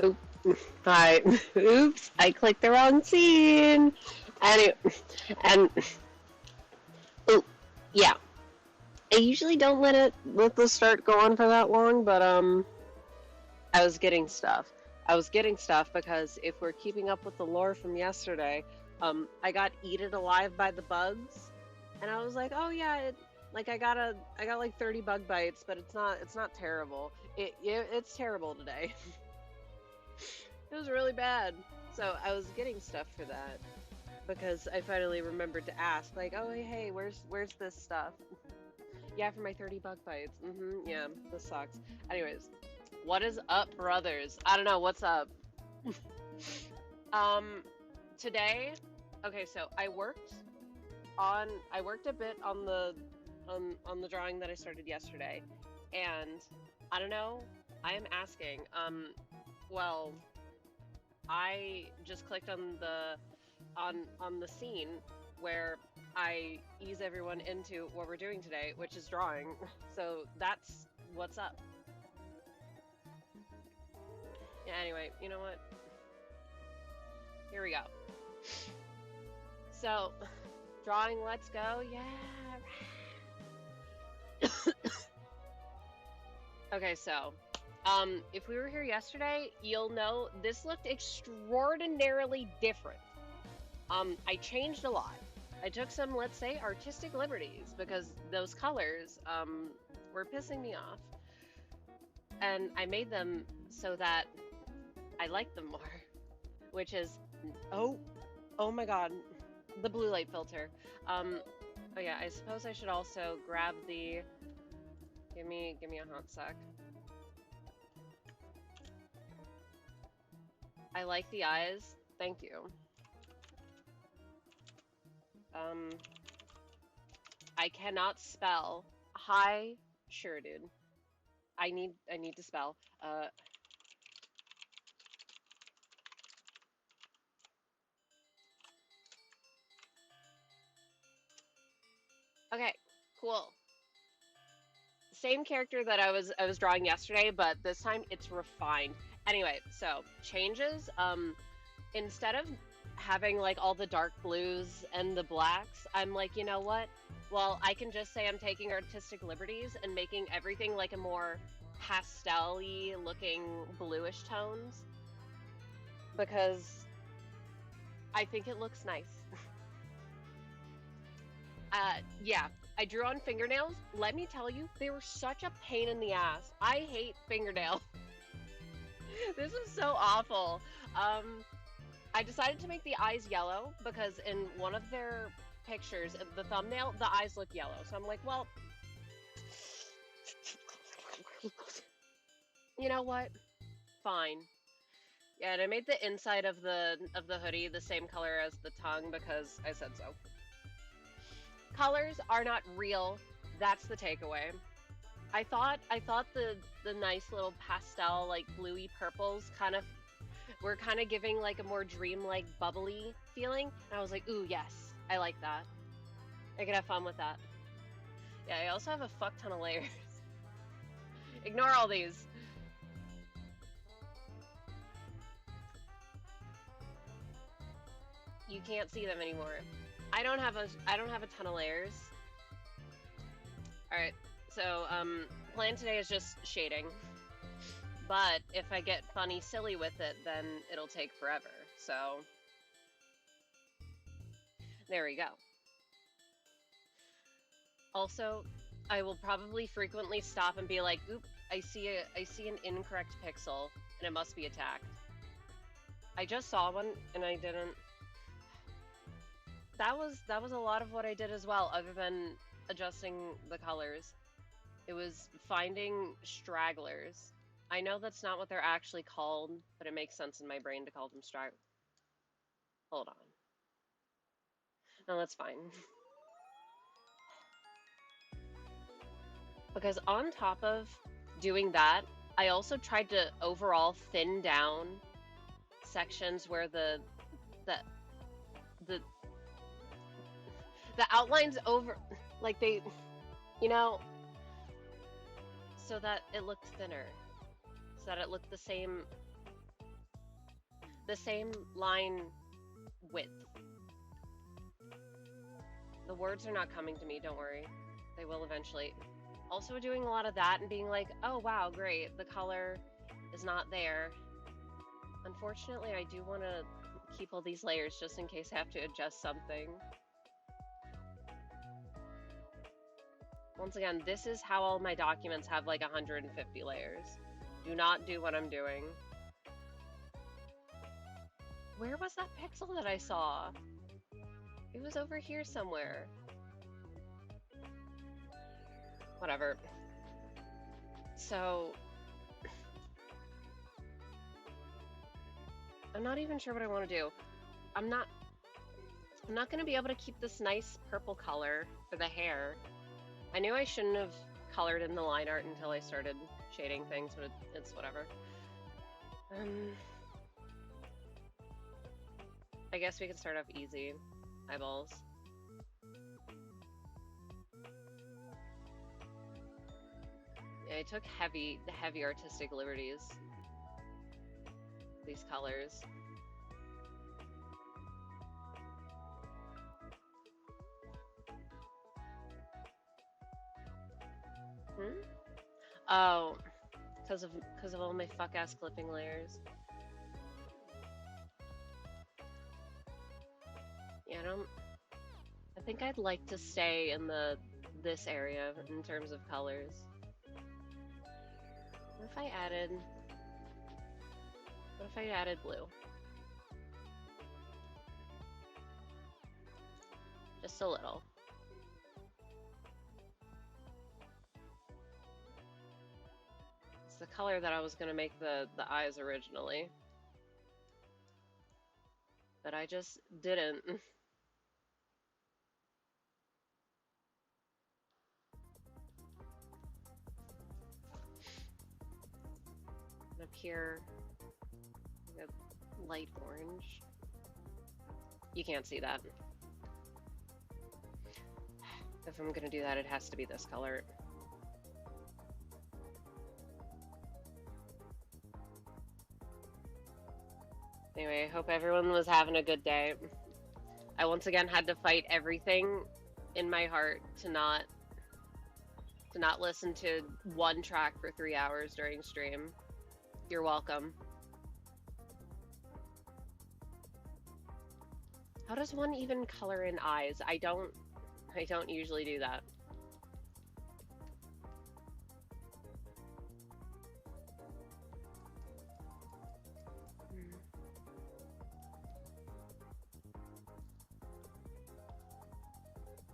Oop. Hi. Oops, I clicked the wrong scene. Anyway, and oh, yeah. I usually don't let the start go on for that long, but I was getting stuff. I was getting stuff because if we're keeping up with the lore from yesterday, I got eaten alive by the bugs, and I was like, oh yeah, like I got like 30 bug bites, but it's not terrible. It's terrible today. It was really bad. So I was getting stuff for that because I finally remembered to ask, like, oh hey, where's this stuff? Yeah, for my 30 bug bites. Yeah, this sucks. Anyways, what is up, brothers? I don't know, what's up? Um, today, okay, so I worked a bit on the drawing that I started yesterday, and I don't know, I am asking, well, I just clicked on the scene where I ease everyone into what we're doing today, which is drawing. So that's what's up. Yeah, anyway, you know what? Here we go. So, drawing, let's go. Yeah. Okay, so, if we were here yesterday, you'll know this looked extraordinarily different. I changed a lot. I took some, let's say, artistic liberties because those colors, were pissing me off, and I made them so that I like them more, which is, oh, oh my God, the blue light filter. Um, oh yeah, I suppose I should also grab the, give me a hot sec. I like the eyes, thank you. Um, I cannot spell. Hi, sure, dude. I need to spell. Okay, cool. Same character that I was drawing yesterday, but this time it's refined. Anyway, so changes. Instead of having like all the dark blues and the blacks, I'm like, you know what? Well, I can just say I'm taking artistic liberties and making everything like a more pastel-y looking bluish tones because I think it looks nice. Yeah, I drew on fingernails. Let me tell you, they were such a pain in the ass. I hate fingernails. This is so awful. Um, I decided to make the eyes yellow because in one of their pictures, the thumbnail, the eyes look yellow. So I'm like, well, you know what? Fine. Yeah, and I made the inside of the hoodie the same color as the tongue because I said so. Colors are not real. That's the takeaway. I thought the nice little pastel like bluey purples kind of were kind of giving like a more dreamlike bubbly feeling. And I was like, ooh, yes, I like that. I can have fun with that. Yeah, I also have a fuck ton of layers. Ignore all these. You can't see them anymore. I don't have a ton of layers. All right. So, plan today is just shading. But if I get funny silly with it, then it'll take forever. So, there we go. Also, I will probably frequently stop and be like, "Oop, I see an incorrect pixel and it must be attacked." I just saw one and I didn't. That was a lot of what I did as well, other than adjusting the colors. It was finding stragglers. I know that's not what they're actually called, but it makes sense in my brain to call them stragglers. Hold on. No, that's fine. Because on top of doing that, I also tried to overall thin down sections where the the the outlines over like they you know so that it looked thinner, so that it looked the same the same line width. The words are not coming to me, don't worry. They will eventually. Also doing a lot of that and being like, oh wow, great, the color is not there. Unfortunately, I do want to keep all these layers just in case I have to adjust something. Once again, this is how all my documents have like 150 layers. Do not do what I'm doing. Where was that pixel that I saw? It was over here somewhere. Whatever. So, I'm not even sure what I want to do. I'm not going to be able to keep this nice purple color for the hair. I knew I shouldn't have colored in the line art until I started shading things, but it's whatever. I guess we can start off easy. Eyeballs. Yeah, I took heavy artistic liberties. These colors. Oh, because of all my fuck ass clipping layers. Yeah, I think I'd like to stay in this area in terms of colors. What if I added blue? Just a little. It's the color that I was gonna make the eyes originally. But I just didn't. And up here, like a light orange. You can't see that. If I'm gonna do that, it has to be this color. Anyway, I hope everyone was having a good day. I once again had to fight everything in my heart to not listen to one track for 3 hours during stream. You're welcome. How does one even color in eyes? I don't usually do that.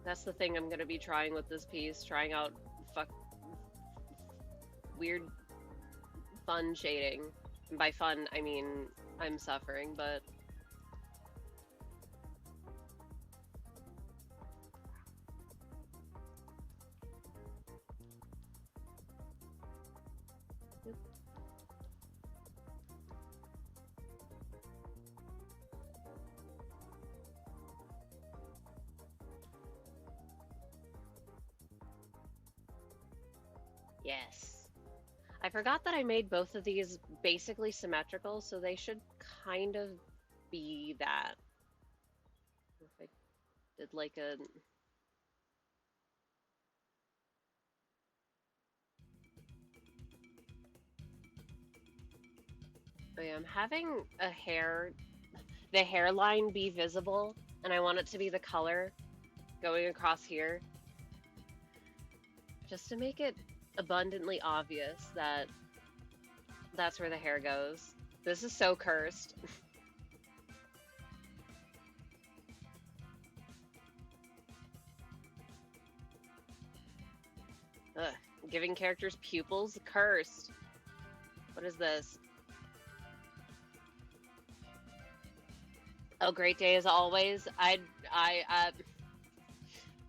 That's the thing I'm gonna be trying with this piece, trying out weird fun shading. And by fun, I mean I'm suffering, but yes. I forgot that I made both of these basically symmetrical, so they should kind of be that. If I did like a... Oh yeah, I'm having the hairline be visible, and I want it to be the color going across here. Just to make it abundantly obvious that that's where the hair goes. This is so cursed. Ugh, giving characters pupils? Cursed. What is this? Oh, great day as always.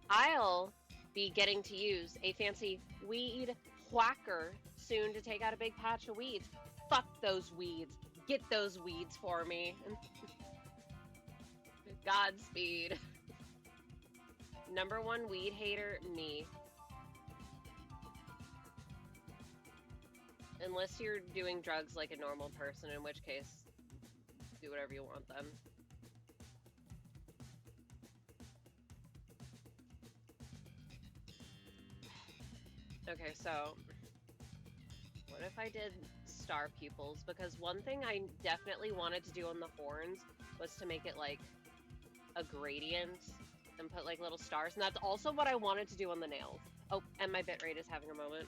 I'll be getting to use a fancy weed whacker soon to take out a big patch of weeds. Fuck those weeds. Get those weeds for me. Godspeed. Number one weed hater, me. Unless you're doing drugs like a normal person, in which case, do whatever you want then. Okay, so what if I did star pupils? Because one thing I definitely wanted to do on the horns was to make it like a gradient and put like little stars, and that's also what I wanted to do on the nails. Oh, and my bitrate is having a moment.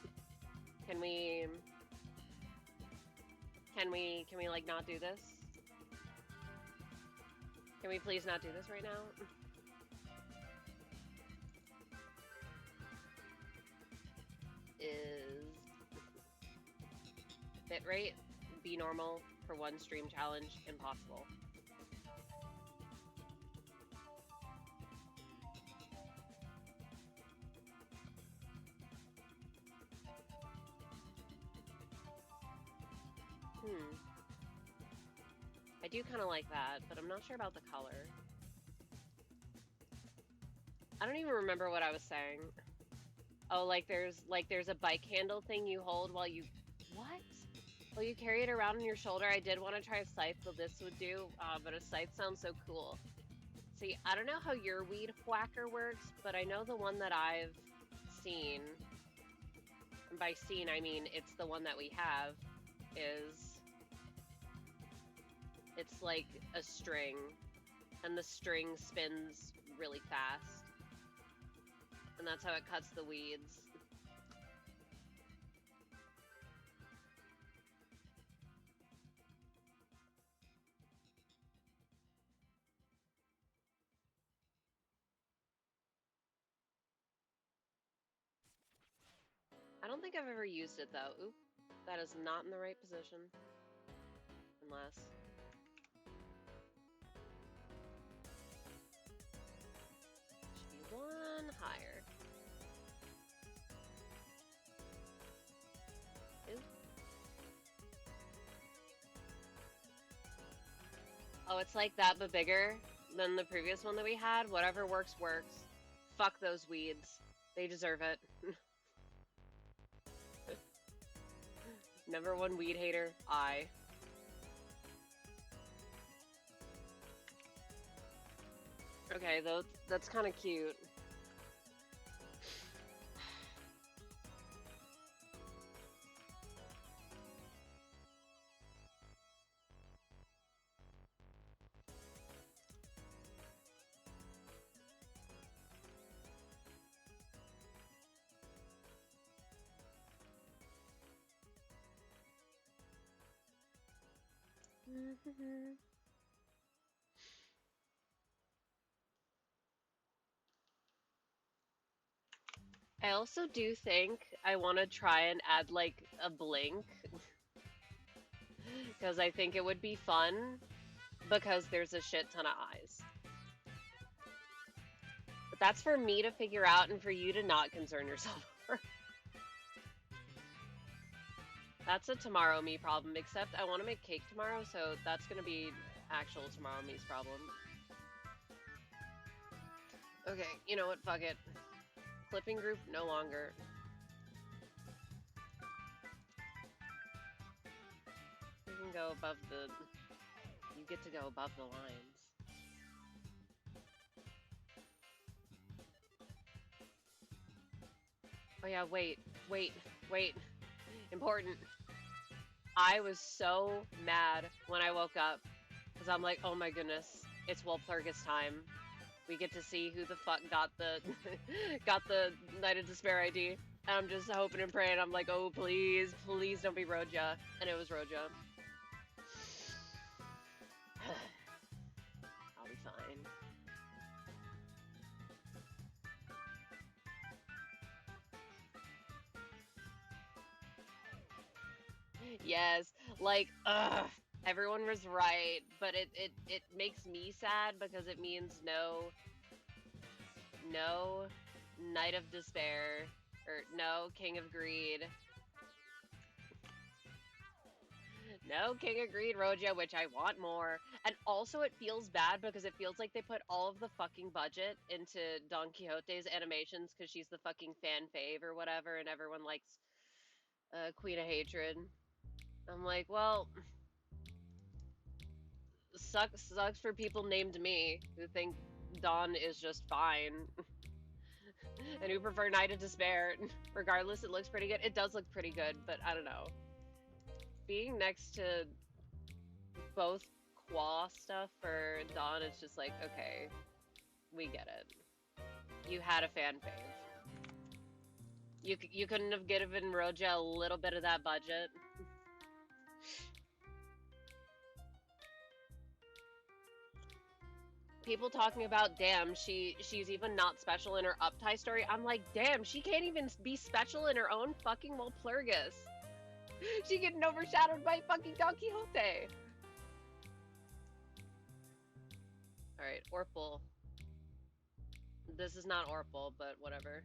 Can we like not do this? Can we please not do this right now? Is bitrate be normal for one stream challenge impossible? I do kind of like that, but I'm not sure about the color. I don't even remember what I was saying. Oh, like there's a bike handle thing you hold while you... What? Well, you carry it around on your shoulder. I did want to try a scythe, so this would do, but a scythe sounds so cool. See, I don't know how your weed whacker works, but I know the one that I've seen, and by seen I mean it's the one that we have, is... It's like a string, and the string spins really fast. And that's how it cuts the weeds. I don't think I've ever used it though. Oop, that is not in the right position. Unless... Should be one higher. Oop. Oh, it's like that, but bigger than the previous one that we had. Whatever works, works. Fuck those weeds. They deserve it. Number one weed hater, I. Okay, though, that's kind of cute. I also do think I want to try and add like a blink because I think it would be fun because there's a shit ton of eyes. But that's for me to figure out and for you to not concern yourself over. That's a tomorrow me problem, except I want to make cake tomorrow, so that's going to be actual tomorrow me's problem. Okay, you know what? Fuck it. Clipping group no longer. You can go above the... You get to go above the lines. Oh yeah, wait. Important. I was so mad when I woke up because I'm like, oh my goodness, it's Walpurgis time. We get to see who the fuck got the got the Night of Despair ID. And I'm just hoping and praying. I'm like, oh please don't be Roja. And it was Roja. I'll be fine. Yes, like, ugh, everyone was right, but it makes me sad because it means no Knight of Despair, or no King of Greed. No King of Greed Roja, which I want more. And also it feels bad because it feels like they put all of the fucking budget into Don Quixote's animations because she's the fucking fan fave or whatever, and everyone likes Queen of Hatred. I'm like, well, sucks for people named me who think Dawn is just fine and who prefer Night of Despair. Regardless, it looks pretty good. It does look pretty good, but I don't know. Being next to both Qua stuff for Dawn is just like, okay, we get it. You had a fan fave. You couldn't have given Roja a little bit of that budget. People talking about, damn, she's even not special in her Uptie story. I'm like, damn, she can't even be special in her own fucking Walpurgis. She getting overshadowed by fucking Don Quixote. Alright, Orpal. This is not Orpal, but whatever.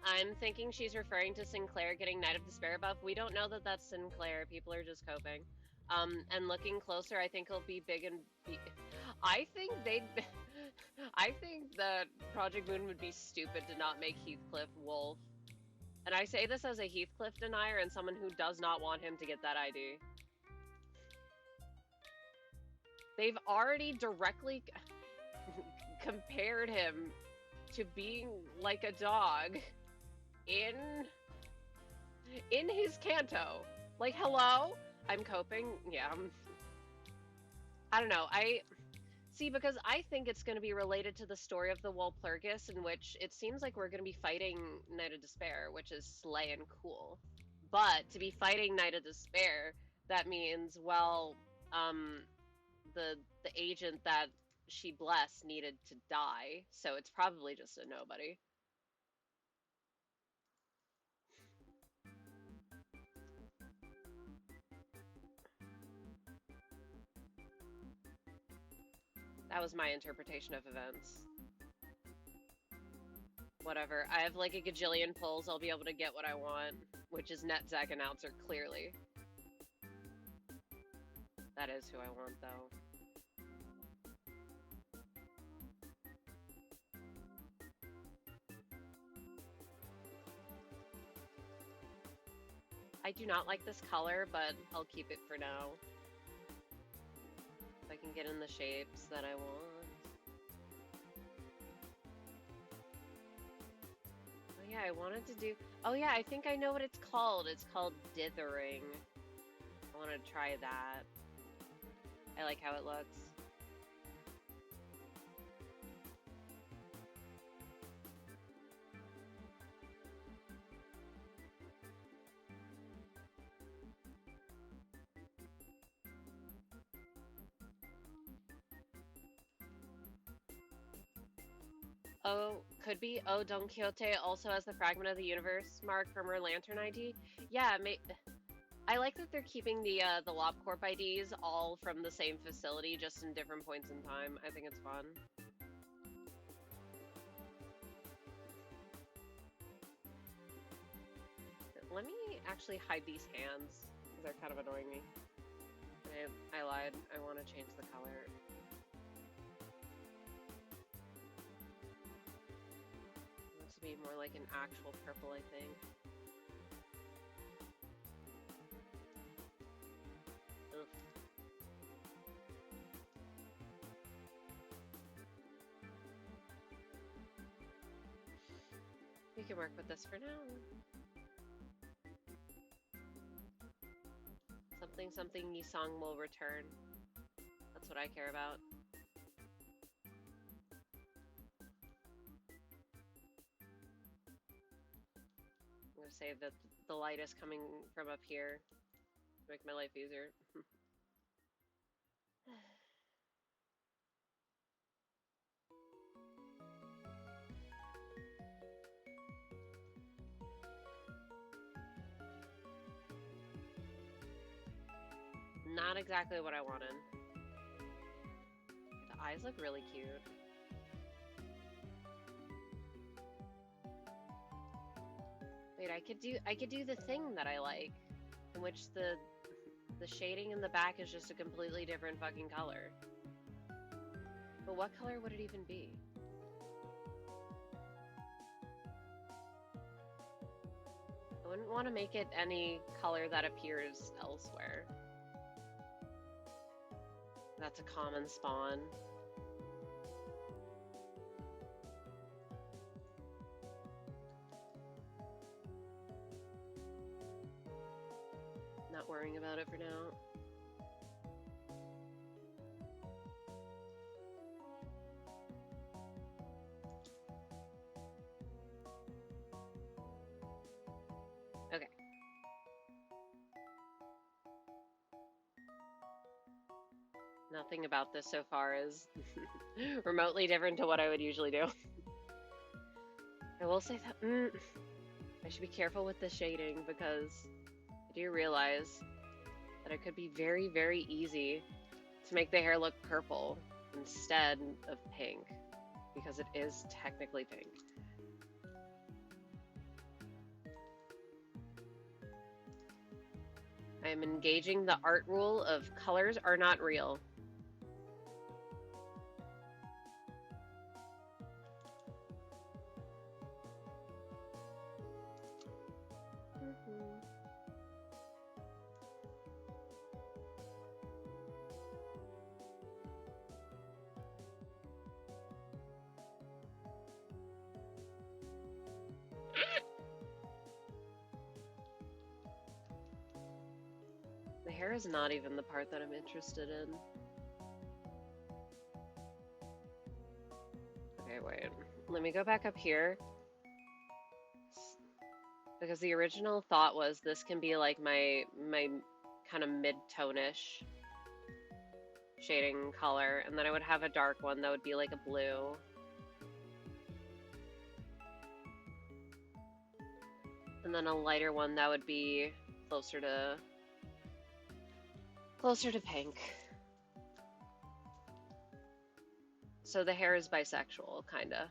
I'm thinking she's referring to Sinclair getting Night of Despair buff. We don't know that that's Sinclair. People are just coping. And looking closer, I think it'll be big and... I think I think that Project Moon would be stupid to not make Heathcliff Wolf. And I say this as a Heathcliff denier and someone who does not want him to get that ID. They've already directly compared him to being like a dog in his canto. Like, hello? I'm coping? Yeah. I don't know. See, because I think it's going to be related to the story of the Walpurgis, in which it seems like we're going to be fighting Night of Despair, which is slay and cool. But to be fighting Night of Despair, that means, well, the agent that she blessed needed to die, so it's probably just a nobody. That was my interpretation of events. Whatever. I have like a gajillion pulls. I'll be able to get what I want, which is NetZach announcer, clearly. That is who I want, though. I do not like this color, but I'll keep it for now. If I can get in the shapes that I want. Oh yeah, I wanted to do... Oh yeah, I think I know what it's called. It's called dithering. I want to try that. I like how it looks. Oh, could be. Oh, Don Quixote also has the fragment of the universe mark from her lantern ID. Yeah, I like that they're keeping the LobCorp IDs all from the same facility, just in different points in time. I think it's fun. Let me actually hide these hands, because they're kind of annoying me. I lied. I want to change the color. It looks to be more like an actual purple, I think. Ugh. We can work with this for now. Something Yisong will return. That's what I care about. I'm gonna say that the light is coming from up here to make my life easier. Not exactly what I wanted. The eyes look really cute. Wait, I could do the thing that I like, in which the shading in the back is just a completely different fucking color. But what color would it even be? wouldn't want to make it any color that appears elsewhere. That's a common spawn. Not worrying about it for now. Okay. Nothing about this so far is remotely different to what I would usually do. I will say that I should be careful with the shading because I do realize that it could be very, very easy to make the hair look purple instead of pink, because it is technically pink. I am engaging the art rule of colors are not real. The hair is not even the part that I'm interested in. Okay, wait. Let me go back up here. Because the original thought was this can be like my kind of mid-tone-ish shading color, and then I would have a dark one that would be like a blue. And then a lighter one that would be closer to pink. So the hair is bisexual, kinda.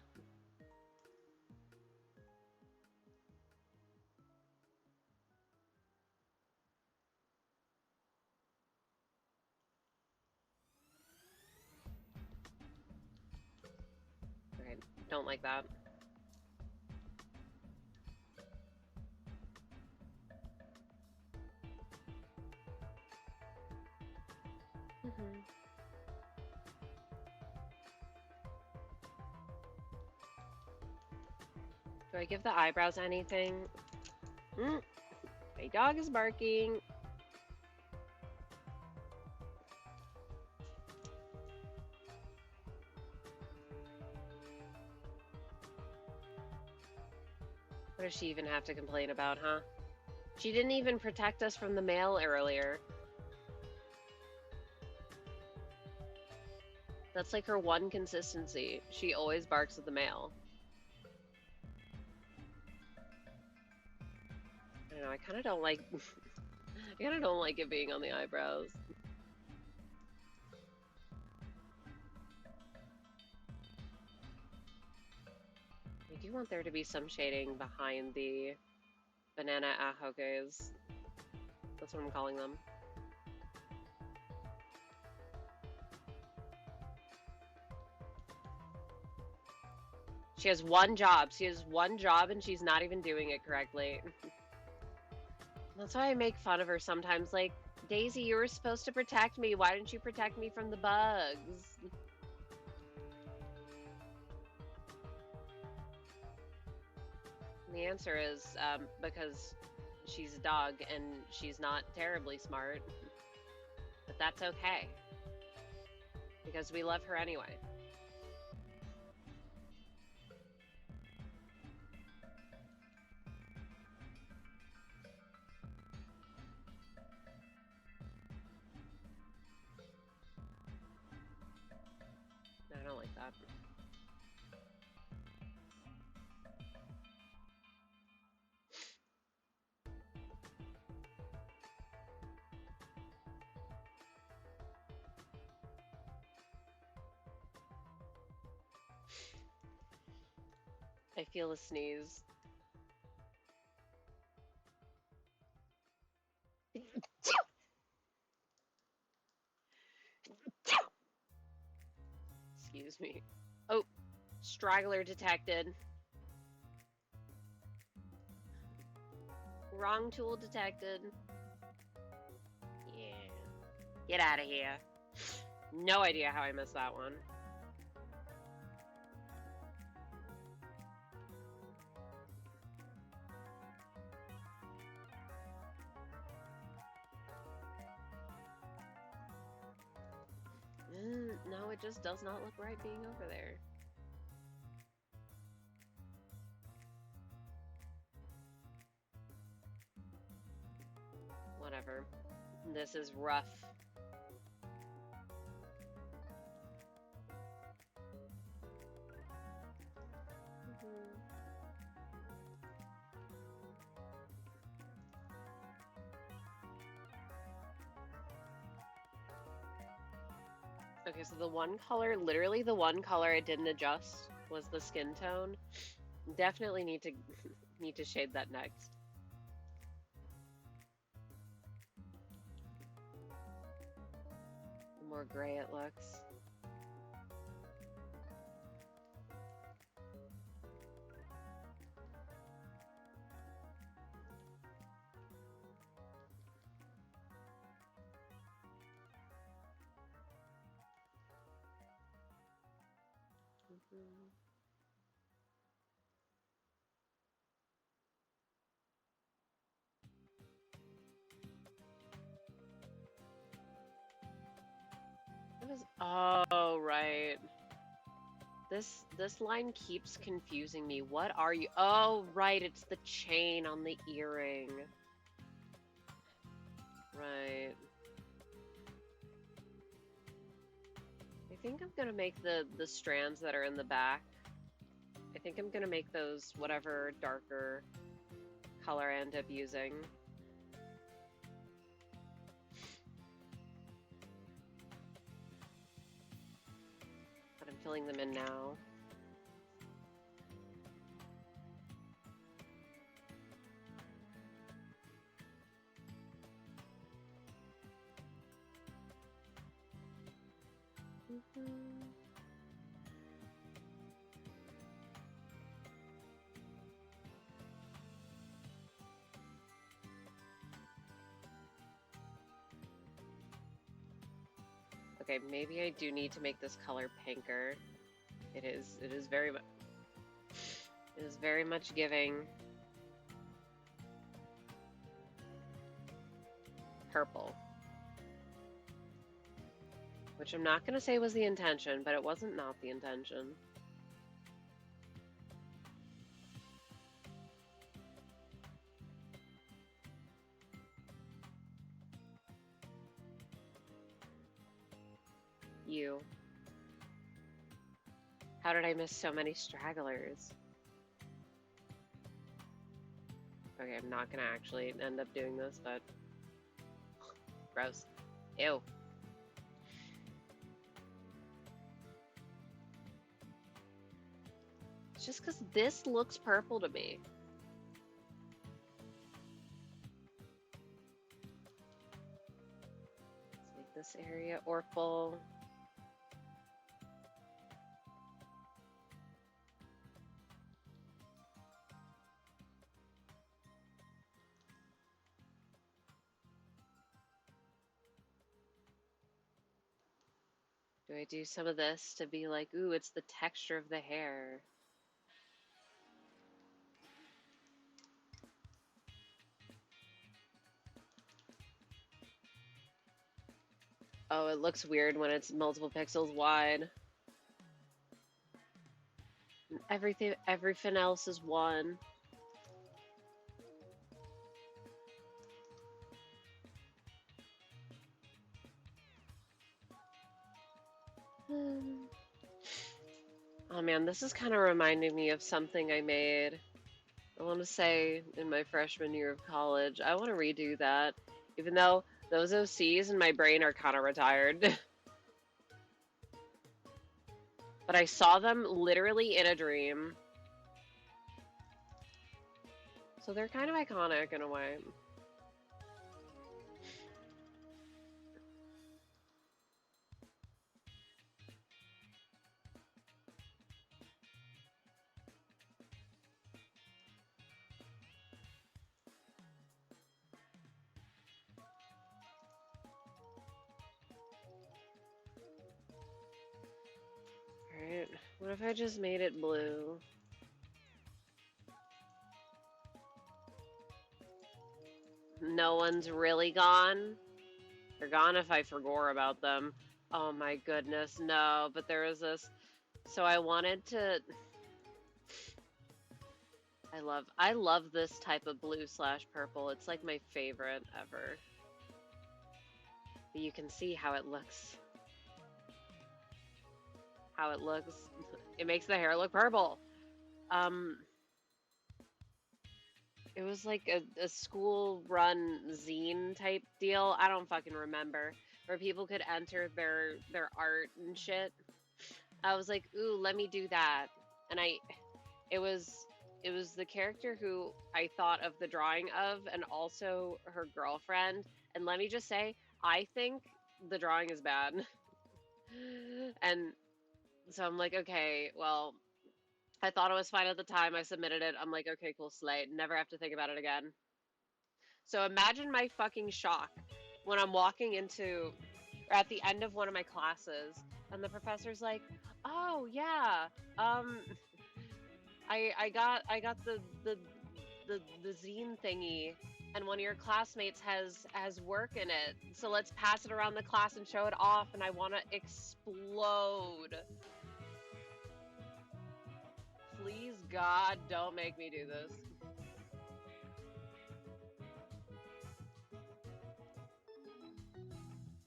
Okay, don't like that. Do I give the eyebrows anything? My dog is barking. What does she even have to complain about, huh? She didn't even protect us from the mail earlier. That's like her one consistency. She always barks at the mail. I don't know, I kind of don't like I kind of don't like it being on the eyebrows. I do want there to be some shading behind the banana ahoges. That's what I'm calling them. She has one job. She has one job and she's not even doing it correctly. That's why I make fun of her sometimes. Like, Daisy, you were supposed to protect me. Why didn't you protect me from the bugs? And the answer is because she's a dog and she's not terribly smart. But that's okay. Because we love her anyway. I don't like that. I feel a sneeze. Excuse me. Oh, straggler detected. Wrong tool detected. Yeah. Get out of here. No idea how I missed that one. No, it just does not look right being over there. Whatever. This is rough. Okay, so the one color, literally the one color I didn't adjust was the skin tone. Definitely need to shade that next. The more gray it looks. Oh, right. This line keeps confusing me. What are you? Oh, right, it's the chain on the earring. Right. I think I'm gonna make the strands that are in the back. I think I'm gonna make those whatever darker color I end up using. But I'm filling them in now. Okay, maybe I do need to make this color pinker. It is very much giving purple. Which I'm not gonna say was the intention, but it wasn't not the intention. You. How did I miss so many stragglers? Okay, I'm not gonna actually end up doing this, but gross. Ew. It's just because this looks purple to me. Let's make this area orpal. Do I do some of this to be like, ooh, it's the texture of the hair? Oh, it looks weird when it's multiple pixels wide. Everything else is one. Oh man, this is kind of reminding me of something I made, I want to say, in my freshman year of college. I want to redo that, even though those OCs in my brain are kind of retired. But I saw them literally in a dream. So they're kind of iconic in a way. What if I just made it blue? No one's really gone? They're gone if I forgot about them. Oh my goodness, no. But there was this. So I wanted to. I love this type of blue slash purple. It's like my favorite ever. But you can see how it looks. How it looks. It makes the hair look purple. It was like a school run zine type deal. I don't fucking remember. Where people could enter their art and shit. I was like, ooh, let me do that. And it was the character who I thought of the drawing of, and also her girlfriend. And let me just say, I think the drawing is bad. And so I'm like, okay, well, I thought it was fine at the time. I submitted it. I'm like, okay, cool, slate. Never have to think about it again. So imagine my fucking shock when I'm walking into, or at the end of one of my classes, and the professor's like, "Oh yeah, um, I got the zine thingy, and one of your classmates has work in it. So let's pass it around the class and show it off." And I want to explode. Please God, don't make me do this.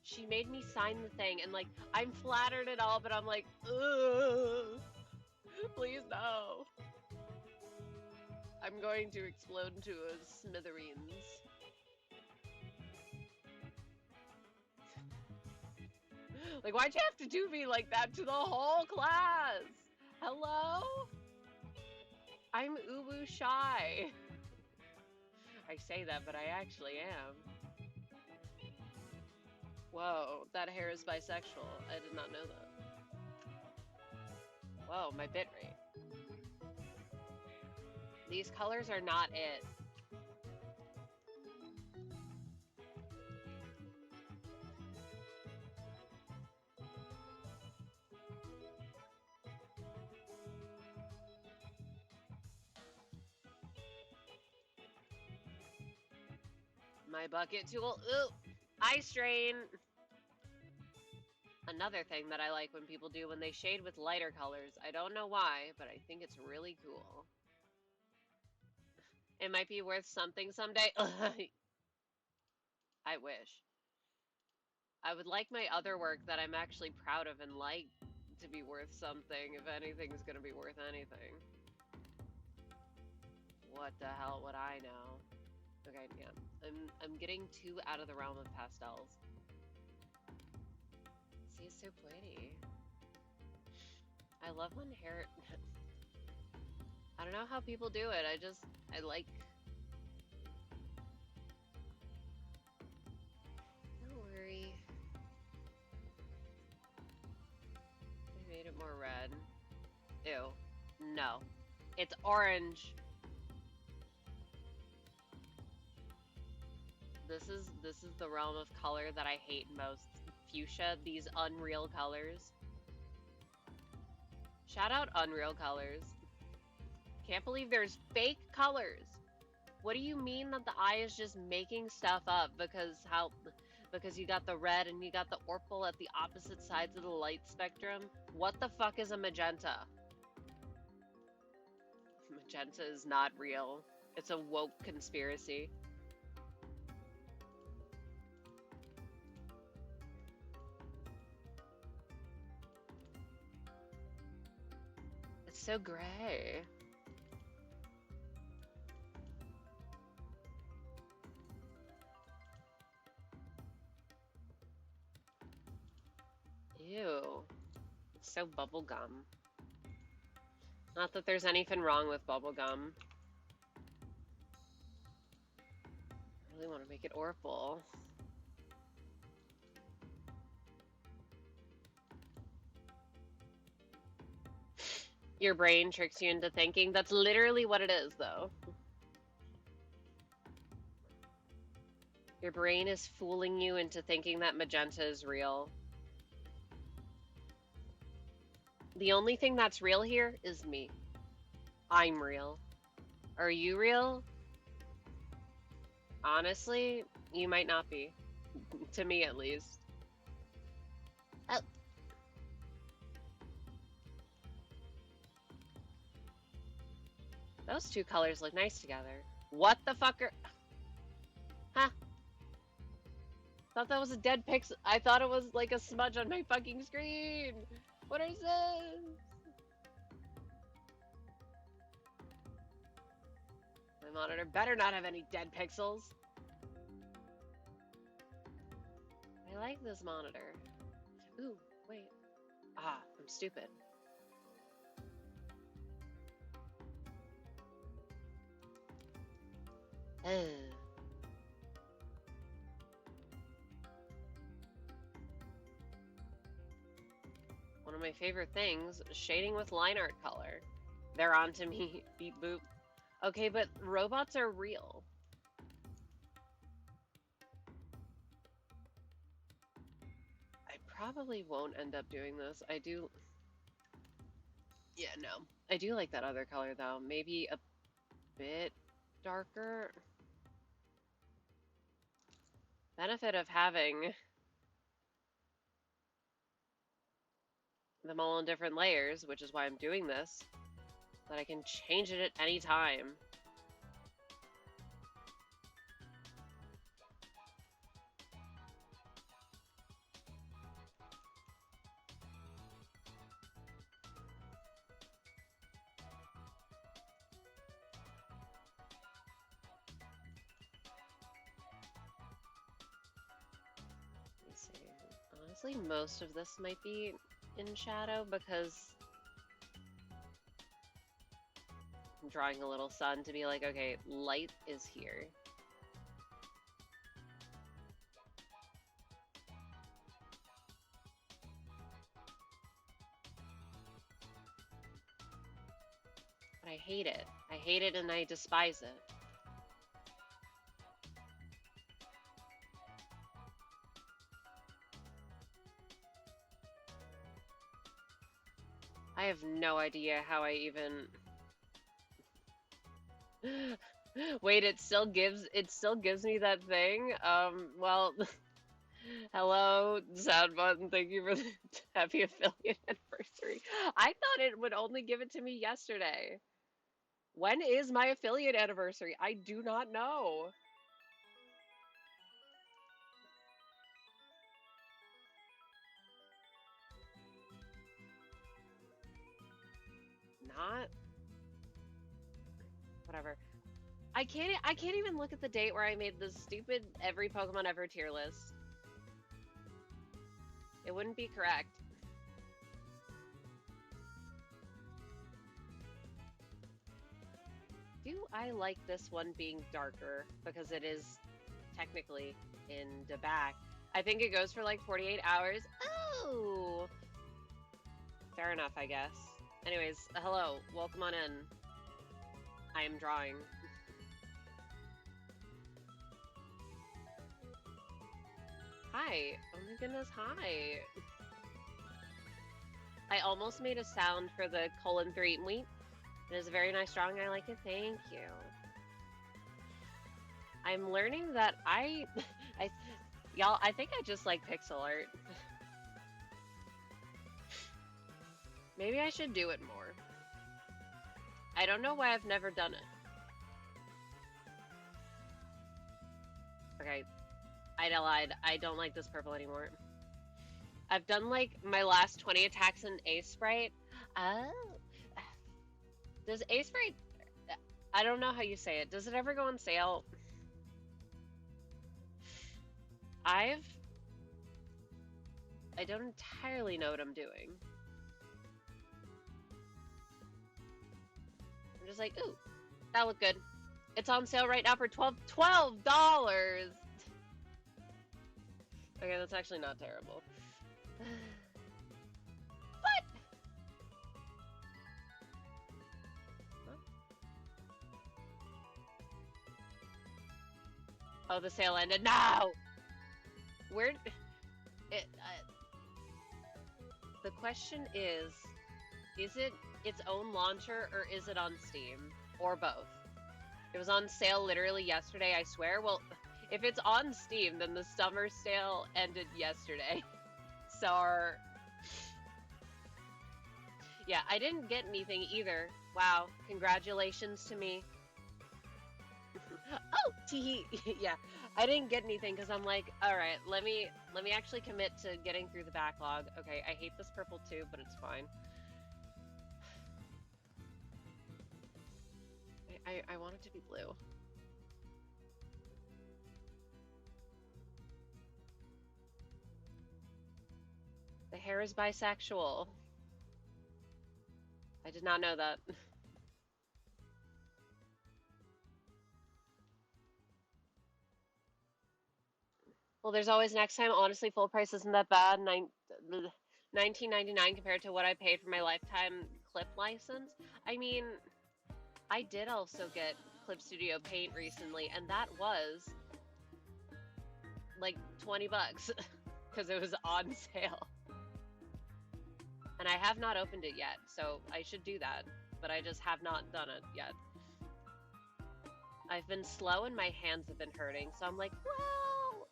She made me sign the thing, and like I'm flattered and all, but I'm like, ugh, please no. I'm going to explode into a smithereens. Like, why'd you have to do me like that to the whole class? Hello? I'm uwu shy. I say that, but I actually am. Whoa, that hair is bisexual. I did not know that. Whoa, my bitrate. These colors are not it. My bucket tool. Ooh, eye strain. Another thing that I like when people do when they shade with lighter colors. I don't know why, but I think it's really cool. It might be worth something someday. I wish. I would like my other work that I'm actually proud of and like to be worth something, if anything's gonna be worth anything. What the hell would I know? Okay, yeah. I'm getting too out of the realm of pastels. See, it's so pretty. I love when hair... I don't know how people do it. I like... Don't worry. I made it more red. Ew. No. It's orange. This is the realm of color that I hate most. Fuchsia, these unreal colors. Shout out Unreal Colors. Can't believe there's fake colors. What do you mean that the eye is just making stuff up because you got the red and you got the orpal at the opposite sides of the light spectrum? What the fuck is a magenta? Magenta is not real. It's a woke conspiracy. It's so gray. Ew. It's so bubblegum. Not that there's anything wrong with bubblegum. I really want to make it orpal. Your brain tricks you into thinking. That's literally what it is, though. Your brain is fooling you into thinking that magenta is real. The only thing that's real here is me. I'm real. Are you real? Honestly, you might not be. To me, at least. Oh. Those two colors look nice together. What the fucker? Huh? Thought that was a dead pixel. I thought it was like a smudge on my fucking screen. What is this? My monitor better not have any dead pixels. I like this monitor. Ooh, wait. Ah, I'm stupid. Ugh. One of my favorite things, shading with line art color. They're on to me, beep boop. Okay, but robots are real. I probably won't end up doing this. I do... Yeah, no. I do like that other color, though. Maybe a bit darker. Benefit of having them all in different layers, which is why I'm doing this, that I can change it at any time. Let me see. Honestly, most of this might be in shadow because I'm drawing a little sun to be like, okay, light is here. But I hate it. I hate it and I despise it. I have no idea how I even... Wait, it still gives me that thing? Well, hello, sound button, thank you for the happy affiliate anniversary. I thought it would only give it to me yesterday. When is my affiliate anniversary? I do not know. Not? Whatever. I can't even look at the date where I made this stupid every Pokemon ever tier list. It wouldn't be correct. Do I like this one being darker because it is technically in the back? I think it goes for like 48 hours. Oh! Fair enough, I guess. Anyways, hello, welcome on in. I am drawing. Hi. Oh my goodness, hi. I almost made a sound for the :3 wheat. It is a very nice drawing. I like it. Thank you. I'm learning that y'all, I think I just like pixel art. Maybe I should do it more. I don't know why I've never done it. Okay, I lied. I don't like this purple anymore. I've done like my last 20 attacks in Ace Sprite. Oh. Does Ace Sprite... I don't know how you say it. Does it ever go on sale? I don't entirely know what I'm doing. I'm just like, ooh, that looked good. It's on sale right now for $12. Okay, that's actually not terrible. But huh? Oh, the sale ended. No. Where? It. The question is, Is it its own launcher or is it on Steam? Or both? It was on sale literally yesterday, I swear. Well, if it's on Steam, then the summer sale ended yesterday. So, yeah, I didn't get anything either. Wow, congratulations to me. Oh, tee. Yeah, I didn't get anything because I'm like, all right, let me actually commit to getting through the backlog. Okay, I hate this purple too, but it's fine. I want it to be blue. The hair is bisexual. I did not know that. Well, there's always next time. Honestly, full price isn't that bad. $19.99 compared to what I paid for my lifetime clip license. I mean, I did also get Clip Studio Paint recently, and that was like 20 bucks because it was on sale. And I have not opened it yet, so I should do that, but I just have not done it yet. I've been slow and my hands have been hurting, so I'm like, well,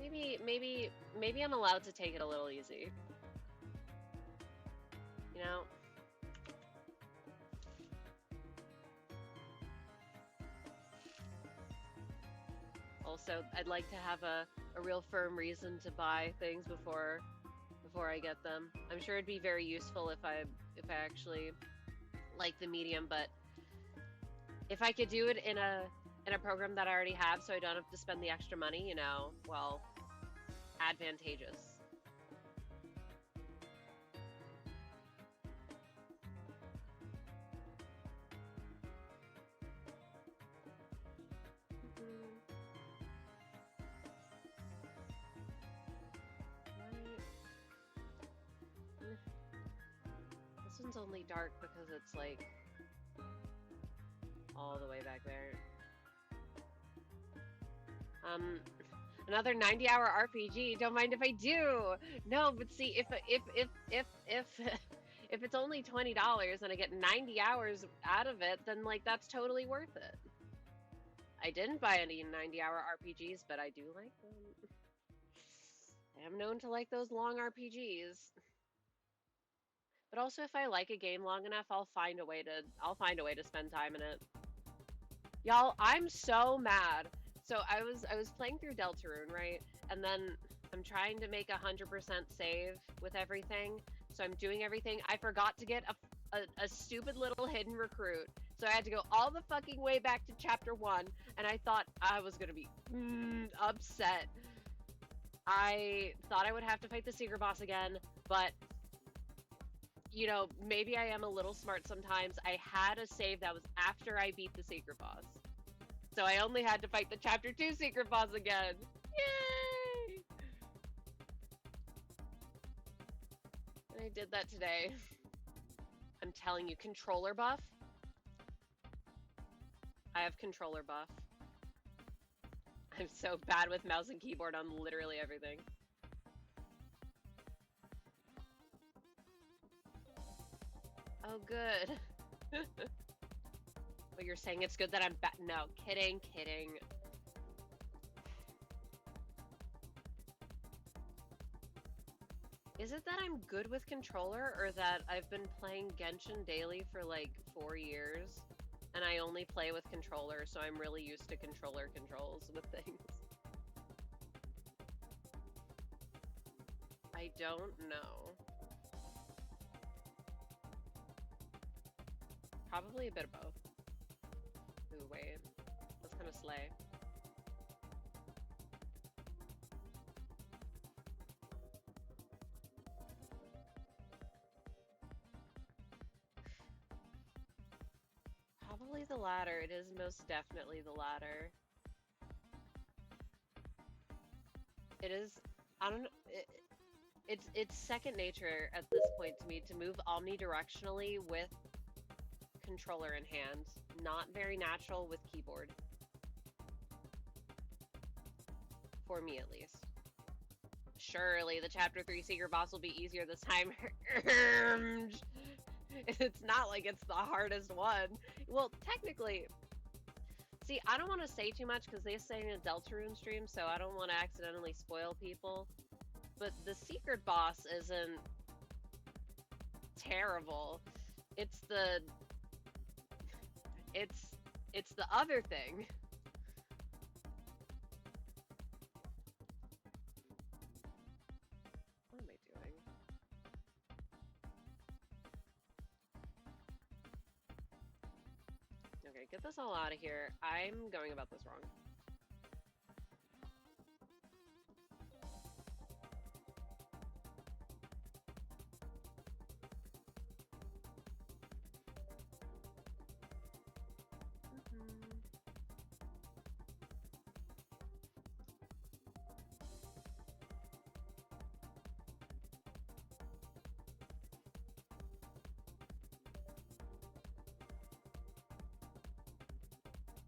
maybe I'm allowed to take it a little easy. You know? Also, I'd like to have a real firm reason to buy things before I get them. I'm sure it'd be very useful if I actually like the medium, but if I could do it in a program that I already have so I don't have to spend the extra money, you know, well, advantageous. This one's only dark because it's like all the way back there. Another 90-hour RPG. Don't mind if I do. No, but see, if if it's only $20 and I get 90 hours out of it, then like that's totally worth it. I didn't buy any 90-hour RPGs, but I do like them. I am known to like those long RPGs. But also if I like a game long enough, I'll find a way to spend time in it. Y'all, I'm so mad. So I was playing through Deltarune, right? And then I'm trying to make 100% save with everything. So I'm doing everything. I forgot to get a stupid little hidden recruit. So I had to go all the fucking way back to chapter 1, and I thought I was gonna be upset. I thought I would have to fight the secret boss again, but you know, maybe I am a little smart sometimes. I had a save that was after I beat the secret boss. So I only had to fight the chapter 2 secret boss again. Yay! And I did that today. I'm telling you, controller buff. I have controller buff. I'm so bad with mouse and keyboard on literally everything. Oh, good. But you're saying it's good that I'm bad? No, kidding. Is it that I'm good with controller, or that I've been playing Genshin daily for like 4 years, and I only play with controller, so I'm really used to controller controls with things? I don't know. Probably a bit of both. Ooh, wait. That's kind of slay. Probably the latter. It is most definitely the latter. It is, I don't know, it's second nature at this point to me to move omnidirectionally with controller in hand. Not very natural with keyboard. For me, at least. surely the Chapter 3 Secret Boss will be easier this time. It's not like it's the hardest one. Well, technically, see, I don't want to say too much because they say in a Deltarune stream, so I don't want to accidentally spoil people. But the secret boss isn't terrible. It's the other thing. What am I doing? Okay, get this all out of here. I'm going about this wrong.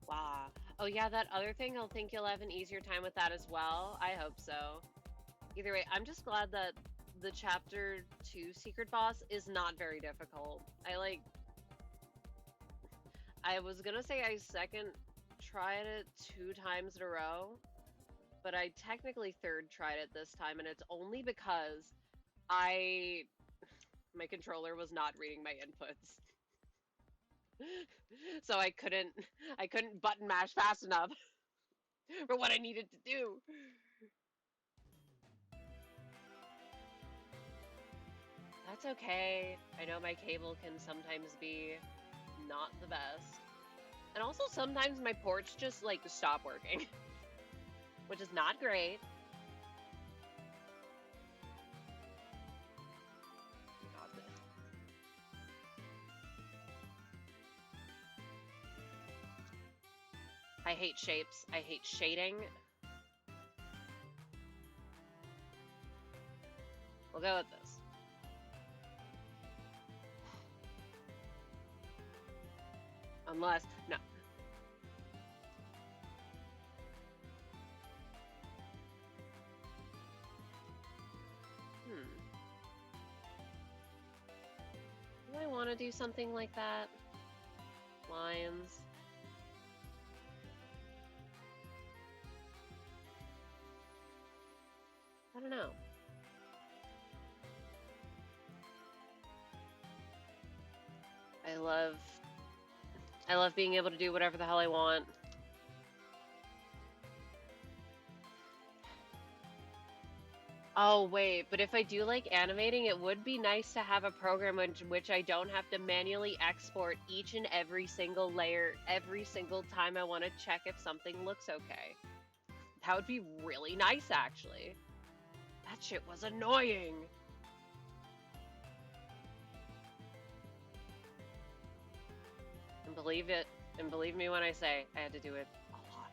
Wow. Oh yeah, that other thing, I'll think you'll have an easier time with that as well. I hope so. Either way, I'm just glad that the Chapter 2 secret boss is not very difficult. I was gonna say I second tried it 2 times in a row, but I technically third tried it this time, and it's only because my controller was not reading my inputs. So I couldn't button mash fast enough for what I needed to do. That's okay. I know my cable can sometimes be not the best. And also sometimes my ports just like stop working, which is not great. God. I hate shapes. I hate shading. We'll go with this. Unless, no. Do I want to do something like that? Lines. I don't know. I love being able to do whatever the hell I want. Oh, wait, but if I do like animating, it would be nice to have a program in which I don't have to manually export each and every single layer every single time I want to check if something looks okay. That would be really nice, actually. That shit was annoying. And believe me when I say I had to do it a lot.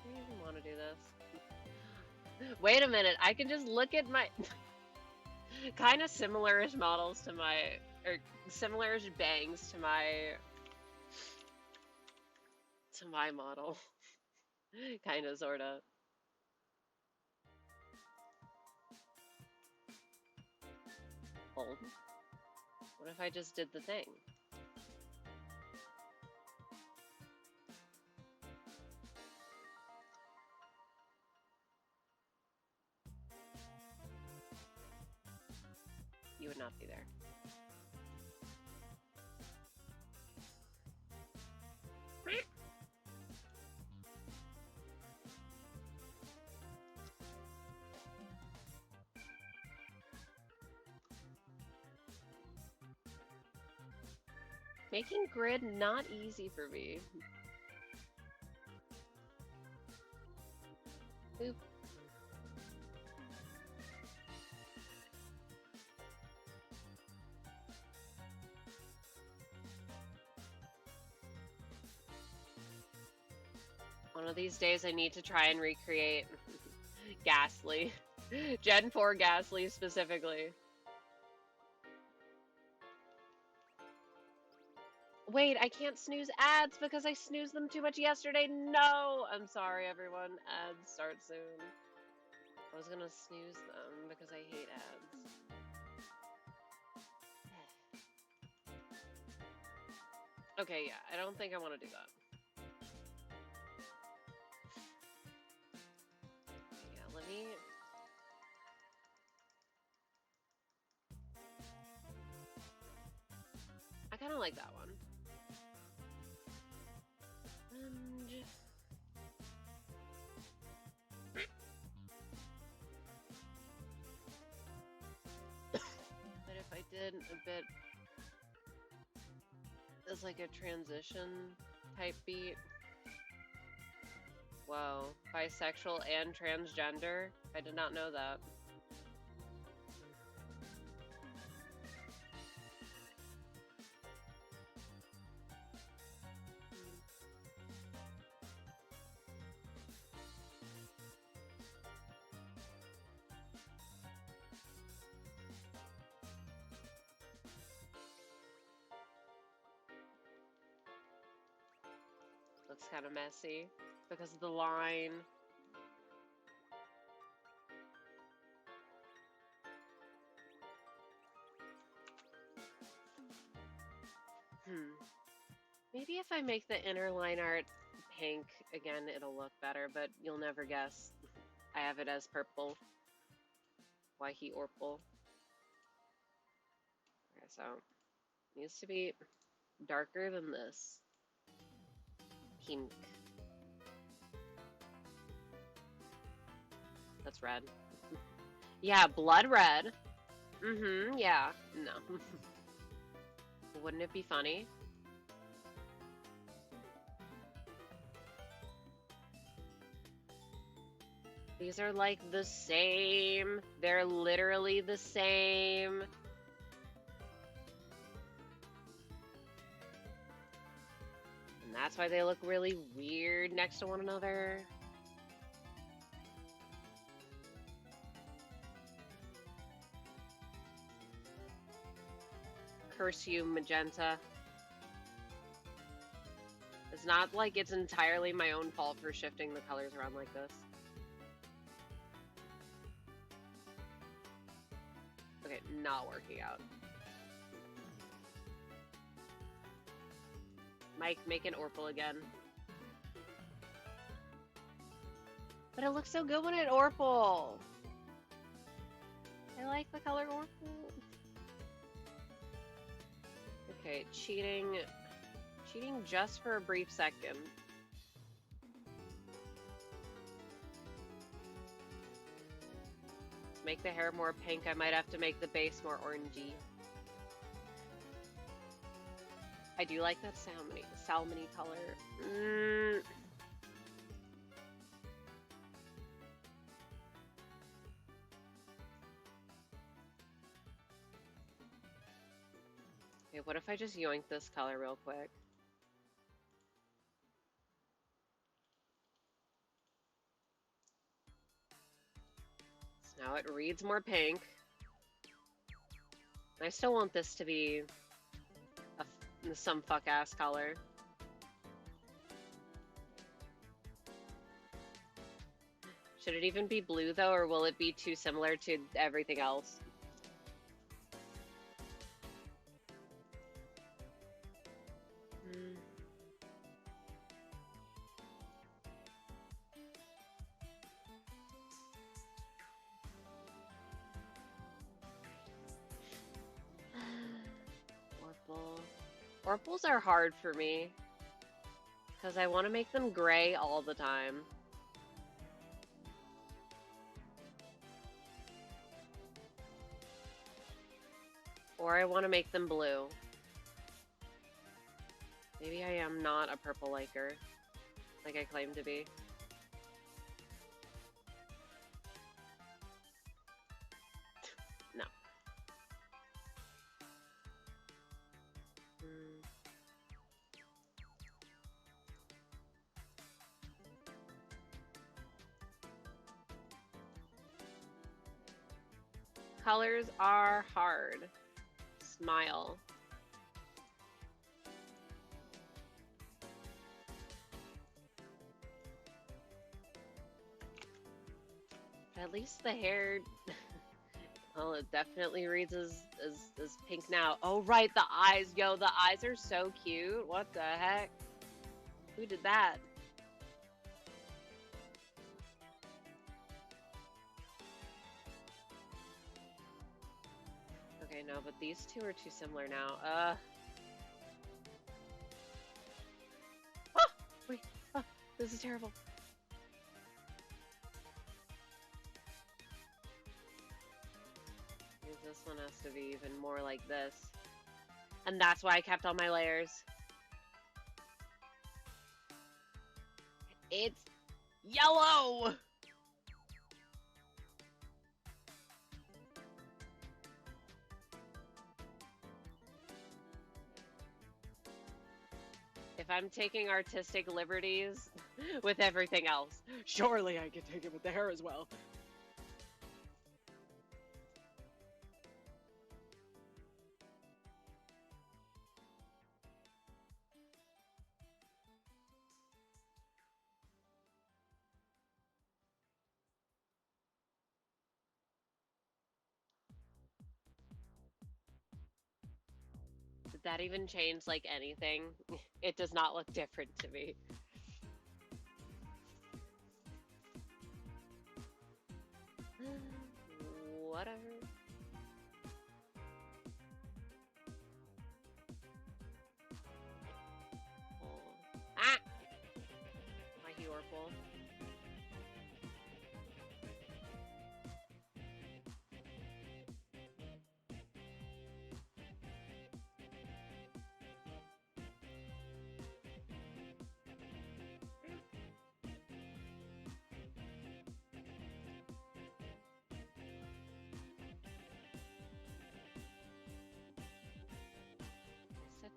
Do I even want to do this? Wait a minute, I can just look at my kind of similar-ish models to my, or similar-ish bangs to my model. Kinda, sorta. Hold. What if I just did the thing? You would not be there. Making grid not easy for me. Oop. One of these days I need to try and recreate Ghastly. Gen 4 Ghastly specifically. Wait, I can't snooze ads because I snoozed them too much yesterday. No! I'm sorry, everyone. Ads start soon. I was gonna snooze them because I hate ads. Okay, yeah, I don't think I want to do that. Yeah, let me... I kind of like that one. And... But if I did a bit as like a transition type beat. Whoa, bisexual and transgender? I did not know that. Looks kind of messy because of the line. Maybe if I make the inner line art pink again, it'll look better, but you'll never guess. I have it as purple. Why he orple. Okay, so it needs to be darker than this. Pink. That's red. Yeah, blood red. Yeah. No. Wouldn't it be funny? These are like the same. They're literally the same. And that's why they look really weird next to one another. Curse you, magenta. It's not like it's entirely my own fault for shifting the colors around like this. Okay, not working out. Mike, make an orple again. But it looks so good when it orple. I like the color orple. Okay, cheating just for a brief second. To make the hair more pink, I might have to make the base more orangey. I do like that salmony color. Okay, what if I just yoink this color real quick? So now it reads more pink. I still want this to be some fuck-ass color. Should it even be blue, though, or will it be too similar to everything else? Orples are hard for me because I want to make them gray all the time. Or I want to make them blue. Maybe I am not a purple liker like I claim to be. No. Colors are hard. Smile. At least the hair, well, it definitely reads as pink now. Oh, right, the eyes. Yo, the eyes are so cute. What the heck? Who did that? Okay, no, but these two are too similar now. Ah! Wait, ah, this is terrible. This one has to be even more like this. And that's why I kept all my layers. It's yellow! If I'm taking artistic liberties with everything else, surely I can take it with the hair as well. Did that even change, like, anything? It does not look different to me. Whatever. Oh. Ah! My Horrible.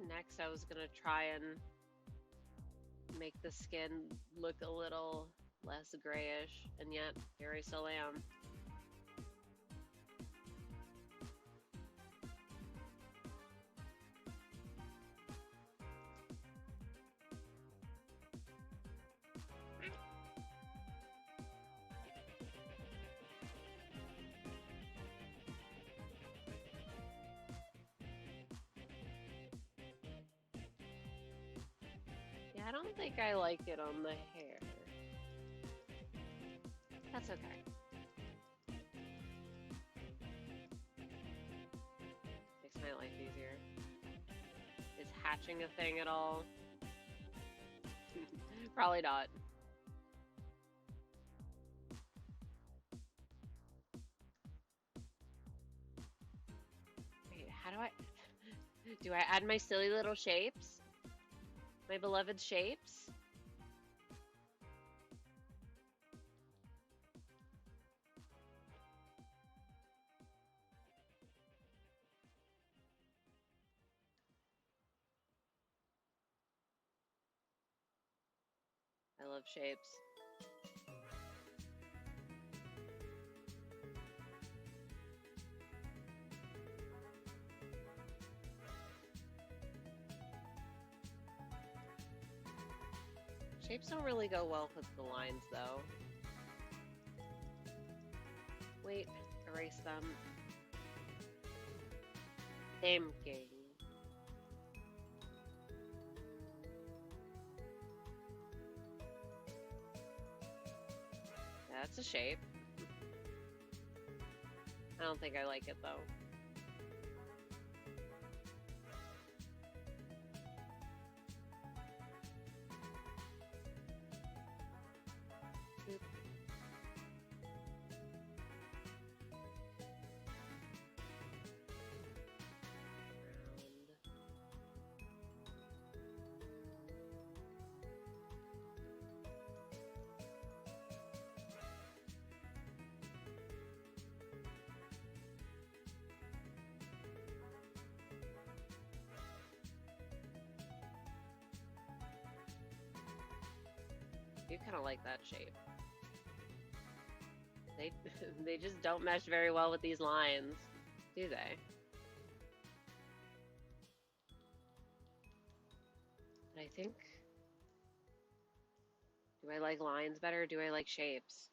Next I was gonna try and make the skin look a little less grayish, and yet here I still am. Yeah, I don't think I like it on the hair. That's okay. Makes my life easier. Is hatching a thing at all? Probably not. Wait, how do I add my silly little shapes? My beloved shapes? I love shapes. Shapes don't really go well with the lines, though. Wait, erase them. Thinking. Yeah, that's a shape. I don't think I like it, though. Oop. You kind of like that shape. They just don't mesh very well with these lines, do they? But I think, do I like lines better or do I like shapes?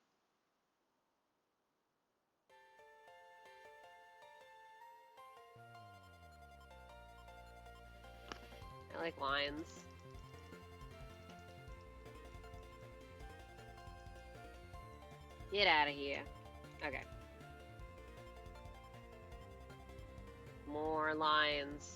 like lines. Get out of here. Okay. More lines.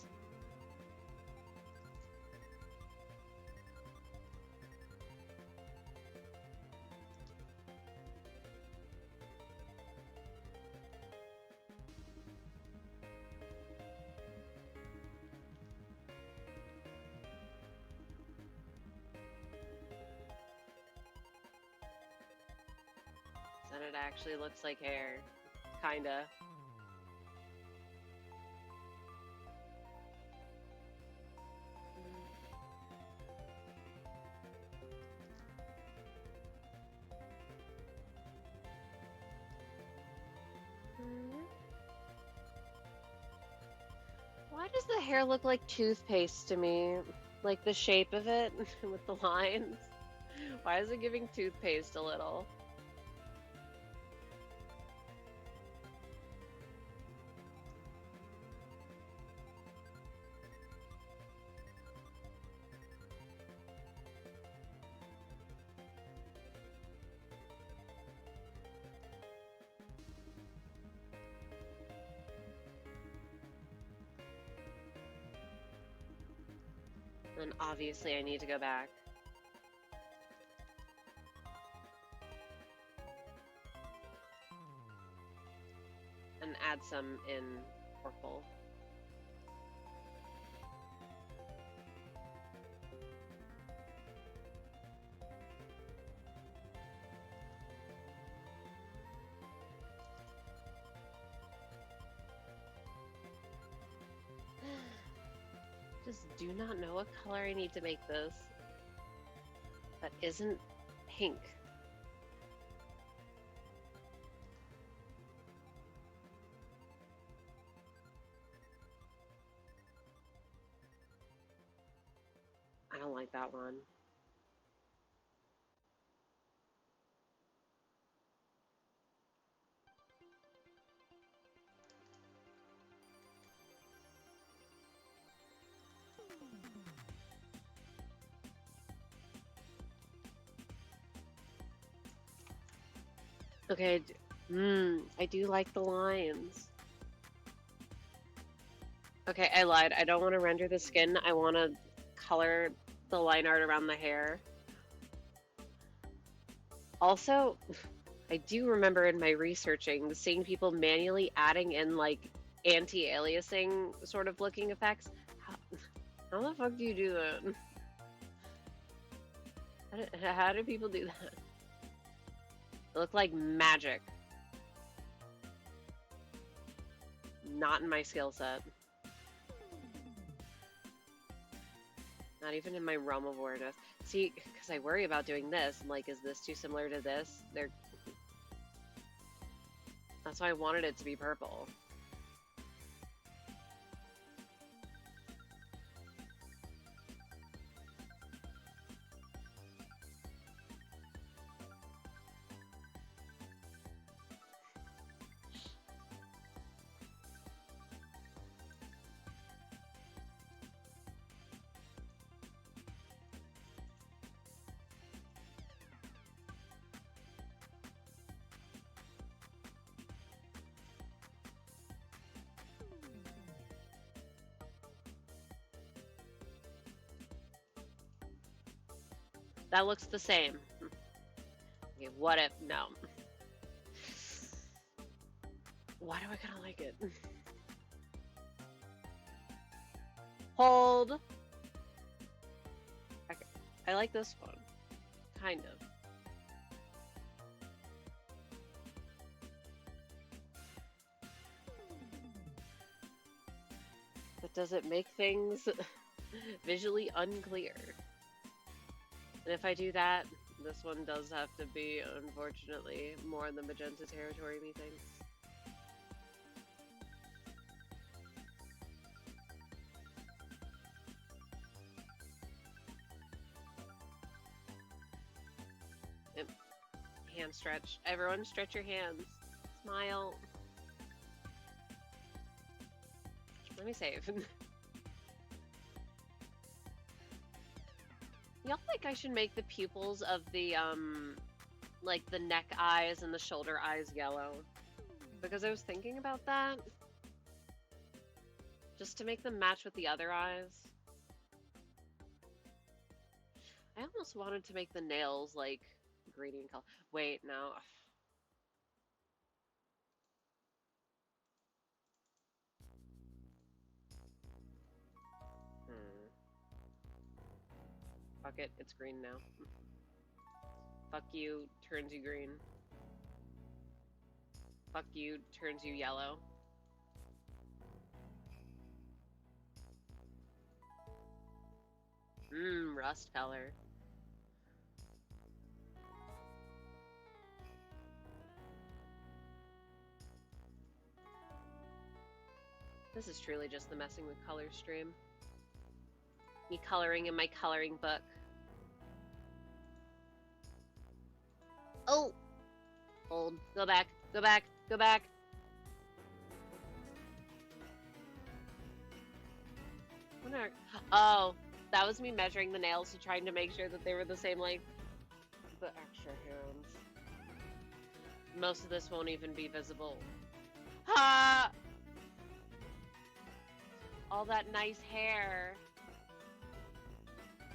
Then it actually looks like hair. Kinda. Why does the hair look like toothpaste to me? Like the shape of it with the lines? Why is it giving toothpaste a little? And obviously I need to go back. And add some in purple. Just do not know what color I need to make this that isn't pink. I don't like that one. Okay, I do like the lines. Okay, I lied. I don't want to render the skin. I want to color the line art around the hair. Also, I do remember in my researching seeing people manually adding in like anti-aliasing sort of looking effects. How the fuck do you do that? How do people do that? It looked like magic. Not in my skill set. Not even in my realm of awareness. See, because I worry about doing this. I'm like, is this too similar to this? That's why I wanted it to be purple. That looks the same. Okay, what if? No. Why do I kind of like it? Hold. Okay. I like this one. Kind of. But does it make things visually unclear? And if I do that, this one does have to be, unfortunately, more in the magenta territory, methinks. Yep. Hand stretch. Everyone stretch your hands. Smile. Let me save. feel like I should make the pupils of the, like the neck eyes and the shoulder eyes yellow. Because I was thinking about that. Just to make them match with the other eyes. I almost wanted to make the nails like green color. Wait, no. Fuck it, it's green now. Fuck you, turns you green. Fuck you, turns you yellow. Rust color. This is truly just the messing with color stream. Me coloring in my coloring book. Oh! Hold. Go back. Go back. Go back. Oh, that was me measuring the nails to trying to make sure that they were the same length. The extra hands. Most of this won't even be visible. Ha! All that nice hair.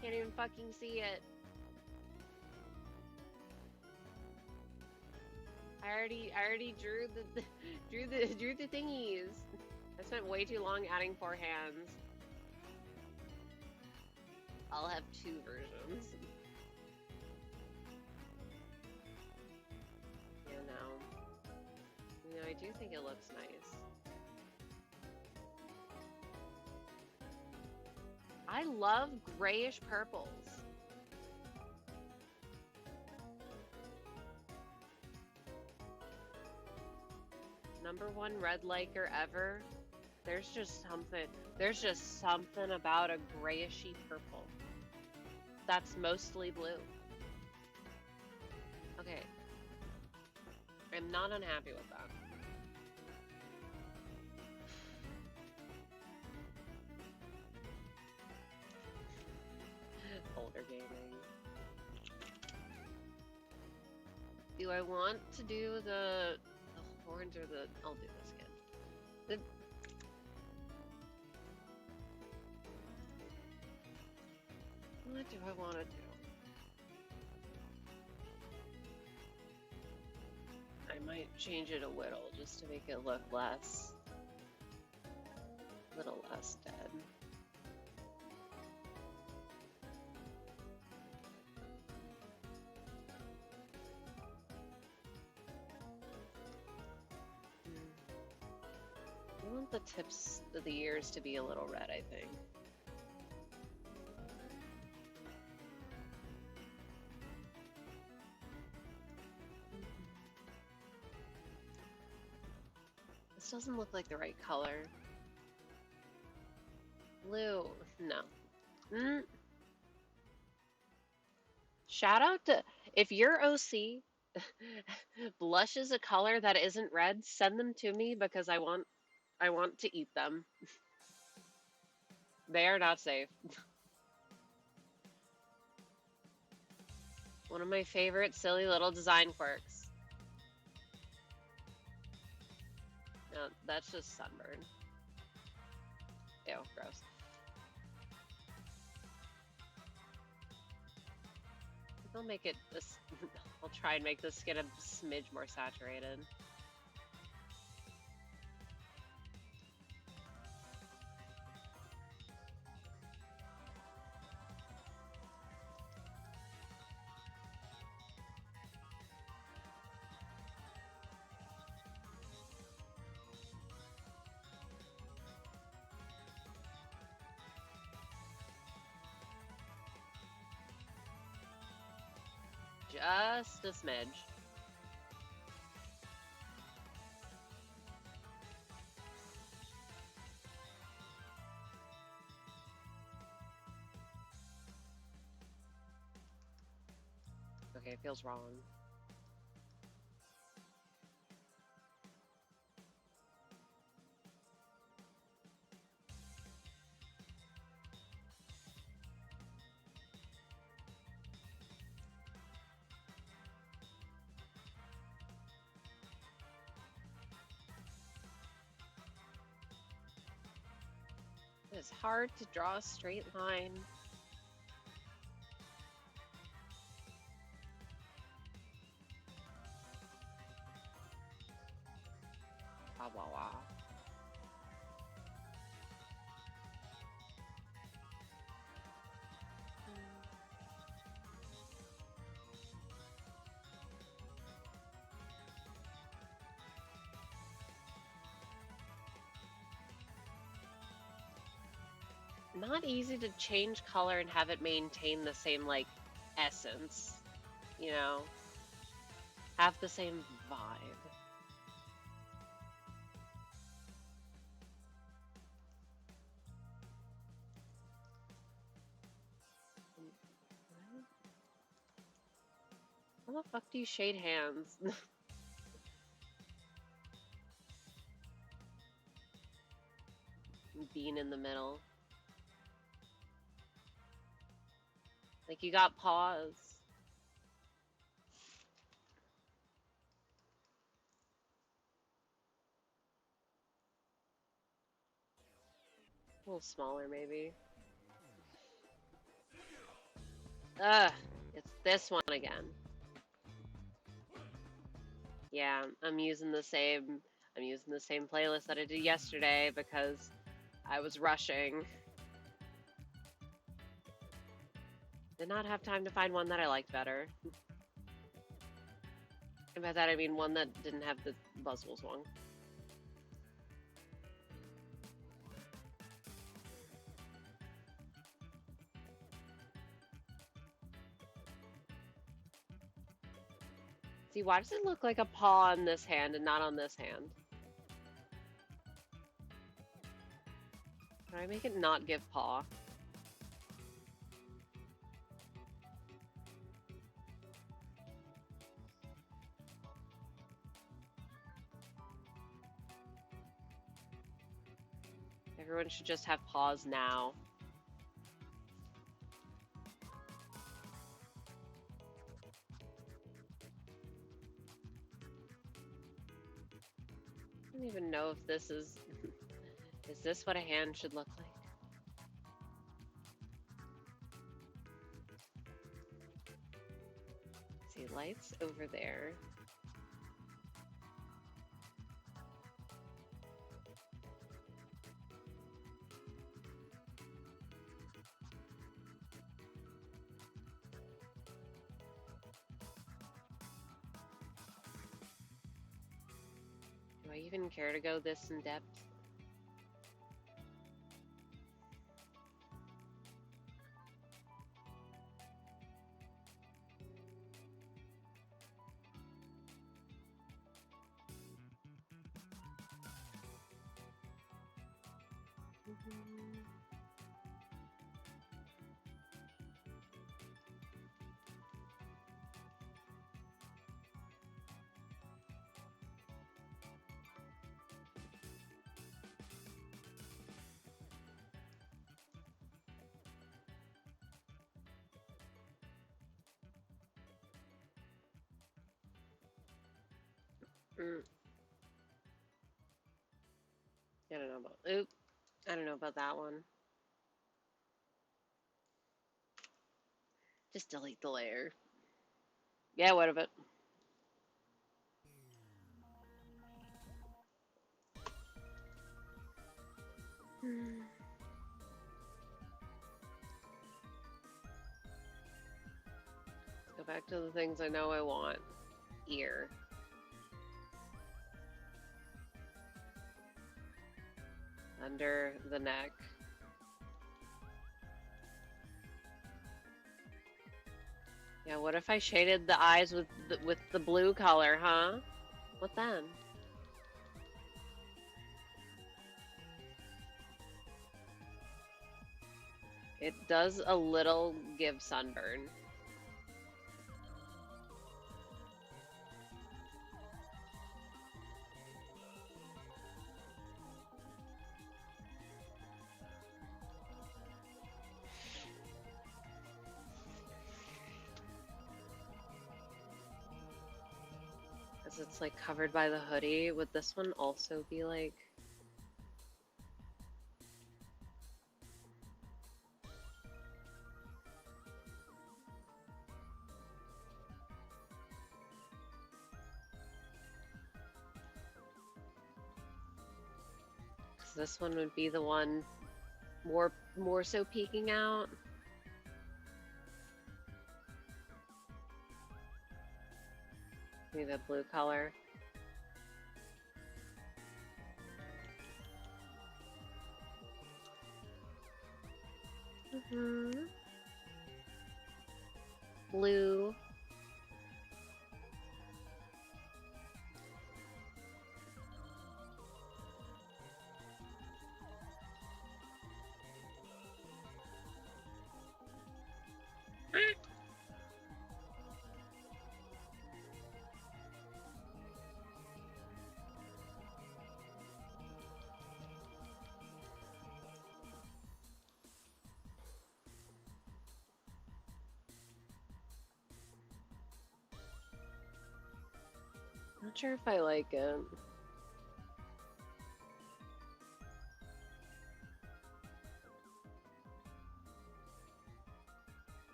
Can't even fucking see it. I already drew the drew the thingies. I spent way too long adding 4 hands. I'll have 2 versions. You know, I do think it looks nice. I love grayish purples. #1 red liker ever. There's just something about a grayishy purple. That's mostly blue. Okay. I'm not unhappy with that. Older gaming. Do I want to do the horns or the... I'll do this again. What do I want to do? I might change it a little just to make it look a little less dead. I want the tips of the ears to be a little red, I think. This doesn't look like the right color. Blue, no. Shout out to, if your OC blushes a color that isn't red, send them to me because I want to eat them. They are not safe. One of my favorite silly little design quirks. No, that's just sunburn. Ew, gross. I'll make it this. I'll try and make the skin a smidge more saturated. Just a smidge. Okay, it feels wrong. It's hard to draw a straight line. Wah, wah, wah. Not easy to change color and have it maintain the same, like, essence, you know? Have the same vibe. How the fuck do you shade hands? Bean in the middle. Like, you got paws. A little smaller, maybe. Ugh, it's this one again. Yeah, I'm using the same playlist that I did yesterday because I was rushing. Did not have time to find one that I liked better. And by that I mean one that didn't have the Buzzwole song. See, why does it look like a paw on this hand and not on this hand? Can I make it not give paw? Everyone should just have paws now. I don't even know if this is... Is this what a hand should look like? See, lights over there. Do I even care to go this in depth? I don't know about... Oop. I don't know about that one. Just delete the layer. Yeah, what of it? Let's go back to the things I know I want. Ear. Under the neck. Yeah, what if I shaded the eyes with the blue color, huh? What then? It does a little give sunburn. Because it's like covered by the hoodie. Would this one also be like... So this one would be the one more so peeking out. Maybe the blue color. Blue. Not sure if I like it.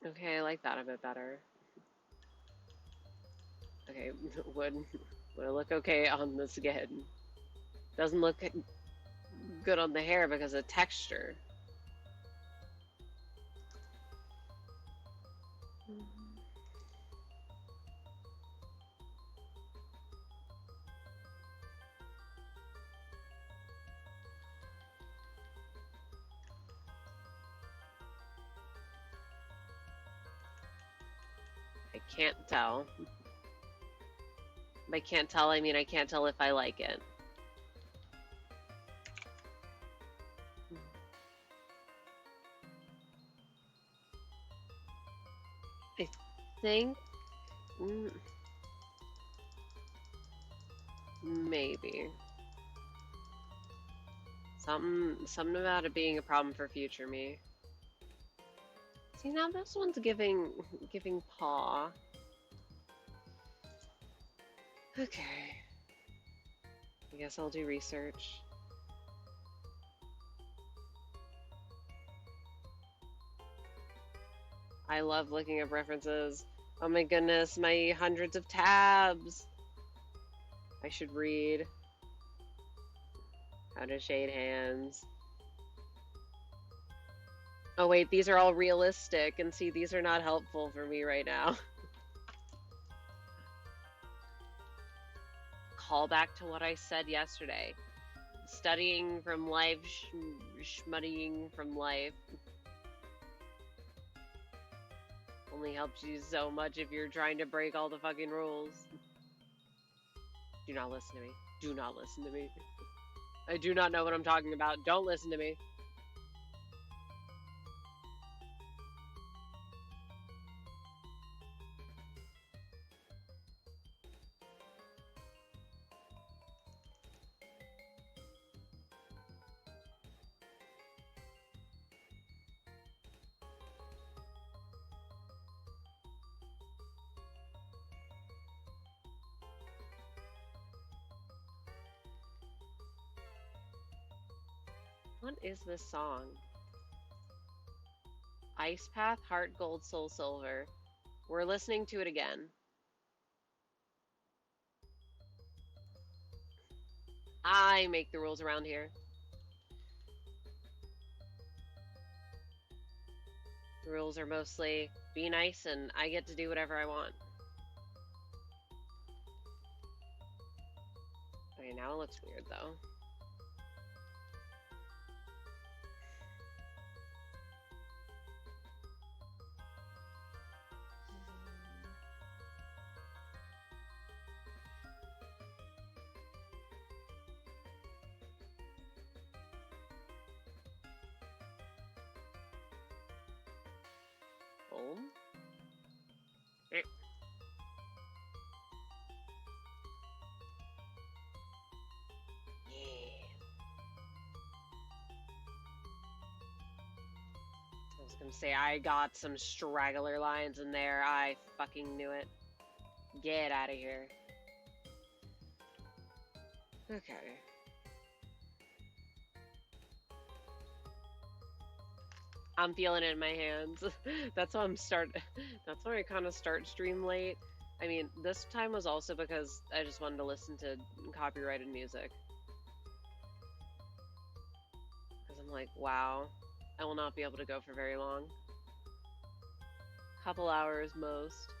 Okay, I like that a bit better. Okay, would it look okay on the skin? Doesn't look good on the hair because of texture. I can't tell. By can't tell, I mean I can't tell if I like it. I think maybe something about it being a problem for future me. See, now this one's giving paw. Okay. I guess I'll do research. I love looking up references. Oh my goodness, my hundreds of tabs. I should read. How to shade hands. Oh wait, these are all realistic, and see, these are not helpful for me right now. Call back to what I said yesterday. Studying from life, schmuttying from life. Only helps you so much if you're trying to break all the fucking rules. Do not listen to me. Do not listen to me. I do not know what I'm talking about. Don't listen to me. What is this song? Ice Path, Heart Gold, Soul Silver. We're listening to it again. I make the rules around here. The rules are mostly be nice and I get to do whatever I want. Okay, now it looks weird though. Home? Yeah. I was gonna say, I got some straggler lines in there. I fucking knew it. Get out of here. Okay. I'm feeling it in my hands. That's why that's why I kind of start stream late. I mean, this time was also because I just wanted to listen to copyrighted music. Because I'm like, wow, I will not be able to go for very long. Couple hours most.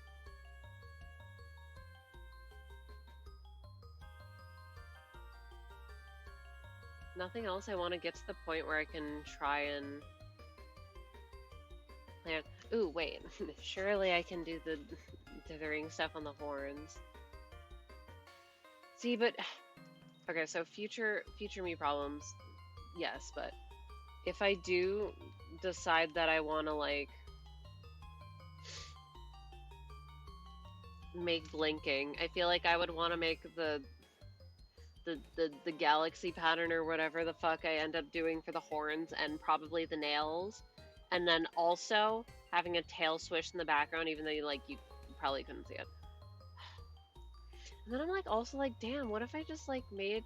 Nothing else. I want to get to the point where I can try and plan. Ooh, wait. Surely I can do the dithering stuff on the horns. See, but okay, so future me problems, yes, but if I do decide that I want to like make blinking, I feel like I would want to make the galaxy pattern or whatever the fuck I end up doing for the horns and probably the nails, and then also having a tail swish in the background, even though you probably couldn't see it. And then I'm like also like, damn, what if I just like made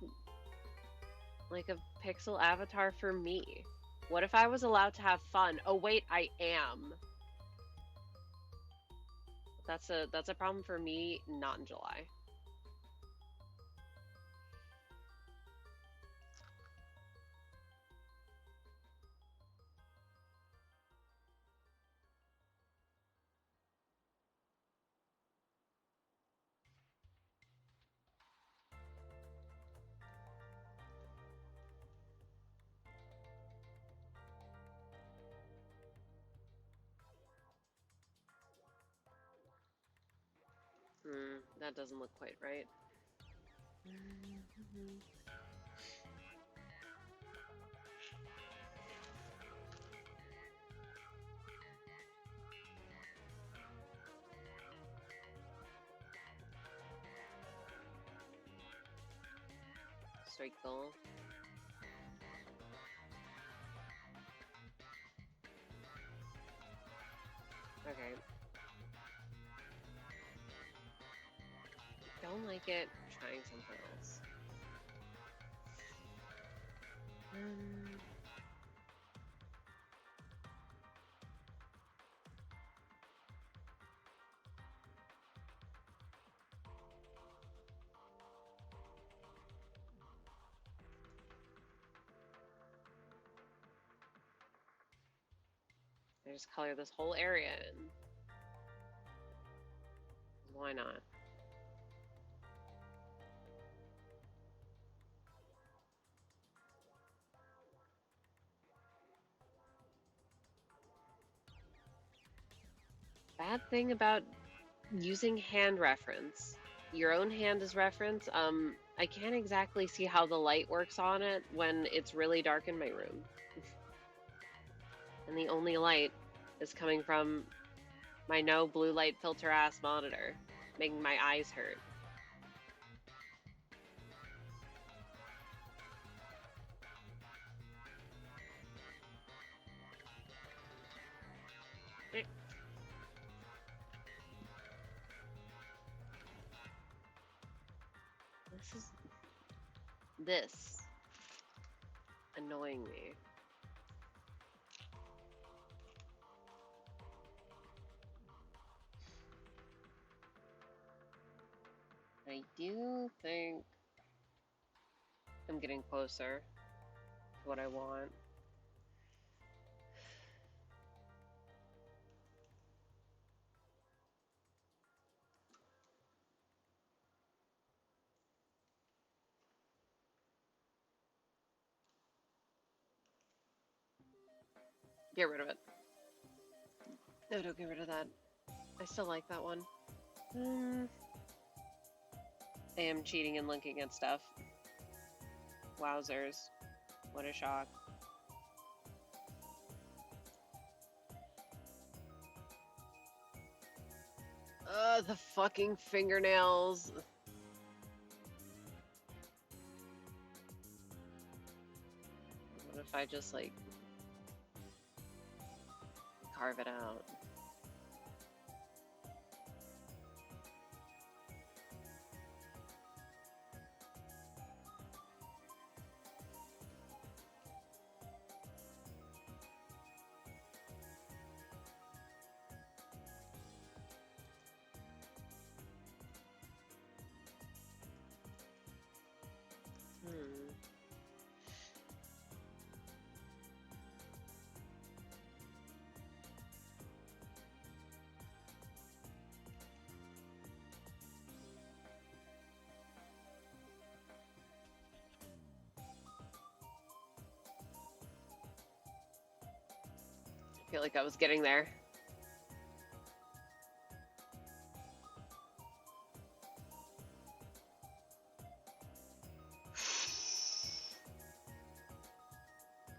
like a pixel avatar for me? What if I was allowed to have fun? Oh wait, I am. That's a problem for me, not in July. That doesn't look quite right. Strike goal. Okay. Don't like it. Trying something else. I just color this whole area in. Why not? Bad thing about using hand reference. Your own hand as reference, I can't exactly see how the light works on it when it's really dark in my room. And the only light is coming from my no blue light filter ass monitor, making my eyes hurt. This annoying me. I do think I'm getting closer to what I want. Get rid of it. No, don't get rid of that. I still like that one. I am cheating and linking at stuff. Wowzers. What a shock. The fucking fingernails. What if I just, like, carve it out? feel like I was getting there.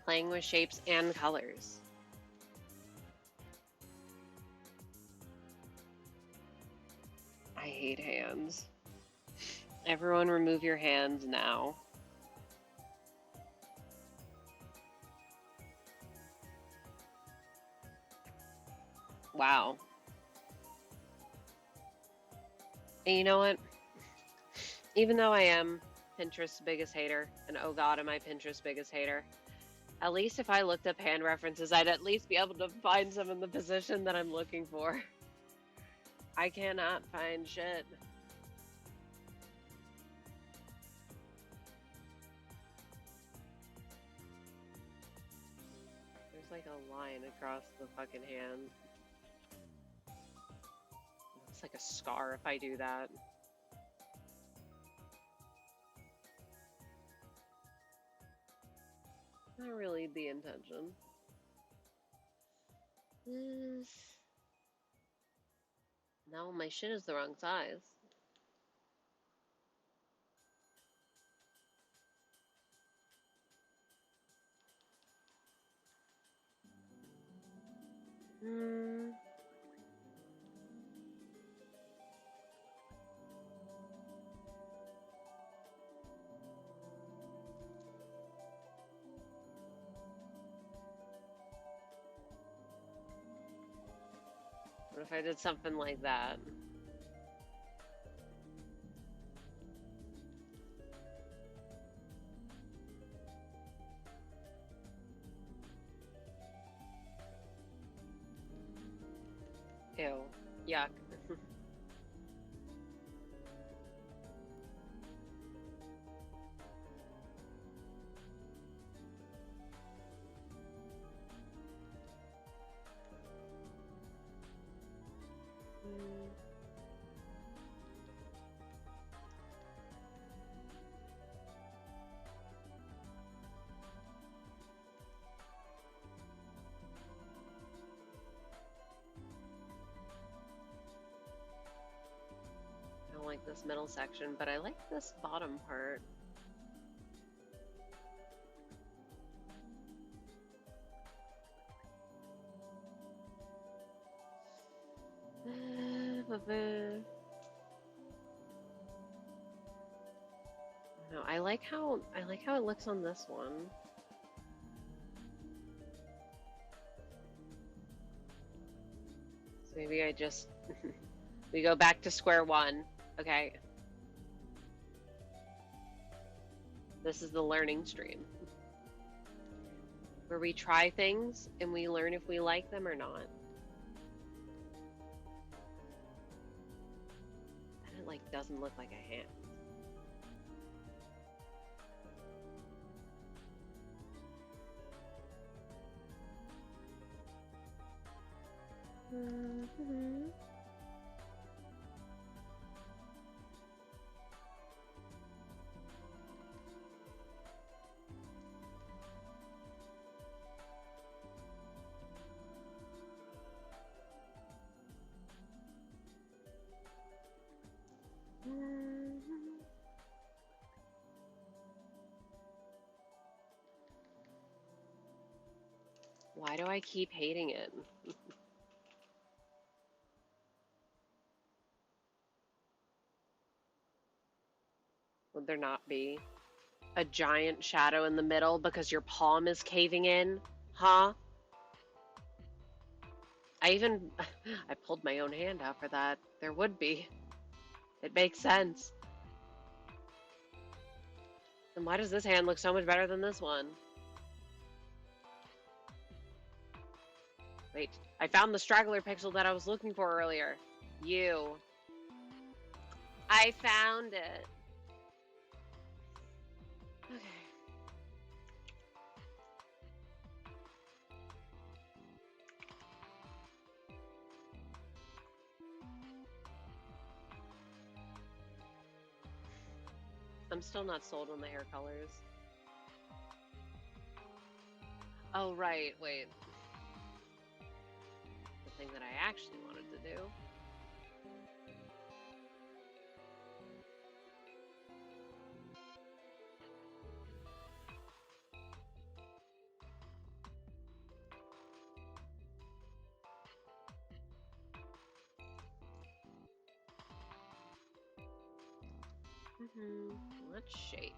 Playing with shapes and colors. I hate hands. Everyone remove your hands now. Wow. And you know what? Even though I am Pinterest's biggest hater, and oh god, am I Pinterest's biggest hater, at least if I looked up hand references, I'd at least be able to find some in the position that I'm looking for. I cannot find shit. There's like a line across the fucking hand. It looks like a scar if I do that. Not really the intention. No, my shit is the wrong size. What if I did something like that? Ew. Yuck. I don't like this middle section, but I like this bottom part. No, I like how it looks on this one. So maybe I just we go back to square one. Okay. This is the learning stream, where we try things and we learn if we like them or not. And it like doesn't look like a hand. Why do I keep hating it? Would there not be a giant shadow in the middle because your palm is caving in? Huh? I pulled my own hand out for that. There would be. It makes sense. Then why does this hand look so much better than this one? Wait, I found the straggler pixel that I was looking for earlier. You. I found it. Okay. I'm still not sold on the hair colors. Oh, right, wait. thing that I actually wanted to do. What shape?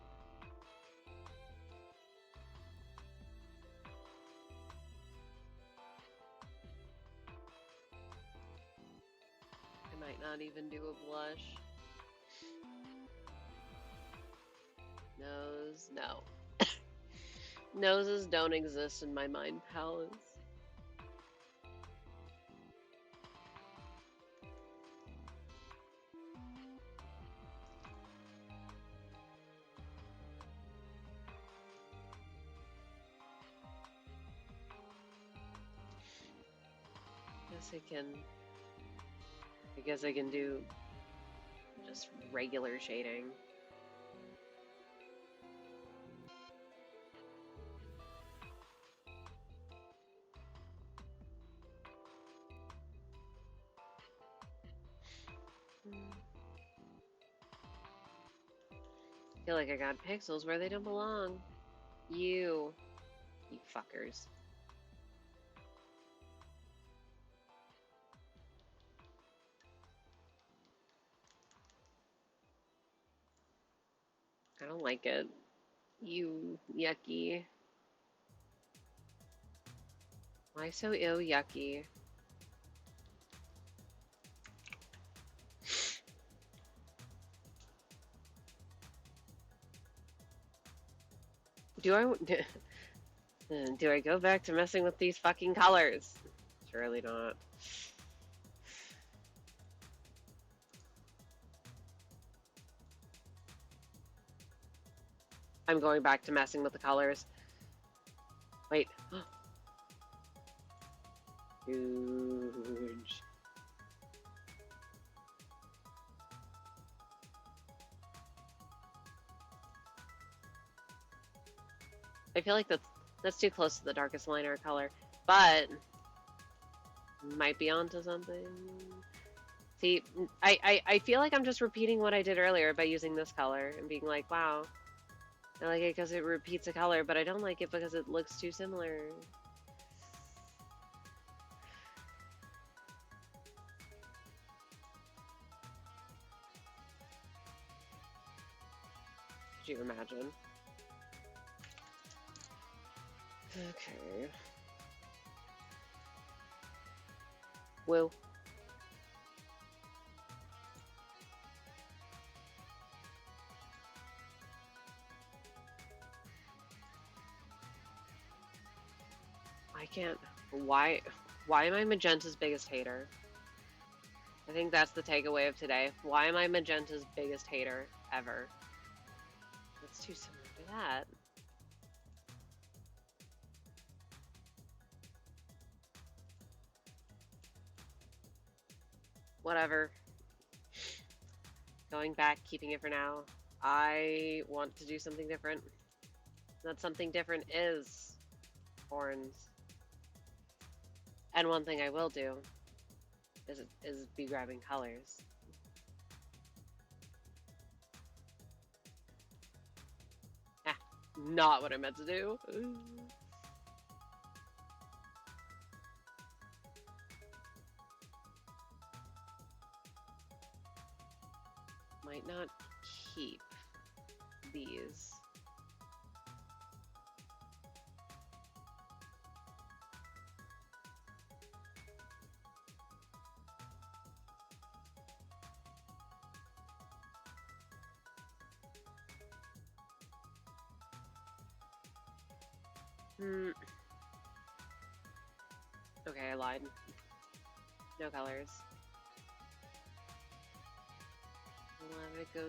I might not even do a blush. Nose, no. Noses don't exist in my mind palettes. I guess I can do just regular shading. I feel like I got pixels where they don't belong. You fuckers. I don't like it. You yucky. Why so ill yucky? Do I go back to messing with these fucking colors? Surely not. I'm going back to messing with the colors. Wait. Huge. I feel like that's too close to the darkest liner color, but might be onto something. See, I feel like I'm just repeating what I did earlier by using this color and being like, wow, I like it because it repeats a color, but I don't like it because it looks too similar. Could you imagine? Okay. Woo. I can't. Why am I Magenta's biggest hater? I think that's the takeaway of today. Why am I Magenta's biggest hater ever? It's too similar to that. Whatever. Going back, keeping it for now. I want to do something different. That something different is horns. And one thing I will do is be grabbing colors. Ah, not what I meant to do. Might not keep these. Okay, I lied. No colors. Let it go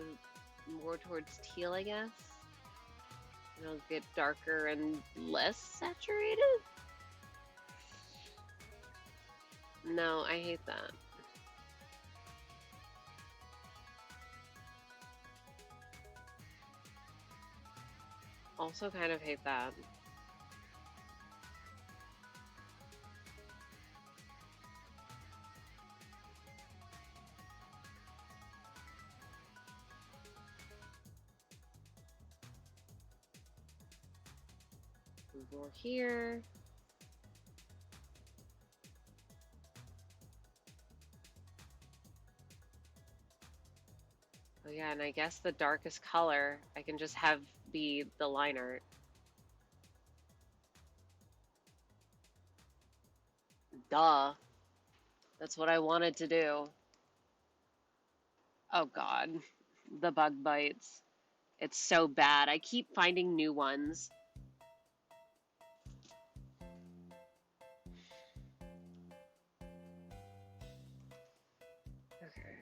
more towards teal, I guess. It'll get darker and less saturated? No, I hate that. Also kind of hate that. More here. Oh yeah, and I guess the darkest color I can just have be the line art. Duh. That's what I wanted to do. Oh god. The bug bites. It's so bad. I keep finding new ones. Okay.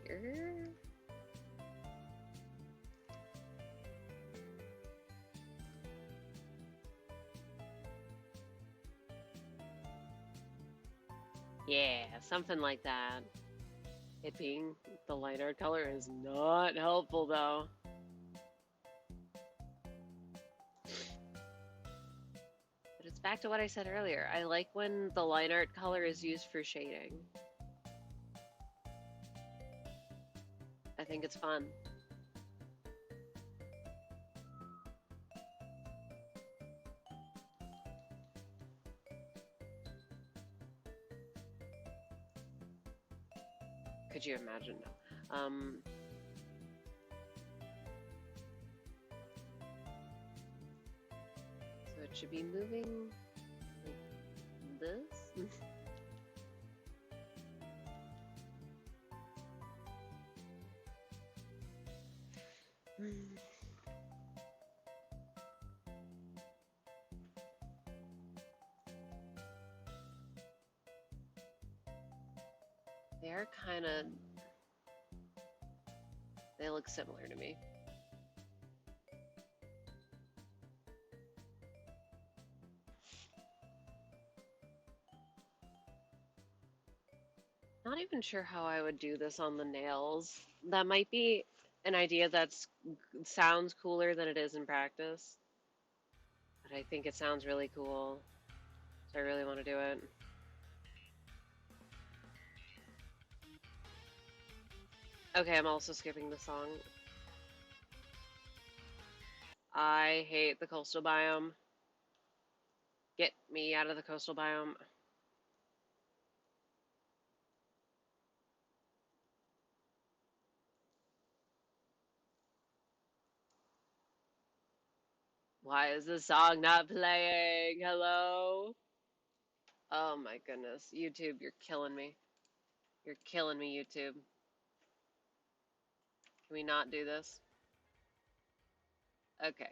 Here. Yeah, something like that. It being the light art color is not helpful though. But it's back to what I said earlier. I like when the line art color is used for shading. I think it's fun. Could you imagine? No. So it should be moving like this. They're kind of... They look similar to me. Not even sure how I would do this on the nails. That might be an idea that sounds cooler than it is in practice. But I think it sounds really cool. So I really want to do it. Okay, I'm also skipping the song. I hate the coastal biome. Get me out of the coastal biome. Why is the song not playing? Hello? Oh my goodness. YouTube, you're killing me. You're killing me, YouTube. Can we not do this? Okay.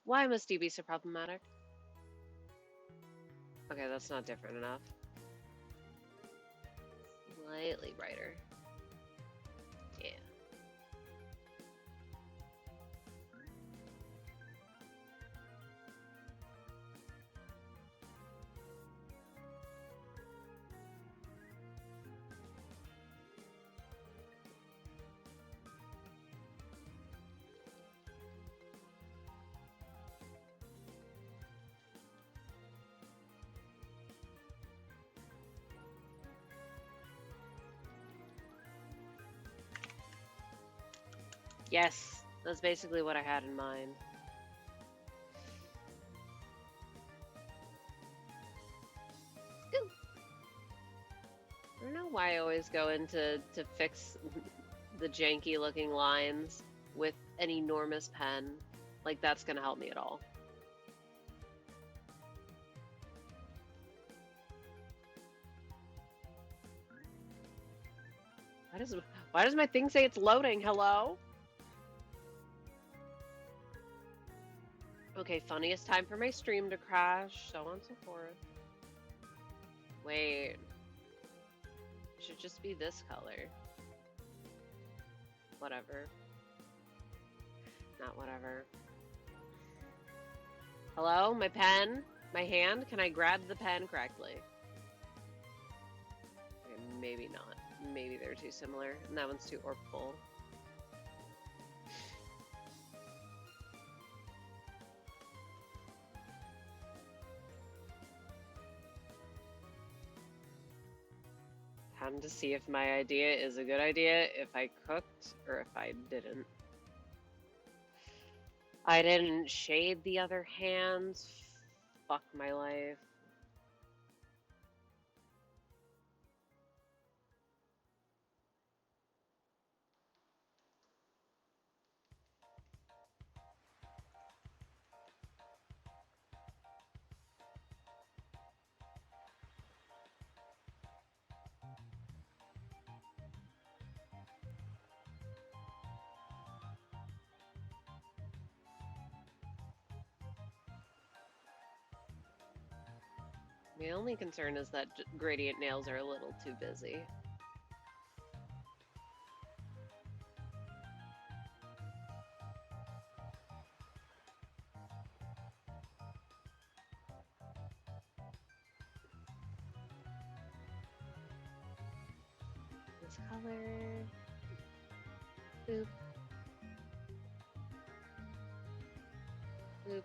Why must you be so problematic? Okay, that's not different enough. Slightly brighter. Yeah. Yes, that's basically what I had in mind. Ooh. I don't know why I always go into to fix the janky looking lines with an enormous pen. Like that's gonna help me at all. Why does my thing say it's loading? Hello? Okay, funniest time for my stream to crash, so on and so forth. Wait. It should just be this color. Whatever. Not whatever. Hello? My pen? My hand? Can I grab the pen correctly? maybe not. Maybe they're too similar, and that one's too orbital. Time to see if my idea is a good idea, if I cooked or if I didn't. I didn't shade the other hands. Fuck my life. The only concern is that gradient nails are a little too busy. This color. Boop. Boop.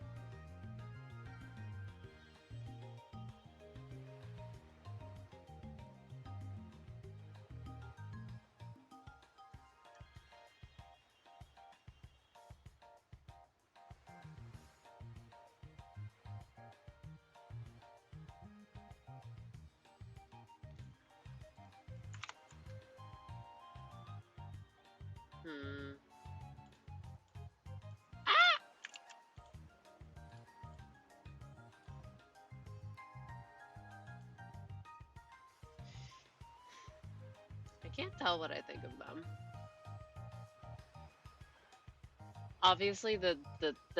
Ah! I can't tell what I think of them. Obviously, the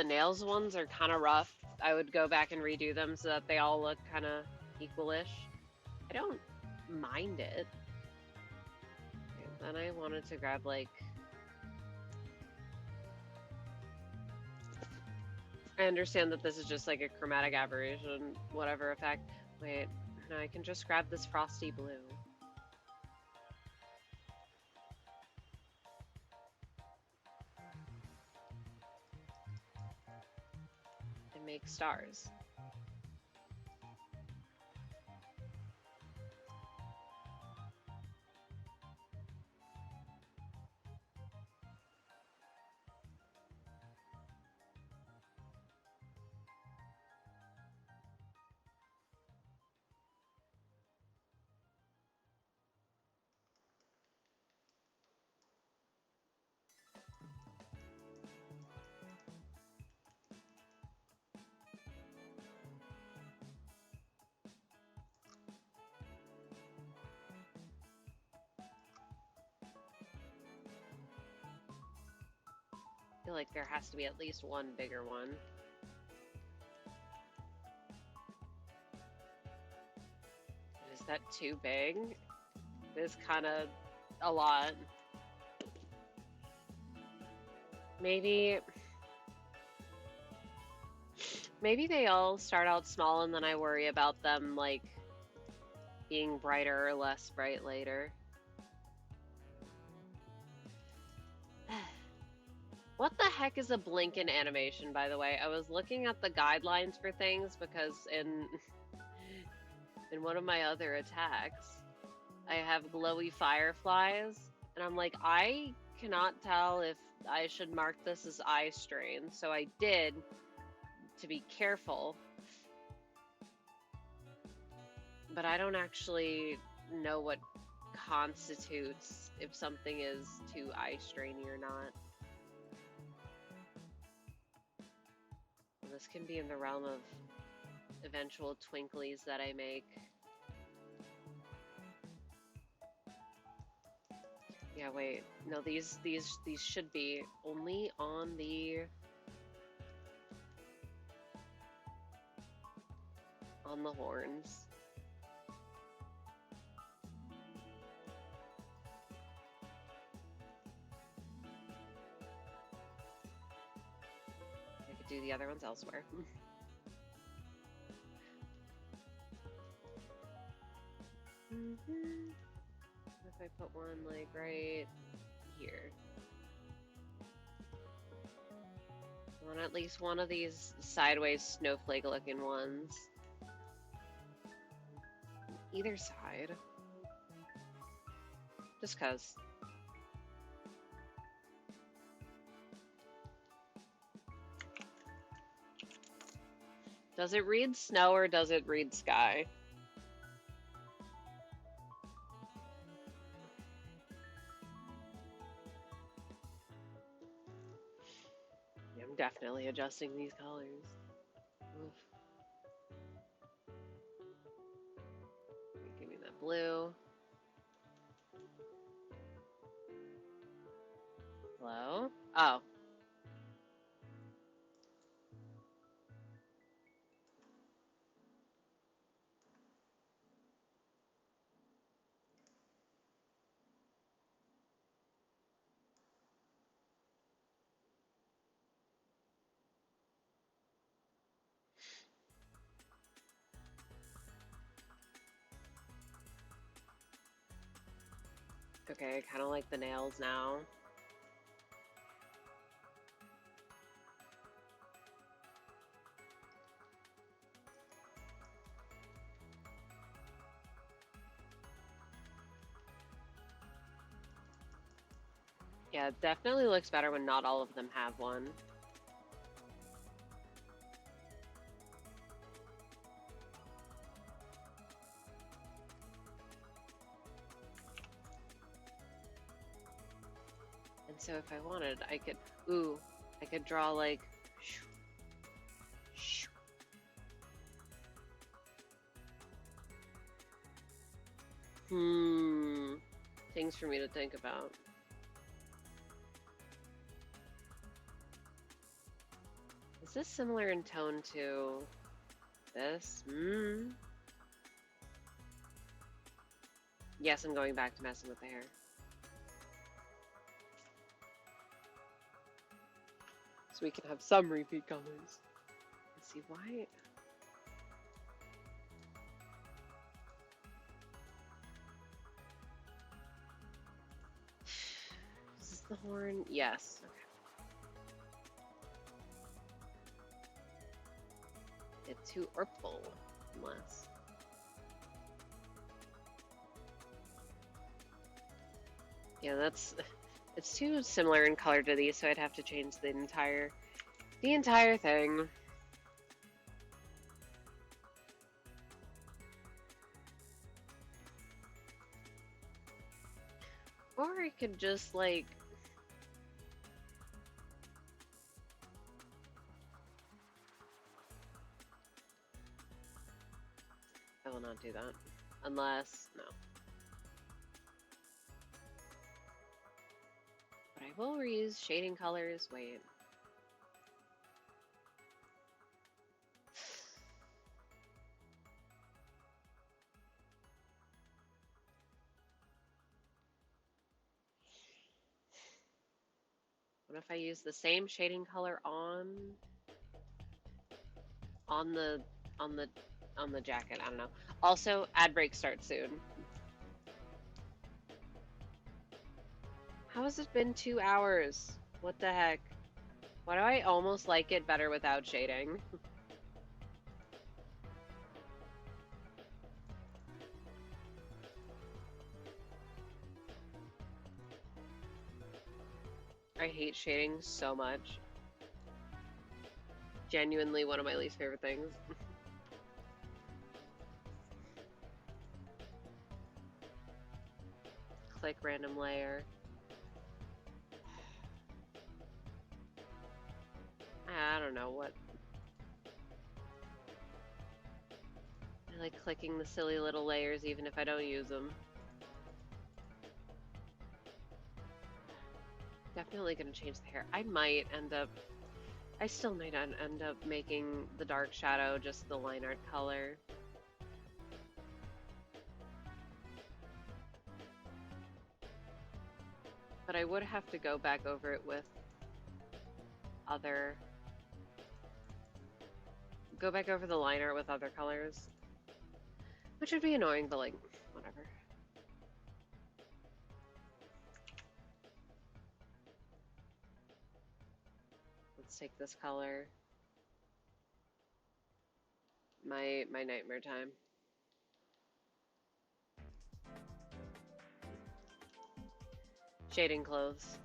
nails ones are kind of rough. I would go back and redo them so that they all look kind of equal-ish. I don't mind it. And then I wanted to grab, like... I understand that this is just like a chromatic aberration, whatever effect. Wait, no, I can just grab this frosty blue. And make stars. I feel like there has to be at least one bigger one. Is that too big? It is kind of a lot. Maybe they all start out small and then I worry about them like being brighter or less bright later. What the heck is a blinking animation, by the way? I was looking at the guidelines for things because in one of my other attacks, I have glowy fireflies, and I'm like, I cannot tell if I should mark this as eye strain, so I did to be careful. But I don't actually know what constitutes if something is too eye strainy or not. This can be in the realm of eventual twinklies that I make. Yeah, wait. No, these should be only on the horns. I could do the other ones elsewhere. if I put one like right here? I want at least one of these sideways snowflake looking ones. Either side. Just cause. Does it read snow or does it read sky? Yeah, I'm definitely adjusting these colors. Oof. Give me that blue. Hello? Oh. Okay, I kind of like the nails now. Yeah, it definitely looks better when not all of them have one. And so if I wanted, I could, I could draw like, things for me to think about. Is this similar in tone to this? Yes, I'm going back to messing with the hair. So we can have some repeat colors. Let's see, why? Is this the horn? Yes. Okay. It's too purple, unless. Yeah, it's too similar in color to these, so I'd have to change the entire thing. Or I could just like I will not do that. Unless no. But I will reuse shading colors. Wait. What if I use the same shading color on the on the on the jacket? I don't know. Also, ad break starts soon. How has it been 2 hours? What the heck? Why do I almost like it better without shading? I hate shading so much. Genuinely one of my least favorite things. Click random layer. I don't know what. I like clicking the silly little layers even if I don't use them. Definitely gonna change the hair. I still might end up making the dark shadow just the line art color. But I would have to go back over it with go back over the line art with other colors. Which would be annoying, but like, whatever. Let's take this color. My nightmare time. Shading clothes.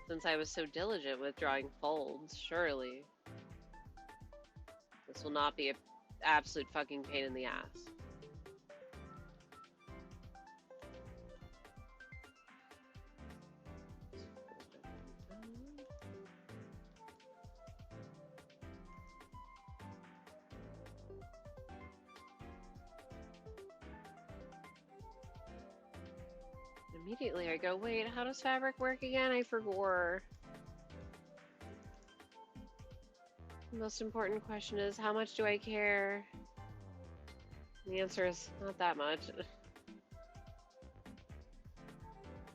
Since I was so diligent with drawing folds, surely this will not be an absolute fucking pain in the ass. Immediately I go, wait, how does fabric work again? I forgot. The most important question is, how much do I care? The answer is not that much.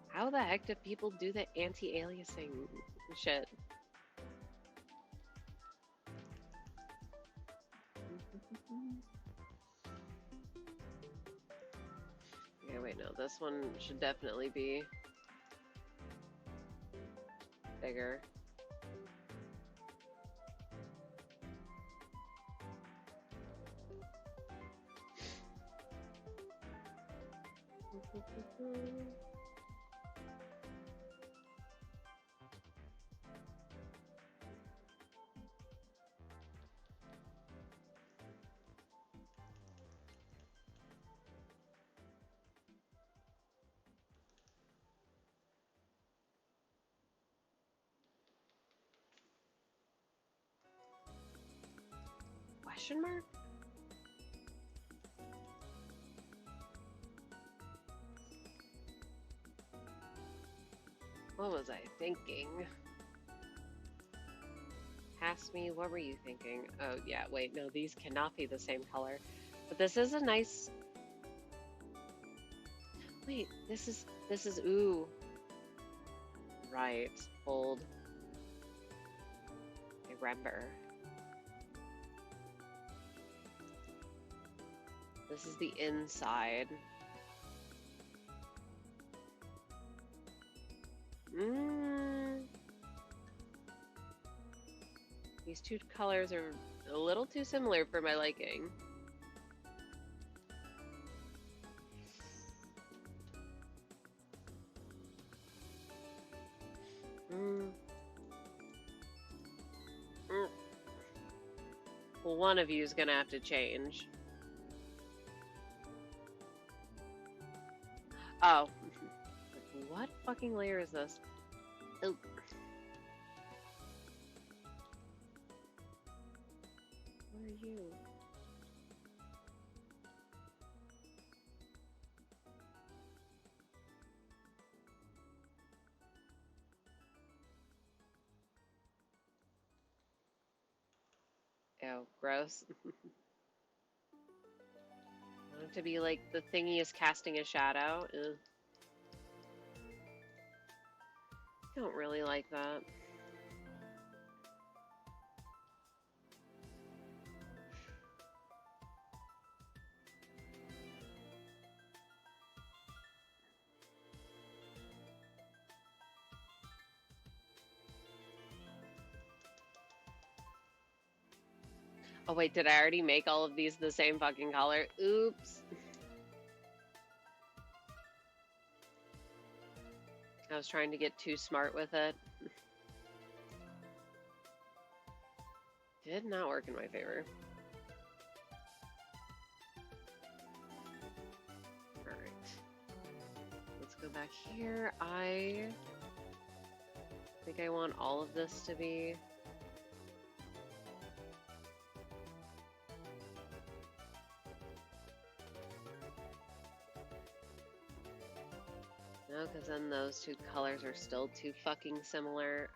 How the heck do people do the anti-aliasing shit? Okay, wait, no, this one should definitely be bigger. Question mark? What was I thinking? Ask me, what were you thinking? Oh yeah, wait, no, these cannot be the same color. But this is a nice... Wait, this is, ooh. Right, hold. I remember. This is the inside. These two colors are a little too similar for my liking. Well, one of you is gonna have to change. Oh. What fucking layer is this? Oh. Where are you? Oh, gross. I want it to be like the thingy is casting a shadow. Ugh. I don't really like that. Oh wait, did I already make all of these the same fucking color? Oops. I was trying to get too smart with it. Did not work in my favor. Alright. Let's go back here. I think I want all of this to be... No, because then those two colors are still too fucking similar.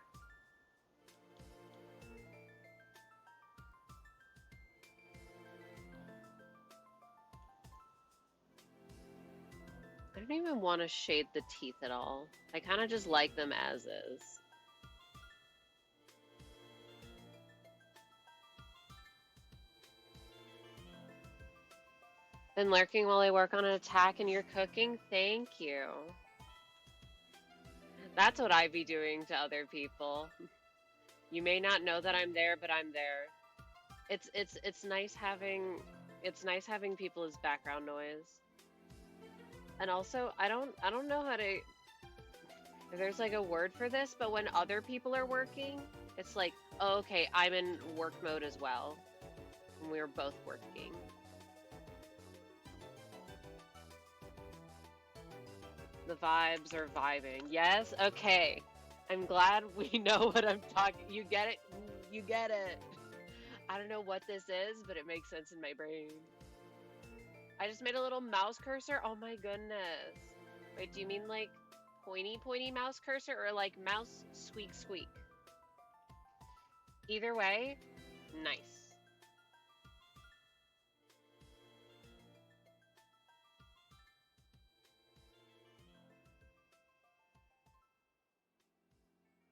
I don't even want to shade the teeth at all. I kind of just like them as is. Been lurking while I work on an attack and you're cooking? Thank you. That's what I be doing to other people. You may not know that I'm there, but I'm there. It's nice having people as background noise. And also, I don't know how to, if there's like a word for this, but when other people are working, it's like, oh, okay, I'm in work mode as well. And we're both working. The vibes are vibing. Yes? Okay. I'm glad we know what I'm talking. You get it? You get it. I don't know what this is, but it makes sense in my brain. I just made a little mouse cursor. Oh my goodness. Wait, do you mean like pointy mouse cursor or like mouse squeak squeak? Either way, nice.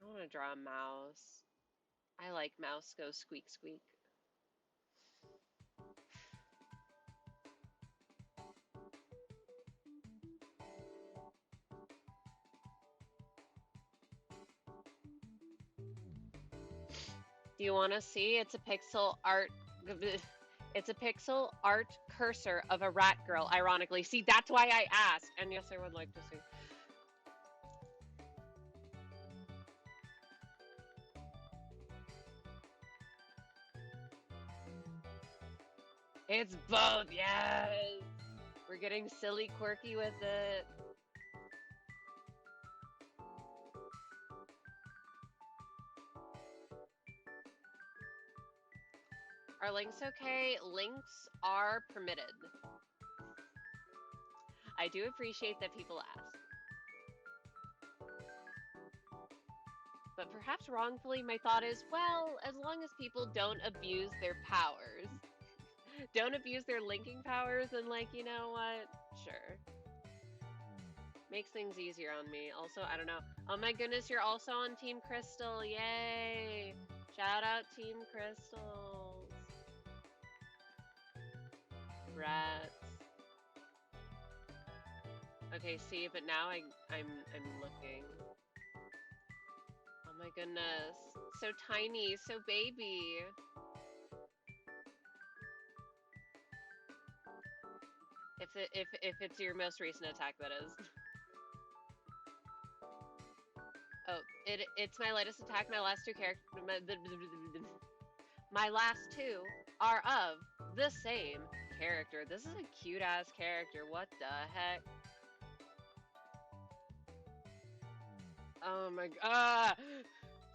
I want to draw a mouse. I like mouse go squeak squeak. Do you want to see? It's a pixel art. It's a pixel art cursor of a rat girl, ironically. See, that's why I asked. And yes, I would like to see. It's both, yes! We're getting silly quirky with it. Are links okay? Links are permitted. I do appreciate that people ask. But perhaps wrongfully, my thought is, well, as long as people don't abuse their powers. Don't abuse their linking powers, and like, you know what? Sure. Makes things easier on me. Also, I don't know. Oh my goodness, you're also on Team Crystal. Yay! Shout out Team Crystals. Rats. Okay, see, but now I'm looking. Oh my goodness. So tiny, so baby. If it's your most recent attack, that is. Oh, it's my latest attack. My last two characters. My last two are of the same character. This is a cute ass character. What the heck? Oh my god.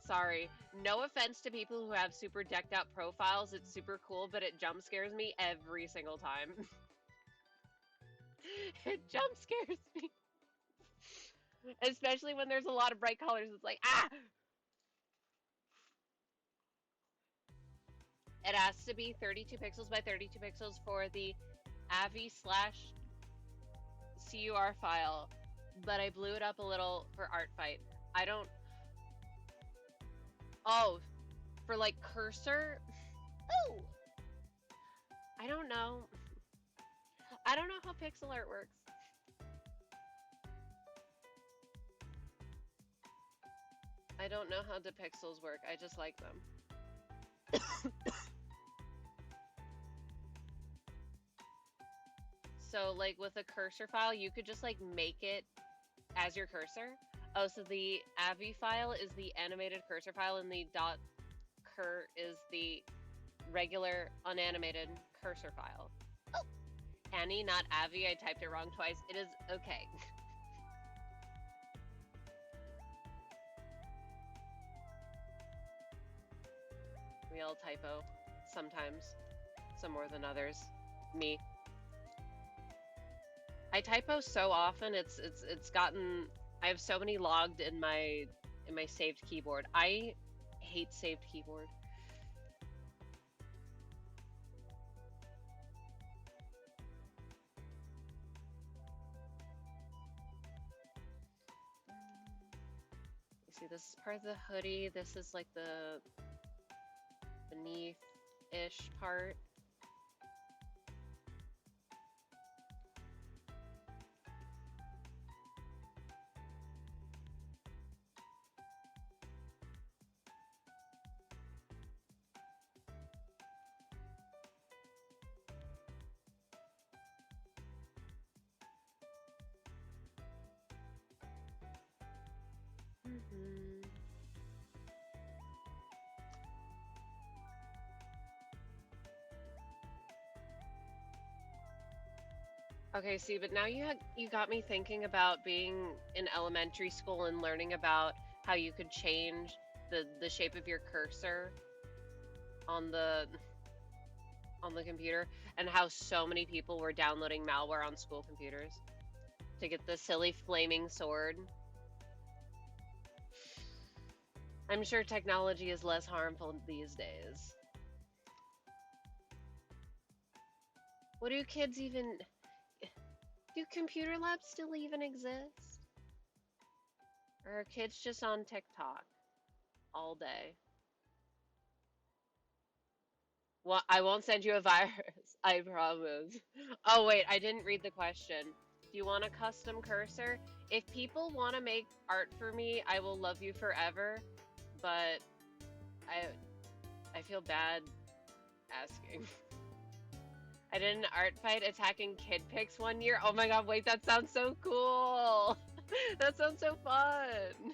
Sorry. No offense to people who have super decked out profiles. It's super cool, but it jump scares me every single time. It jump scares me. Especially when there's a lot of bright colors. It's like, ah! It has to be 32 pixels by 32 pixels for the AVI slash CUR file, but I blew it up a little for Artfight. I don't... Oh, for like cursor? Oh! I don't know. I don't know how pixel art works. I don't know how the pixels work. I just like them. So like with a cursor file, you could just like make it as your cursor. Oh, so the AVI file is the animated cursor file and the .cur is the regular unanimated cursor file. Oh, Annie, not AVI. I typed it wrong twice. It is okay. We all typo sometimes, some more than others. Me. I typo so often. It's gotten. I have so many logged in my saved keyboard. I hate saved keyboard. You see, this is part of the hoodie. This is like the beneath-ish part. Okay, see, but now you got me thinking about being in elementary school and learning about how you could change the shape of your cursor on the computer, and how so many people were downloading malware on school computers to get the silly flaming sword. I'm sure technology is less harmful these days. What do kids even... Do computer labs still even exist? Or are kids just on TikTok all day? Well, I won't send you a virus, I promise. Oh wait, I didn't read the question. Do you want a custom cursor? If people want to make art for me, I will love you forever, but I I feel bad asking. I did an art fight attacking kid pics one year. Oh my god, wait, that sounds so cool. That sounds so fun.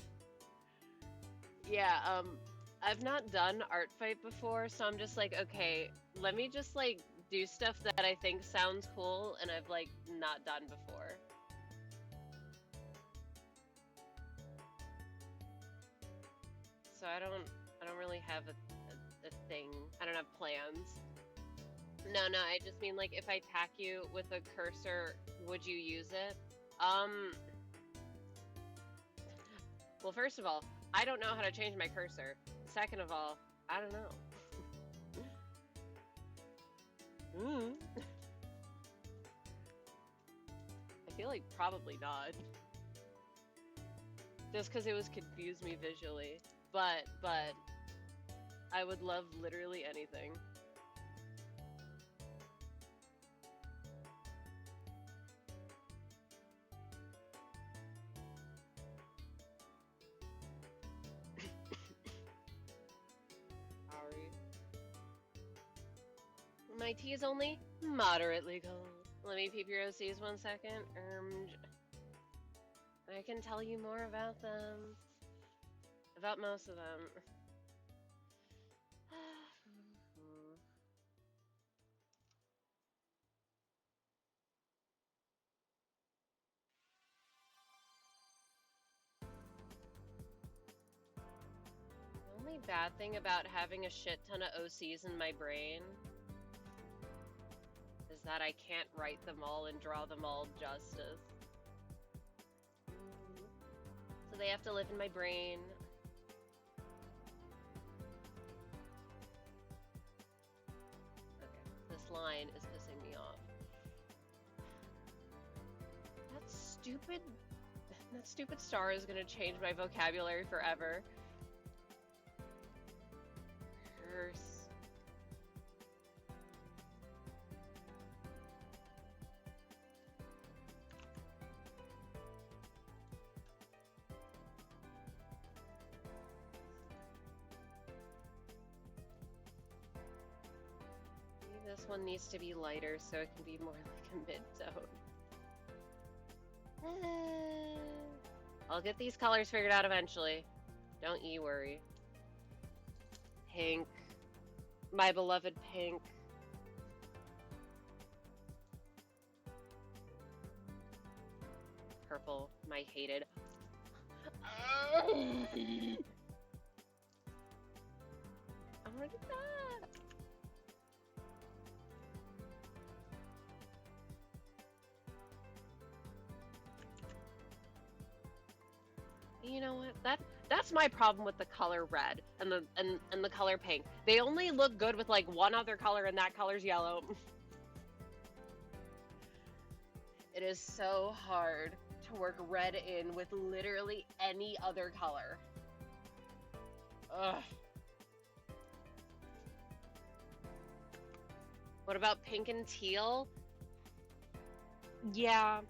Yeah, I've not done art fight before, so I'm just like, okay, let me just like do stuff that I think sounds cool and I've like not done before. So I don't really have a thing. I don't have plans. No, no, I just mean like if I attack you with a cursor, would you use it? Um, well, first of all, I don't know how to change my cursor. Second of all, I don't know. Mm. I feel like probably not. Just because it was confused me visually. But I would love literally anything. Sorry. My tea is only moderately cold. Let me peep your OCs 1 second. I can tell you more about them. About most of them. The only bad thing about having a shit ton of OCs in my brain is that I can't write them all and draw them all justice. So they have to live in my brain. Okay, this line is pissing me off. That stupid star is gonna change my vocabulary forever. Curse. Maybe this one needs to be lighter so it can be more like a mid-tone. I'll get these colors figured out eventually. Don't you worry. Pink. My beloved pink. Purple. My hated. I wanna get that. You know what? That's my problem with the color red and the color pink. They only look good with like one other color, and that color's yellow. It is so hard to work red in with literally any other color. Ugh. What about pink and teal? Yeah.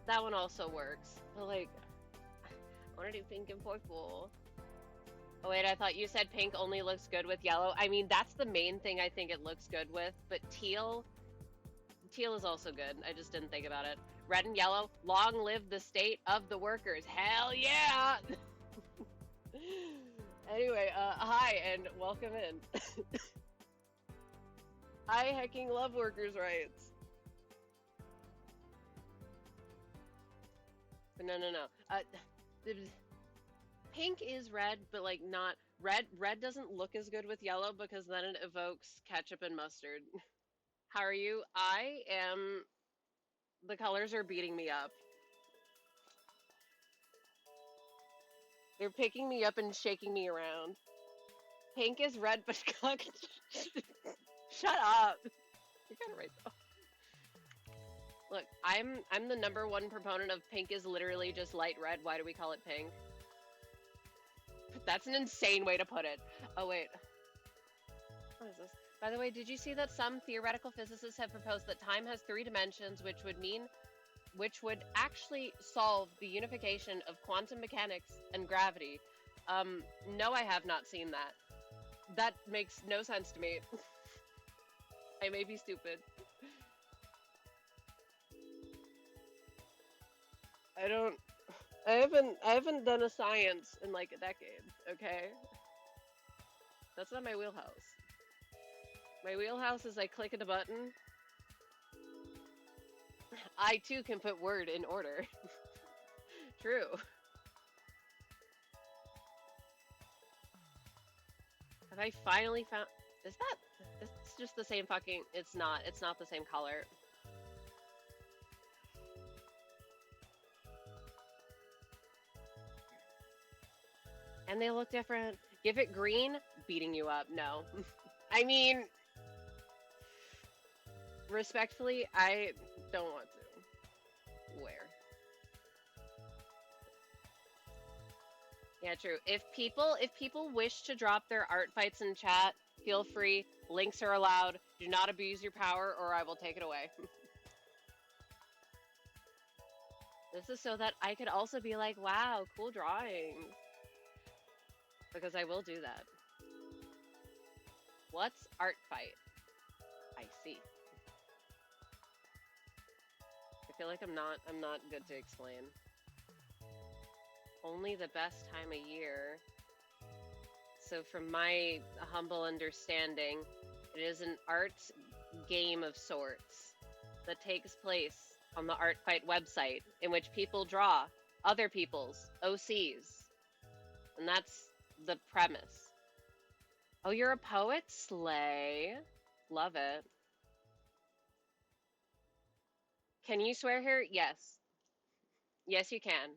That one also works. But like, I want to do pink and purple. Oh wait, I thought you said pink only looks good with yellow. I mean, that's the main thing I think it looks good with, but teal is also good. I just didn't think about it. Red and yellow, long live the state of the workers. Hell yeah! Anyway, hi and welcome in. I hecking love workers' rights. No. Pink is red, but like not red. Red doesn't look as good with yellow because then it evokes ketchup and mustard. How are you? I am. The colors are beating me up. They're picking me up and shaking me around. Pink is red, but shut up. You're kind of right though. Look, I'm the #1 proponent of pink is literally just light red. Why do we call it pink? That's an insane way to put it. Oh wait. What is this? By the way, did you see that some theoretical physicists have proposed that time has 3 dimensions, which would actually solve the unification of quantum mechanics and gravity? No, I have not seen that. That makes no sense to me. I may be stupid. I haven't done a science in like a decade, okay? That's not my wheelhouse. My wheelhouse is I click at a button. I too can put word in order. True. Have I finally found... Is that... It's just the same fucking... It's not the same color. And they look different. Give it green, beating you up. No. I mean... Respectfully, I don't want to. Where? Yeah, true. If people wish to drop their art fights in chat, feel free. Links are allowed. Do not abuse your power or I will take it away. This is so that I could also be like, wow, cool drawing. Because I will do that. What's Artfight? I see. I feel like I'm not good to explain. Only the best time of year. So from my humble understanding, it is an art game of sorts that takes place on the Artfight website in which people draw other people's OCs. And that's the premise. Oh, you're a poet? Slay. Love it. Can you swear here? Yes. Yes, you can.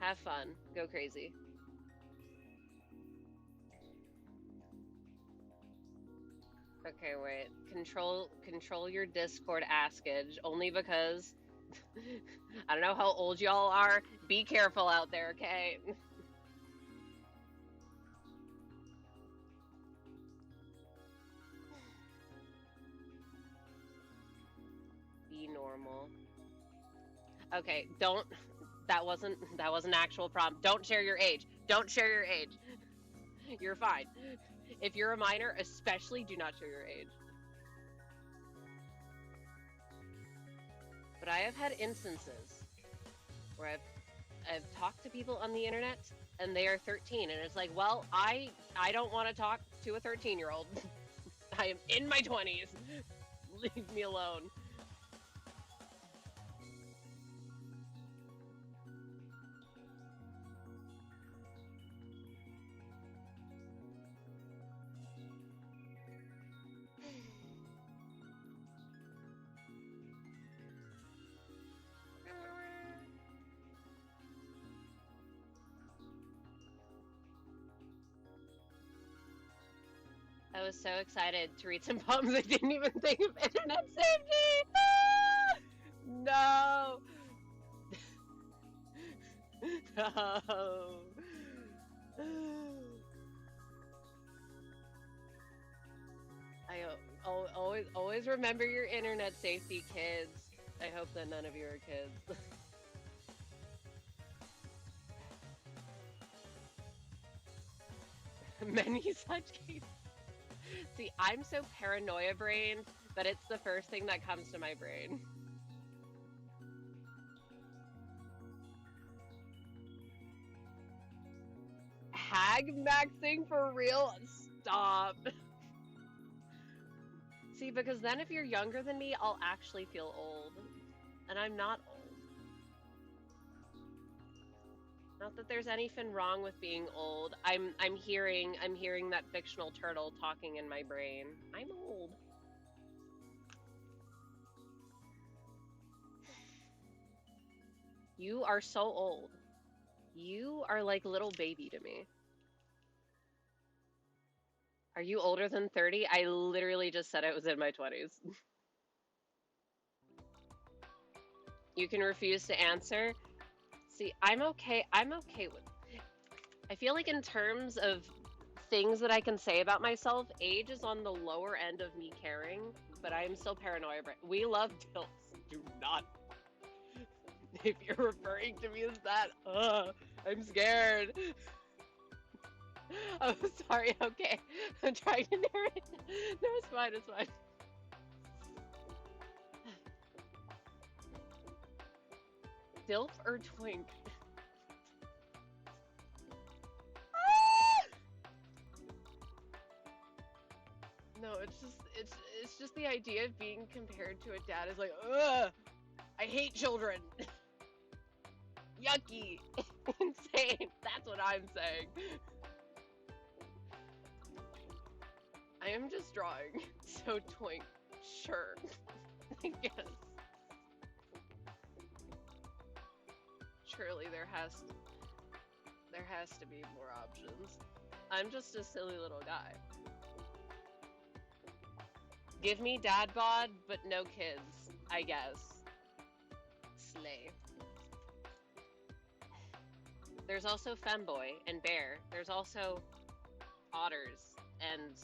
Have fun. Go crazy. Okay, wait. Control your Discord askage, only because I don't know how old y'all are. Be careful out there, okay? Be normal. Okay, don't. That wasn't actual prompt. Don't share your age. Don't share your age. You're fine. If you're a minor, especially, do not share your age. But I have had instances where I've talked to people on the internet and they are 13 and it's like, well, I don't want to talk to a 13-year-old. I am in my 20s. Leave me alone. I was so excited to read some poems. I didn't even think of internet safety. Ah! No. No. I always remember your internet safety, kids. I hope that none of you are kids. Many such cases. See, I'm so paranoia brained that it's the first thing that comes to my brain. Hag maxing for real? Stop. See, because then if you're younger than me, I'll actually feel old. And I'm not old. Not that there's anything wrong with being old. I'm hearing that fictional turtle talking in my brain. I'm old. You are so old. You are like little baby to me. Are you older than 30? I literally just said I was in my 20s. You can refuse to answer. See, I'm okay. I'm okay with. I feel like in terms of things that I can say about myself, age is on the lower end of me caring, but I am still paranoid. We love tilts. Do not. If you're referring to me as that, I'm scared. Oh, sorry. Okay, I'm trying to narrate. No, it's fine. It's fine. Dilf or twink? No, it's just the idea of being compared to a dad is like, ugh, I hate children. Yucky. Insane. That's what I'm saying. I am just drawing. So twink. Sure. I guess. Surely there has to be more options. I'm just a silly little guy. Give me dad bod, but no kids, I guess. Slay. There's also femboy and bear. There's also otters and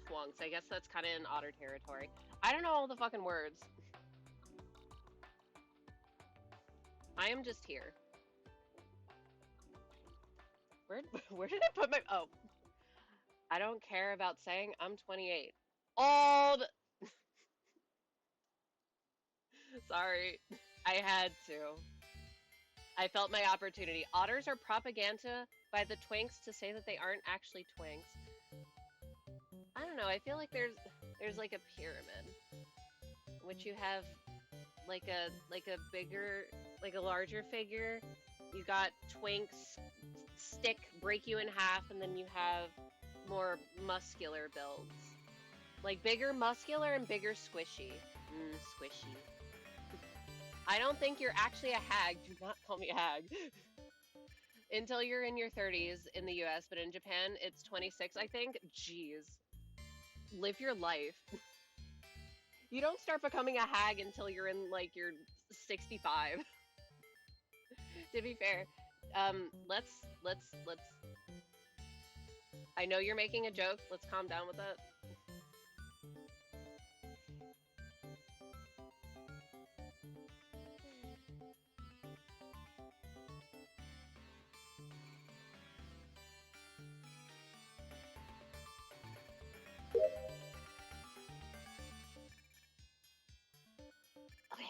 twonks. I guess that's kind of in otter territory. I don't know all the fucking words. I am just here. Where did I put my... Oh. I don't care about saying I'm 28. Old! Sorry. I had to. I felt my opportunity. Otters are propaganda by the twinks to say that they aren't actually twinks. I don't know. I feel like there's like a pyramid, which you have like a bigger, like a larger figure. You got twinks, stick, break you in half, and then you have more muscular builds. Like bigger muscular and bigger squishy. Squishy. I don't think you're actually a hag. Do not call me a hag. Until you're in your 30s in the US, but in Japan it's 26, I think. Jeez. Live your life. You don't start becoming a hag until you're in like your 65. To be fair. Let's I know you're making a joke. Let's calm down with that. Okay.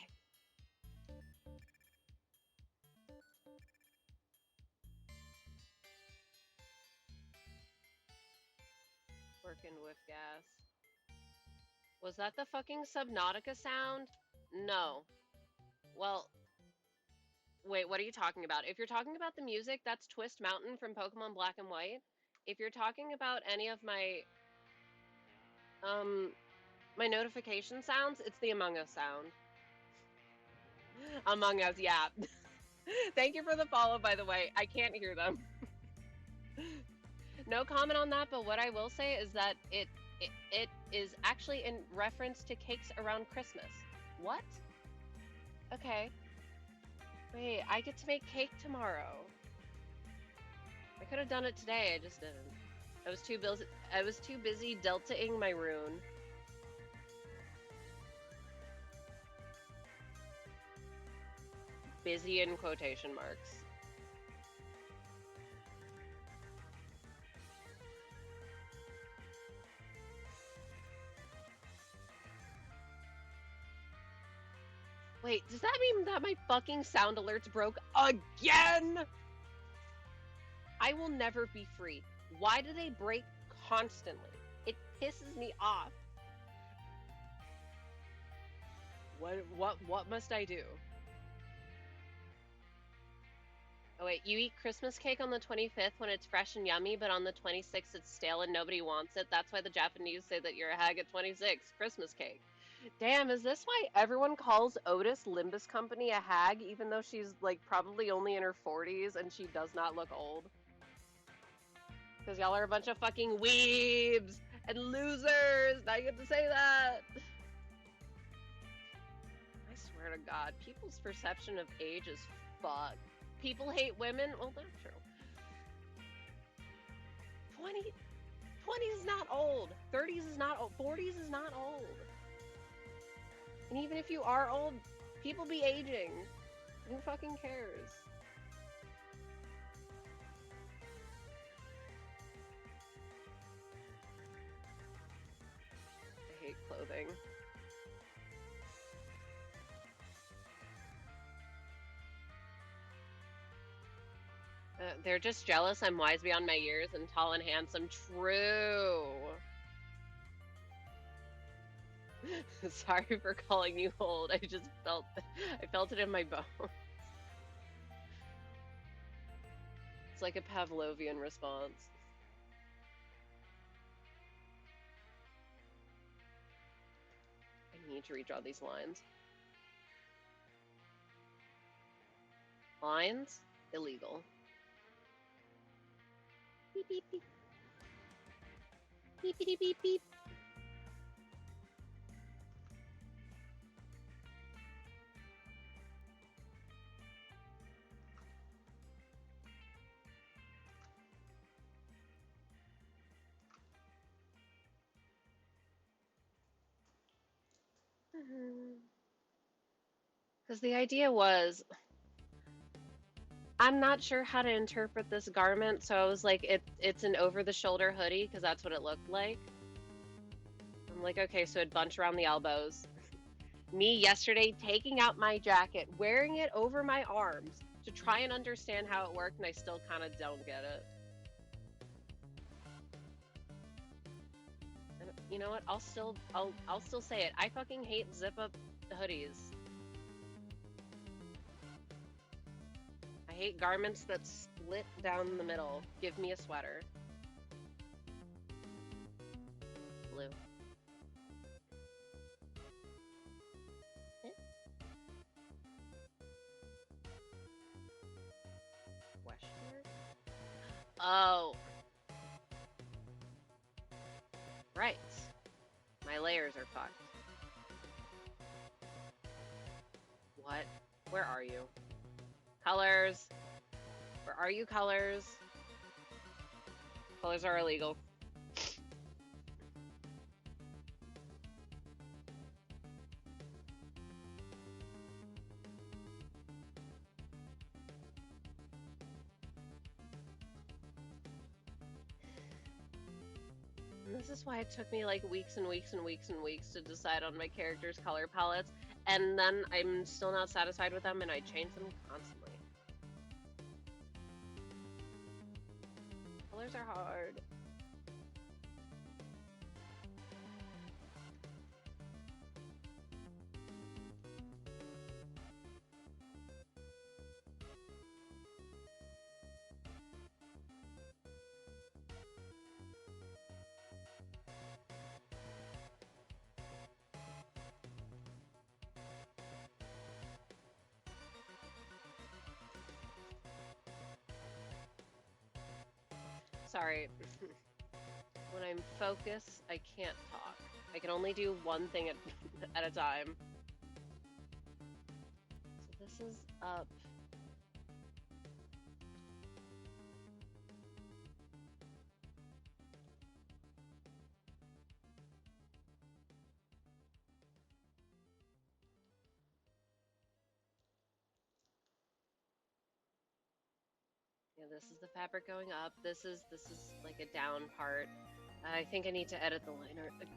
Working with gas. Was that the fucking Subnautica sound? No. Well, wait, what are you talking about? If you're talking about the music, that's Twist Mountain from Pokemon Black and White. If you're talking about any of my my notification sounds, it's the Among Us sound. Among Us, yeah. Thank you for the follow, by the way. I can't hear them. No comment on that, but what I will say is that it is actually in reference to cakes around Christmas. What? Okay. Wait, I get to make cake tomorrow. I could have done it today, I just didn't. I was too busy deltaing my rune. Busy in quotation marks. Wait, does that mean that my fucking sound alerts broke again? I will never be free. Why do they break constantly? It pisses me off. What must I do? Oh wait, you eat Christmas cake on the 25th when it's fresh and yummy, but on the 26th it's stale and nobody wants it. That's why the Japanese say that you're a hag at 26. Christmas cake. Damn, is this why everyone calls Otis Limbus Company a hag, even though she's like probably only in her 40s and she does not look old? Because y'all are a bunch of fucking weebs and losers. Now you get to say that. I swear to God, people's perception of age is fucked. People hate women? Well, that's true. 20, 20s is not old. 30s is not old. 40s is not old. And even if you are old, people be aging. Who fucking cares? I hate clothing. They're just jealous I'm wise beyond my years and tall and handsome. True. Sorry for calling you old. I felt it in my bones. It's like a Pavlovian response. I need to redraw these lines. Lines? Illegal. Beep, beep, beep. Beep, beep, beep, beep. Because the idea was, I'm not sure how to interpret this garment, so I was like, it's an over-the-shoulder hoodie, because that's what it looked like. I'm like, okay, so it'd bunch around the elbows. Me yesterday taking out my jacket, wearing it over my arms to try and understand how it worked, and I still kind of don't get it. And you know what? I'll still say it. I fucking hate zip-up hoodies. I hate garments that split down the middle. Give me a sweater. Blue. Question mark? Oh. Right. My layers are fucked. What? Where are you? Colors. Where are you, colors? Colors are illegal. And this is why it took me like weeks and weeks and weeks and weeks to decide on my character's color palettes, and then I'm still not satisfied with them, and I change them constantly. Colors are hard. Sorry. When I'm focused, I can't talk. I can only do one thing at a time. So this is up. Yeah, this is the fabric going up. This is like a down part. I think I need to edit the liner again.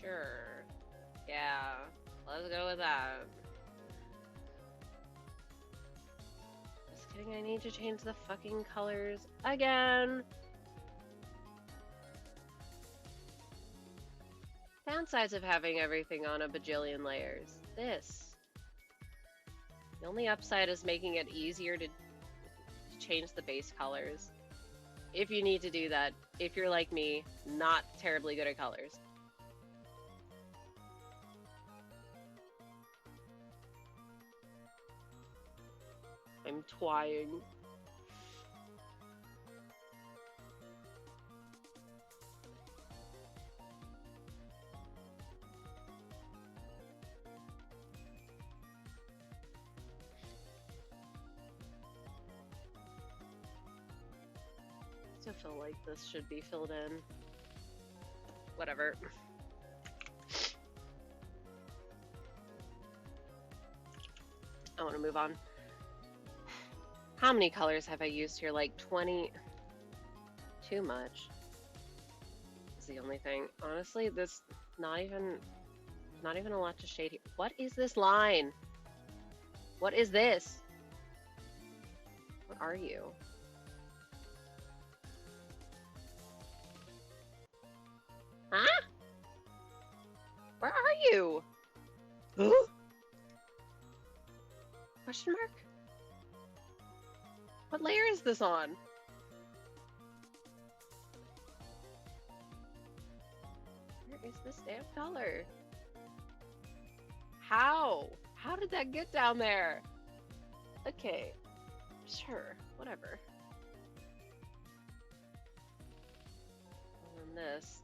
Sure. Yeah. Let's go with that. I need to change the fucking colors again. Downsides of having everything on a bajillion layers. This. The only upside is making it easier to change the base colors. If you need to do that, if you're like me, not terribly good at colors. I'm trying. Still feel like this should be filled in. Whatever. I want to move on. How many colors have I used here? Like 20? Too much. Is the only thing. Honestly, this not even a lot to shade here. What is this line? What is this? What are you? Huh? Where are you? Huh? Question mark? What layer is this on? Where is this damn color? How? How did that get down there? Okay. Sure. Whatever. And then this.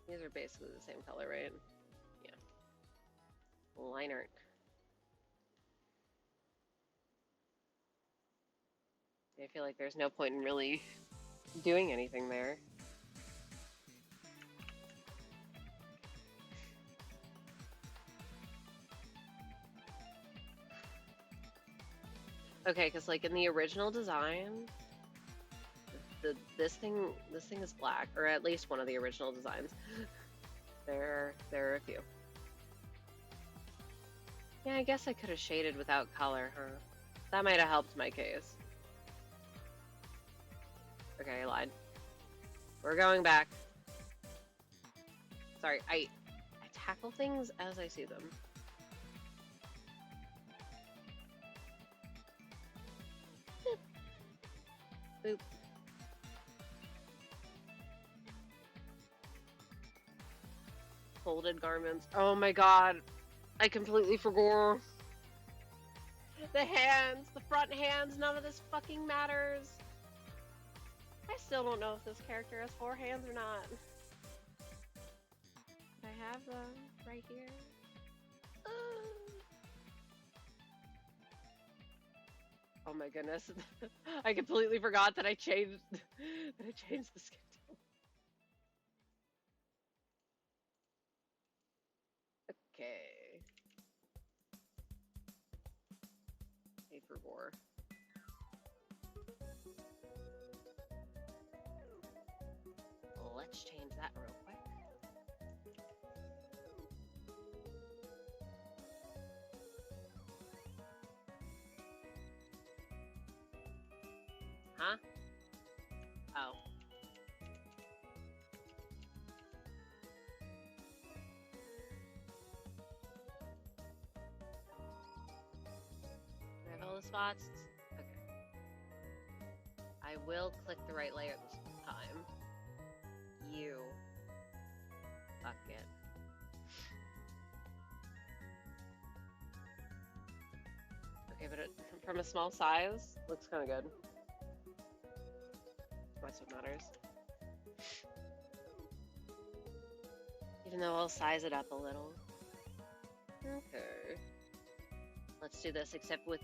These are basically the same color, right? Yeah. Line art. I feel like there's no point in really doing anything there. Okay, because like in the original design, this thing is black, or at least one of the original designs. There are a few. Yeah, I guess I could have shaded without color, huh? That might have helped my case. Okay, I lied. We're going back. Sorry, I tackle things as I see them. Boop. Folded garments. Oh my god. I completely forgot. The hands, the front hands, none of this fucking matters. I still don't know if this character has 4 hands or not. I have them right here. Oh my goodness. I completely forgot that I changed the skin tone. Okay. Paper war. Let's change that real quick. Huh? Oh. Do I have all the spots? Okay. I will click the right layer this time. You. Fuck it. Okay, but from a small size, looks kind of good. That's what matters. Even though I'll size it up a little. Okay. Let's do this, except with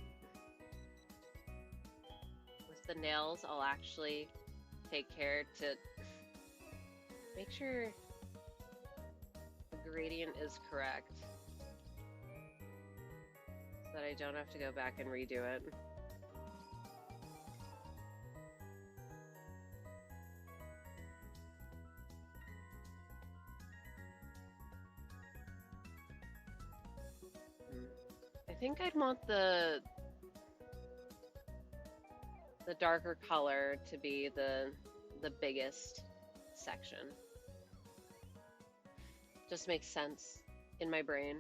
the nails, I'll actually take care to make sure the gradient is correct. So that I don't have to go back and redo it. think I'd want the darker color to be the biggest section. Just makes sense in my brain.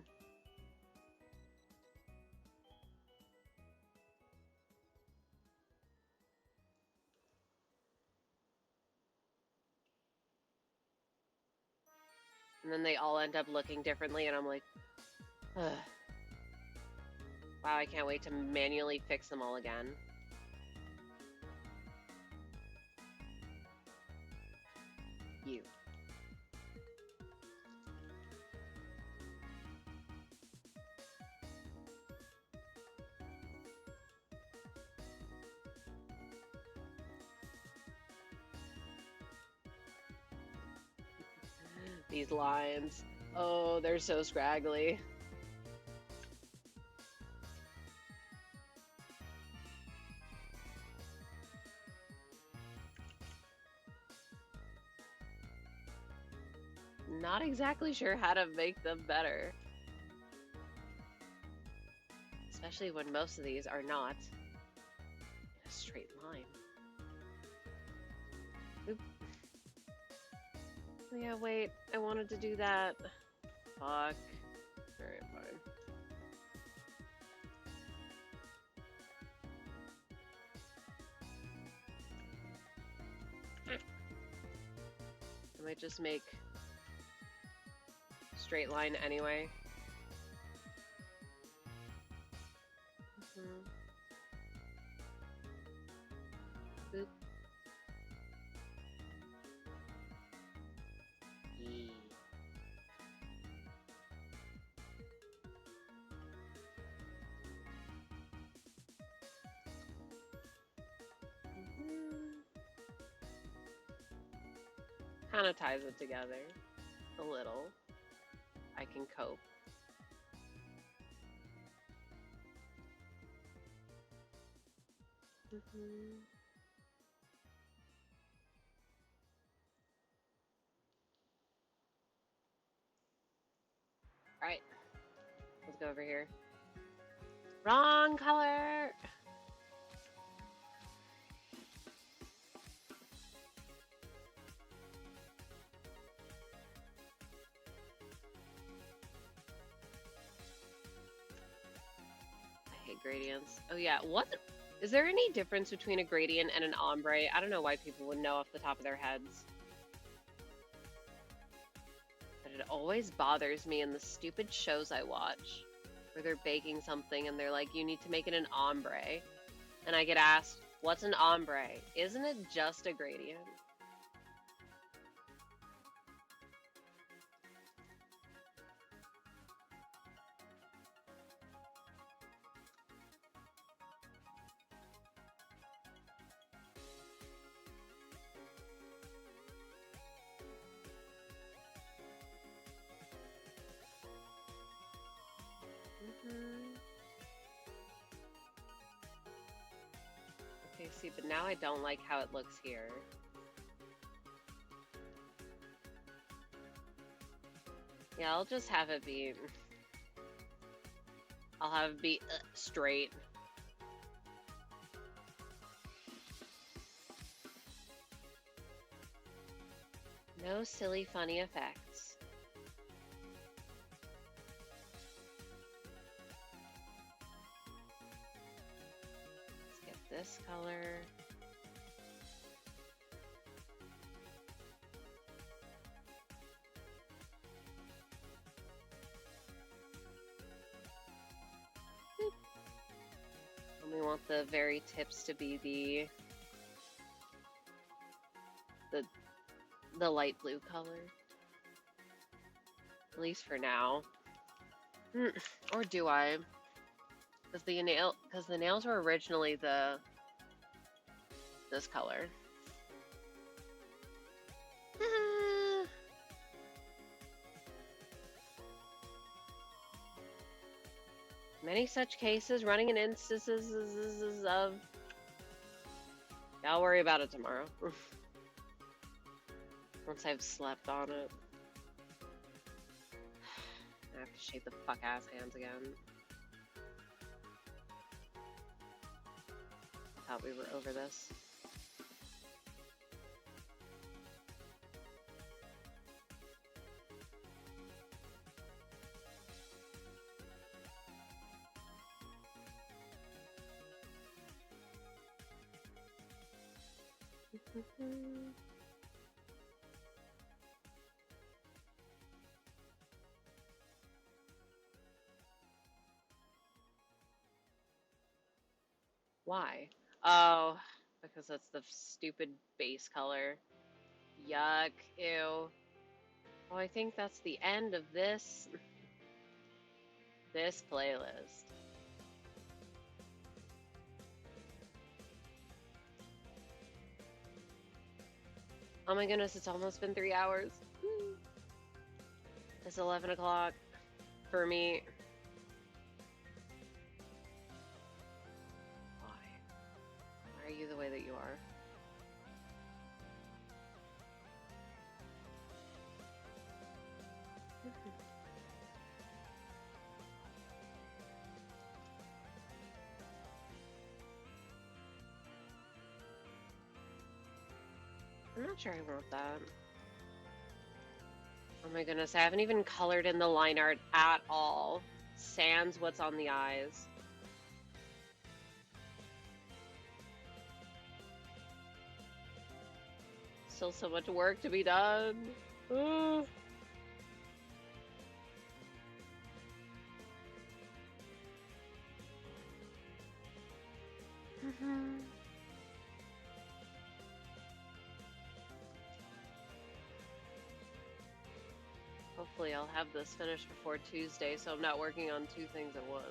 And then they all end up looking differently, and I'm like, ugh. Wow, I can't wait to manually fix them all again. You. These lines. Oh, they're so scraggly. Not exactly sure how to make them better. Especially when most of these are not in a straight line. Oop. Yeah, wait, I wanted to do that. Fuck. Alright, fine. I might just make straight line anyway. Boop. Yeah. Kind of ties it together a little. I can cope. Alright, let's go over here. Wrong color! I hate gradients. Oh yeah, what? Is there any difference between a gradient and an ombre? I don't know why people would know off the top of their heads. But it always bothers me in the stupid shows I watch, where they're baking something and they're like, you need to make it an ombre. And I get asked, what's an ombre? Isn't it just a gradient? Okay, see, but now I don't like how it looks here. Yeah, I'll just have it be... I'll have it be straight. No silly funny effects. Let's get this color. And we want the very tips to be the light blue color. At least for now. Or do I? Because the nails were originally this color. Many such cases running in instances of... I'll worry about it tomorrow. Once I've slept on it. I have to shave the fuck ass hands again. thought we were over this. Why? Oh, because that's the stupid base color. Yuck. Ew. Oh, I think that's the end of this playlist. Oh my goodness, it's almost been 3 hours. It's 11 o'clock for me. Why? Why are you the way that you are? I'm not sure I want that. Oh my goodness, I haven't even colored in the line art at all. Sans what's on the eyes. Still so much work to be done. Ooh. Hopefully I'll have this finished before Tuesday, so I'm not working on 2 things at once.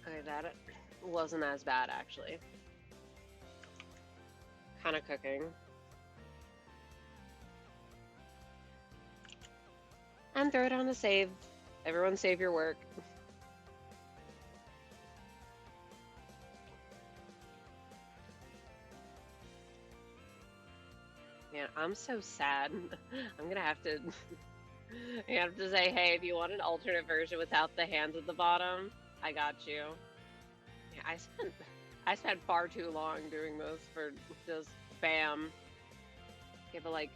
Okay, that wasn't as bad, actually. Kind of cooking. And throw it on a save. Everyone save your work. Man, I'm so sad. I'm gonna have to... I have to say, hey, if you want an alternate version without the hands at the bottom, I got you. Yeah, I spent far too long doing this for just bam. Okay, but like,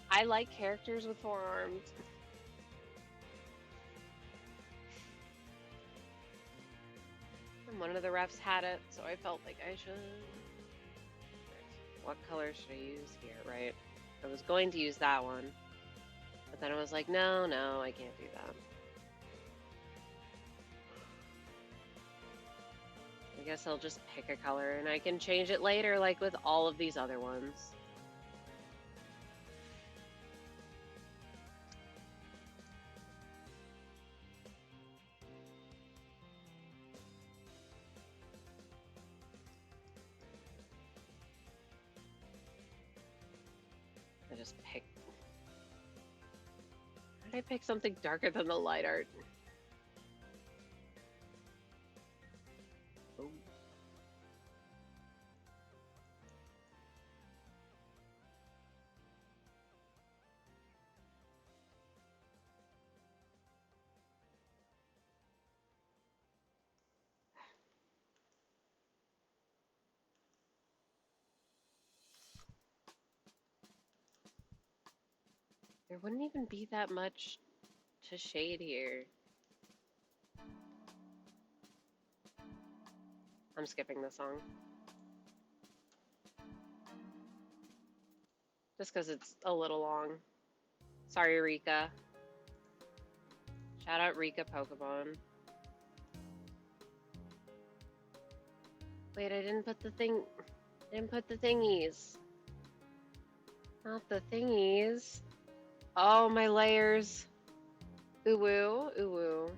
I like characters with 4 arms. And one of the refs had it, so I felt like I should. What color should I use here, right? I was going to use that one, but then I was like, no, I can't do that. I guess I'll just pick a color and I can change it later, like with all of these other ones. I just pick. How did I pick something darker than the light art? Oh. There wouldn't even be that much to shade here. I'm skipping the song. Just because it's a little long. Sorry, Rika. Shout out Rika Pokemon. Wait, I didn't put the thing... I didn't put the thingies. Not the thingies. Oh, my layers. Ooh-woo, ooh-woo.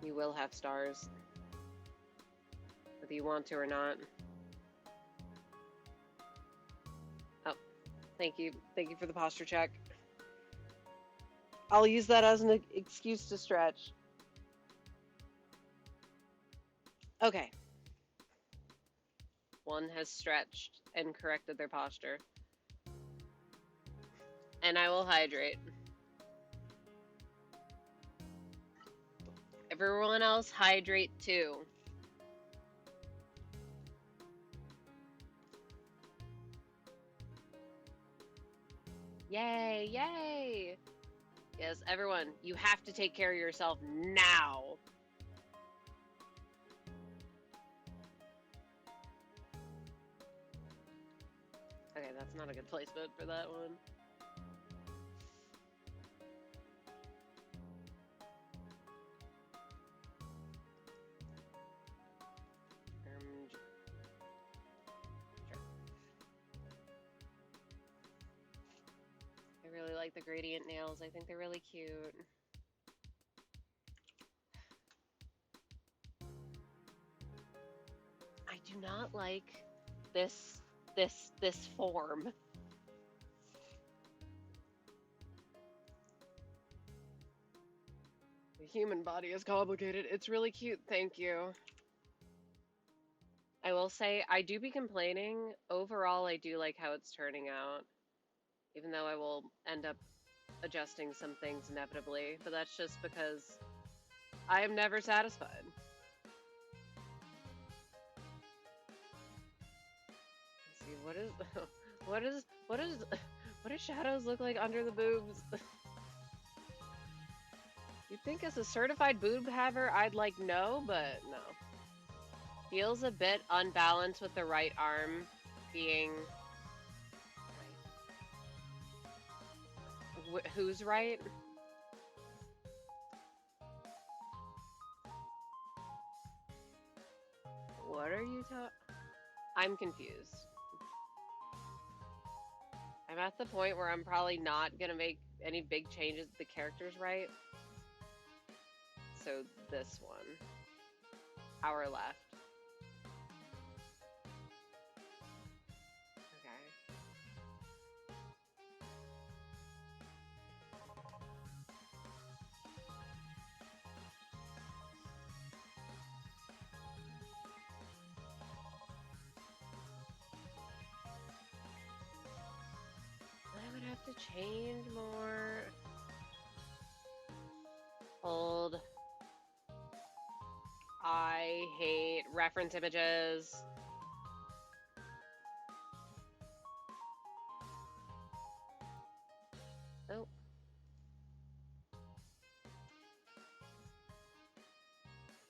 You will have stars, whether you want to or not. Oh, thank you. Thank you for the posture check. I'll use that as an excuse to stretch. Okay. One has stretched and corrected their posture. And I will hydrate. Everyone else hydrate too. Yay, yay! Yes, everyone, you have to take care of yourself now. Okay, that's not a good placement for that one. Sure. I really like the gradient nails. I think they're really cute. I do not like this form. The human body is complicated. It's really cute. Thank you. I will say I do be complaining. Overall, I do like how it's turning out, even though I will end up adjusting some things inevitably, but that's just because I am never satisfied. Let's see, what do shadows look like under the boobs? You'd think as a certified boob haver, I'd like no, but no. Feels a bit unbalanced with the right arm being right. Who's right? What are you talking? I'm confused. I'm at the point where I'm probably not gonna make any big changes to the characters right. So this one. Our left. Okay. I would have to change more. Hold. I hate reference images. Oh.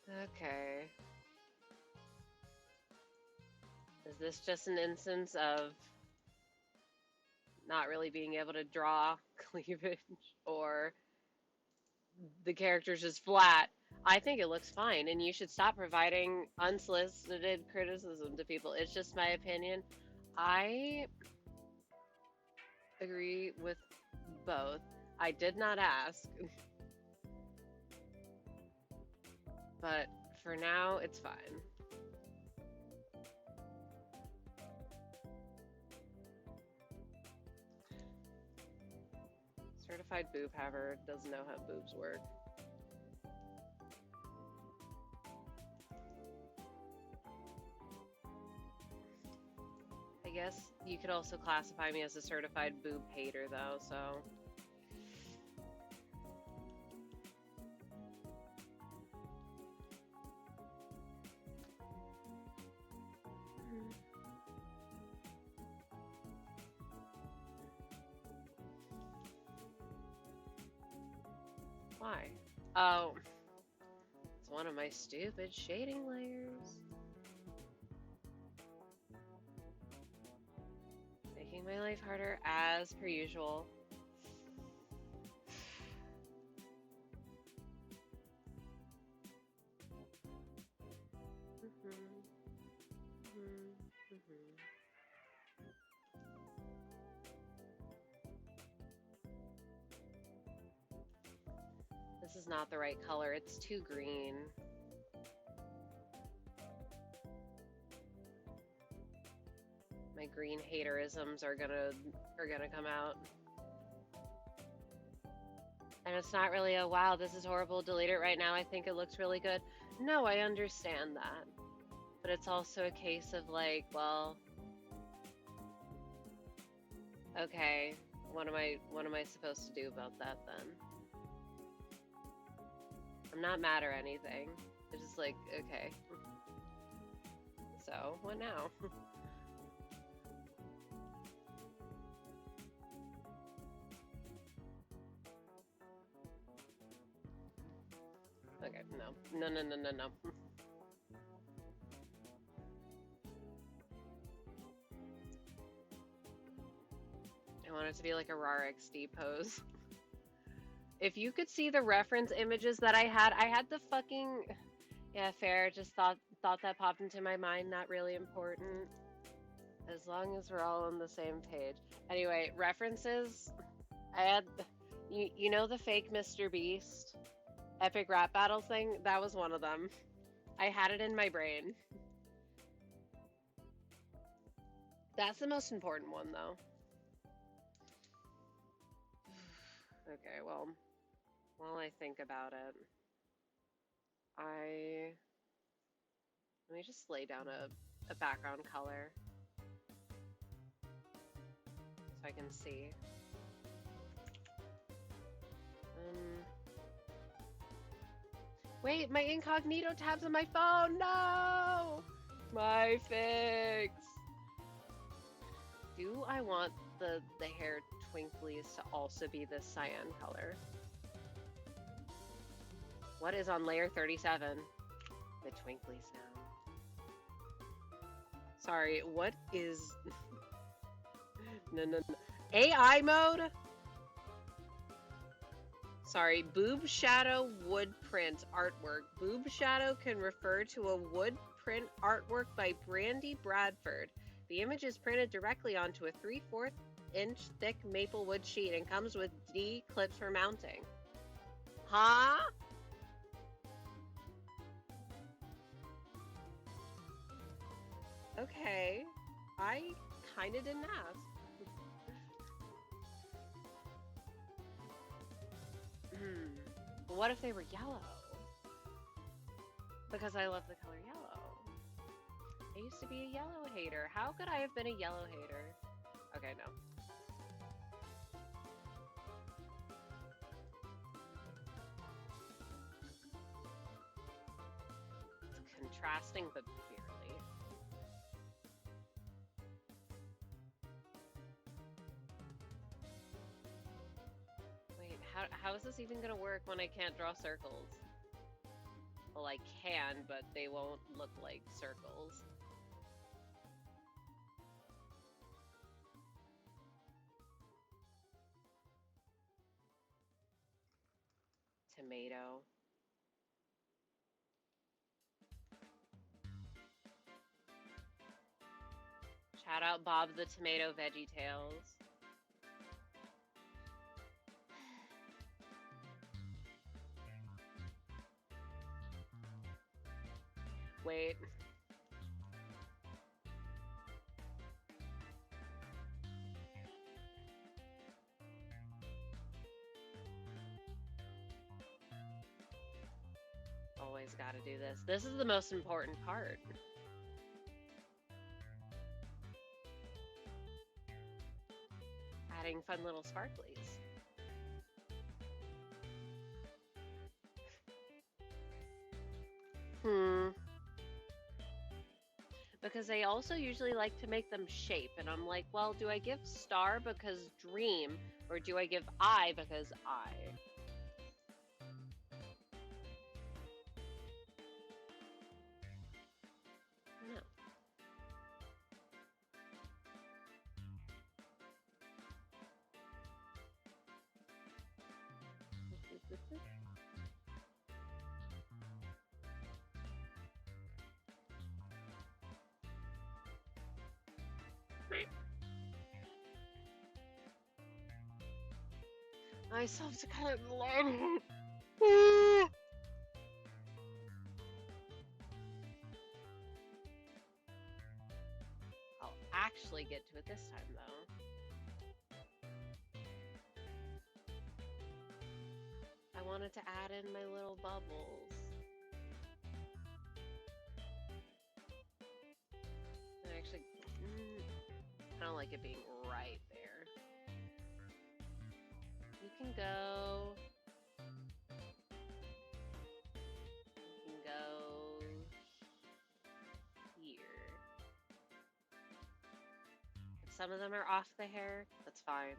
Okay. Is this just an instance of not really being able to draw cleavage, or the character's just flat? I think it looks fine, and you should stop providing unsolicited criticism to people. It's just my opinion. I agree with both. I did not ask, but for now, it's fine. Certified boob haver doesn't know how boobs work. I guess you could also classify me as a certified boob hater, though, so. Why? Oh, it's one of my stupid shading layers. Making my life harder as per usual. This is not the right color. It's too green. My green haterisms are gonna come out. And it's not really a wow, this is horrible, delete it right now, I think it looks really good. No, I understand that. But it's also a case of like, well, okay, what am I supposed to do about that then? I'm not mad or anything. It's just like, okay. So, what now? Okay, no. No. I want it to be like a RAR XD pose. If you could see the reference images that I had the fucking... Yeah, fair, just thought that popped into my mind, not really important. As long as we're all on the same page. Anyway, references. I had... You know the fake Mr. Beast? Epic rap battle thing? That was one of them. I had it in my brain. That's the most important one, though. Okay, well, while I think about it, let me just lay down a background color so I can see. Wait, my incognito tabs on my phone. No, my fix. Do I want the hair twinklies to also be this cyan color? What is on layer 37? The twinkly sound. Sorry, what is... No. AI mode? Sorry, boob shadow wood print artwork. Boob shadow can refer to a wood print artwork by Brandy Bradford. The image is printed directly onto a 3/4 inch thick maple wood sheet and comes with D clips for mounting. Huh? Okay. I kinda didn't ask. But what if they were yellow? Because I love the color yellow. I used to be a yellow hater. How could I have been a yellow hater? Okay, no. It's contrasting, but barely. Wait, how is this even gonna work when I can't draw circles? Well, I can, but they won't look like circles. Tomato. Shout out Bob the Tomato Veggie Tales. Wait. Always gotta do this. This is the most important part. Adding fun little sparklies. Because they also usually like to make them shape, and I'm like, well, do I give star because dream, or do I give eye because eye? No. I still have to cut it in line. I'll actually get to it this time, though. I wanted to add in my little bubbles. And actually, I don't like it being right there. You can go. You can go here. If some of them are off the hair, that's fine.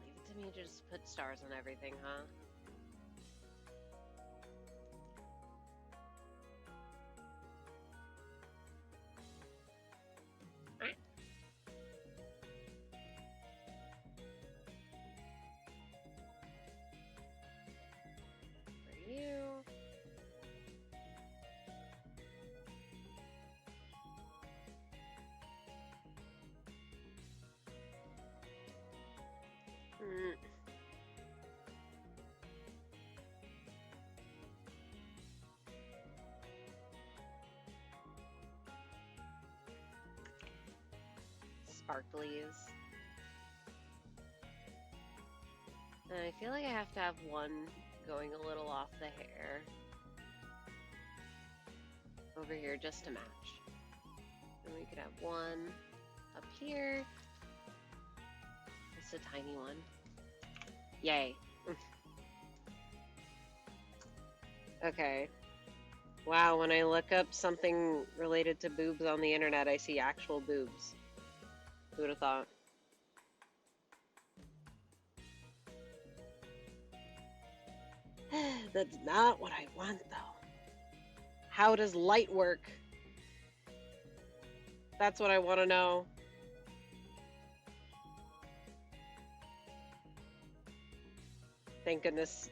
Leave it to me to just put stars on everything, huh? For you. Sparklies. And I feel like I have to have one going a little off the hair over here just to match. And we could have one up here. Just a tiny one. Yay. Okay. Wow, when I look up something related to boobs on the internet, I see actual boobs. Who would have thought? That's not what I want, though. How does light work? That's what I want to know. Thank goodness.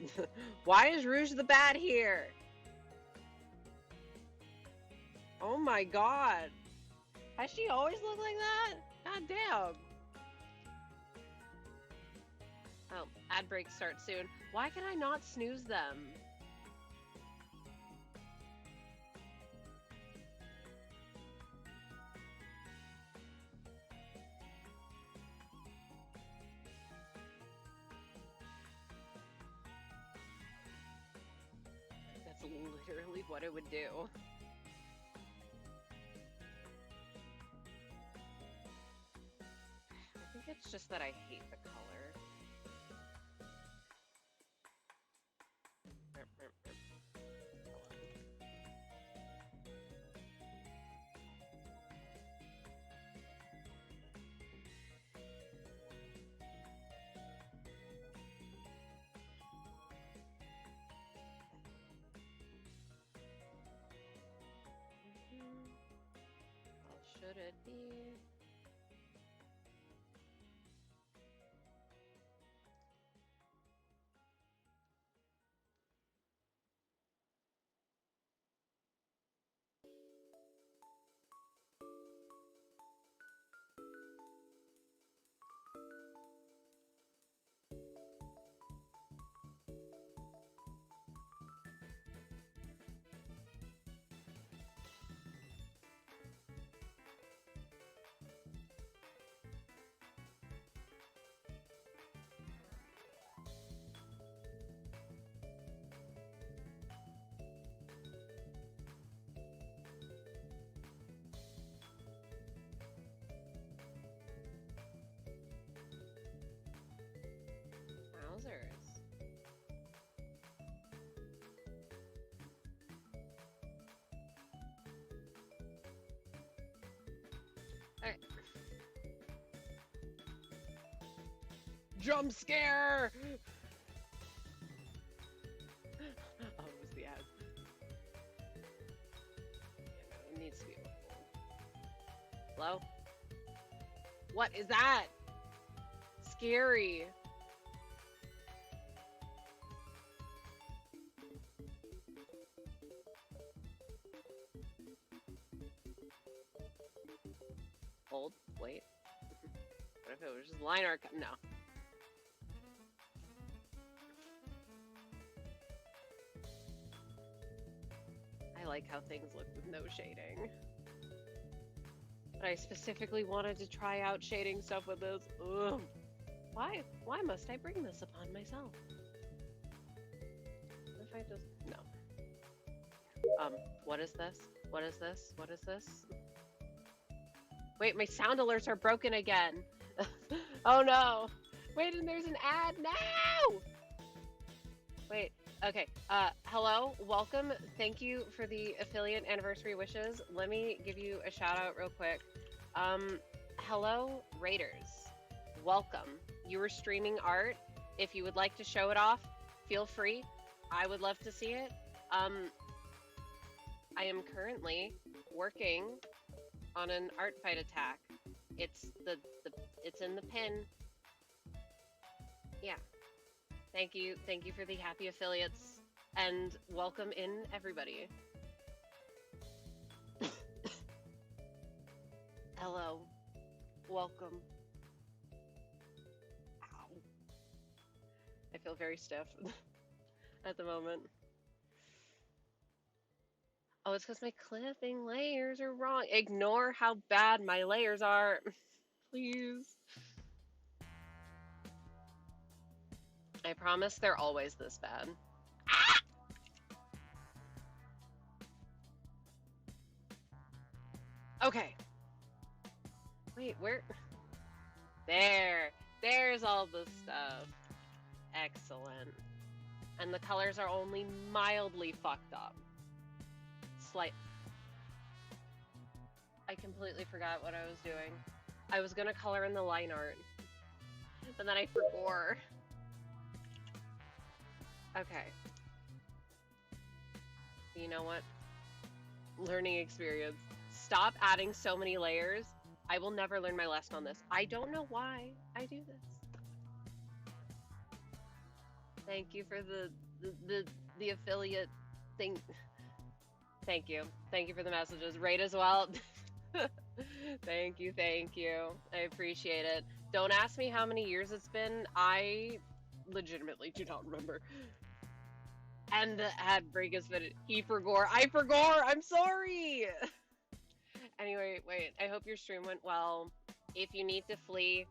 Why is Rouge the Bat here? Oh my god. Has she always looked like that? God damn. Oh, ad breaks start soon. Why can I not snooze them? That's literally what it would do. I think it's just that I hate the color. How should it be? Wowzers. Alright. Jump scare! Oh, it was the ad. Yeah, no, it needs to be a little. Hello? What is that? Scary. Hold, wait. What if it was just line art? No. I like how things look with no shading. But I specifically wanted to try out shading stuff with this. Ugh. Why must I bring this upon myself? What if I just... No. What is this? What is this? What is this? Wait, my sound alerts are broken again. Oh no! Wait, and there's an ad now! Wait, okay. Hello, welcome. Thank you for the affiliate anniversary wishes. Let me give you a shout out real quick. Hello, Raiders. Welcome. You were streaming art. If you would like to show it off, feel free. I would love to see it. I am currently working on an Artfight attack. It's it's in the pin. Yeah. Thank you for the happy affiliates, and welcome in everybody. Hello. Welcome. Ow. I feel very stiff at the moment. Oh, it's because my clipping layers are wrong. Ignore how bad my layers are. Please. I promise they're always this bad. Ah! Okay. Wait, where? There. There's all the stuff. Excellent. And the colors are only mildly fucked up. I completely forgot what I was doing. I was gonna color in the line art, but then I forgot. Okay. You know what? Learning experience. Stop adding so many layers. I will never learn my lesson on this. I don't know why I do this. Thank you for the affiliate thing. Thank you. Thank you for the messages. Rate as well. Thank you. I appreciate it. Don't ask me how many years it's been. I legitimately do not remember. And the ad break is finished. He forgot. I forgot. I'm sorry. Anyway, wait. I hope your stream went well. If you need to flee,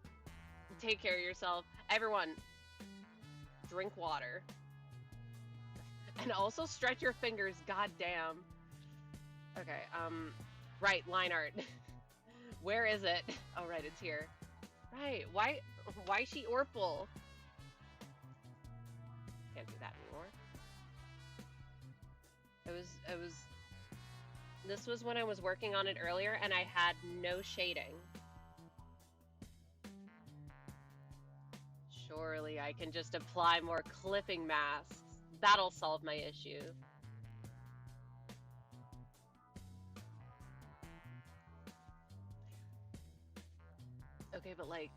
take care of yourself. Everyone, drink water. And also stretch your fingers. Goddamn. Okay, right, line art. Where is it? Oh, right, it's here. Right, why she Orpal? Can't do that anymore. This was when I was working on it earlier and I had no shading. Surely I can just apply more clipping masks. That'll solve my issue. Okay, but like,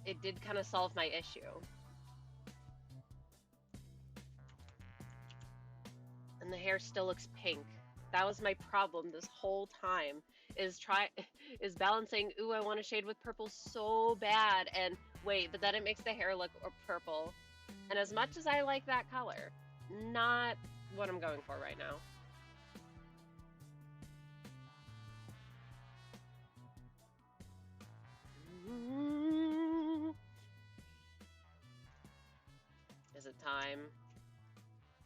it did kind of solve my issue. And the hair still looks pink. That was my problem this whole time, is balancing, ooh, I want to shade with purple so bad, and wait, but then it makes the hair look purple. And as much as I like that color, not what I'm going for right now. Is it time?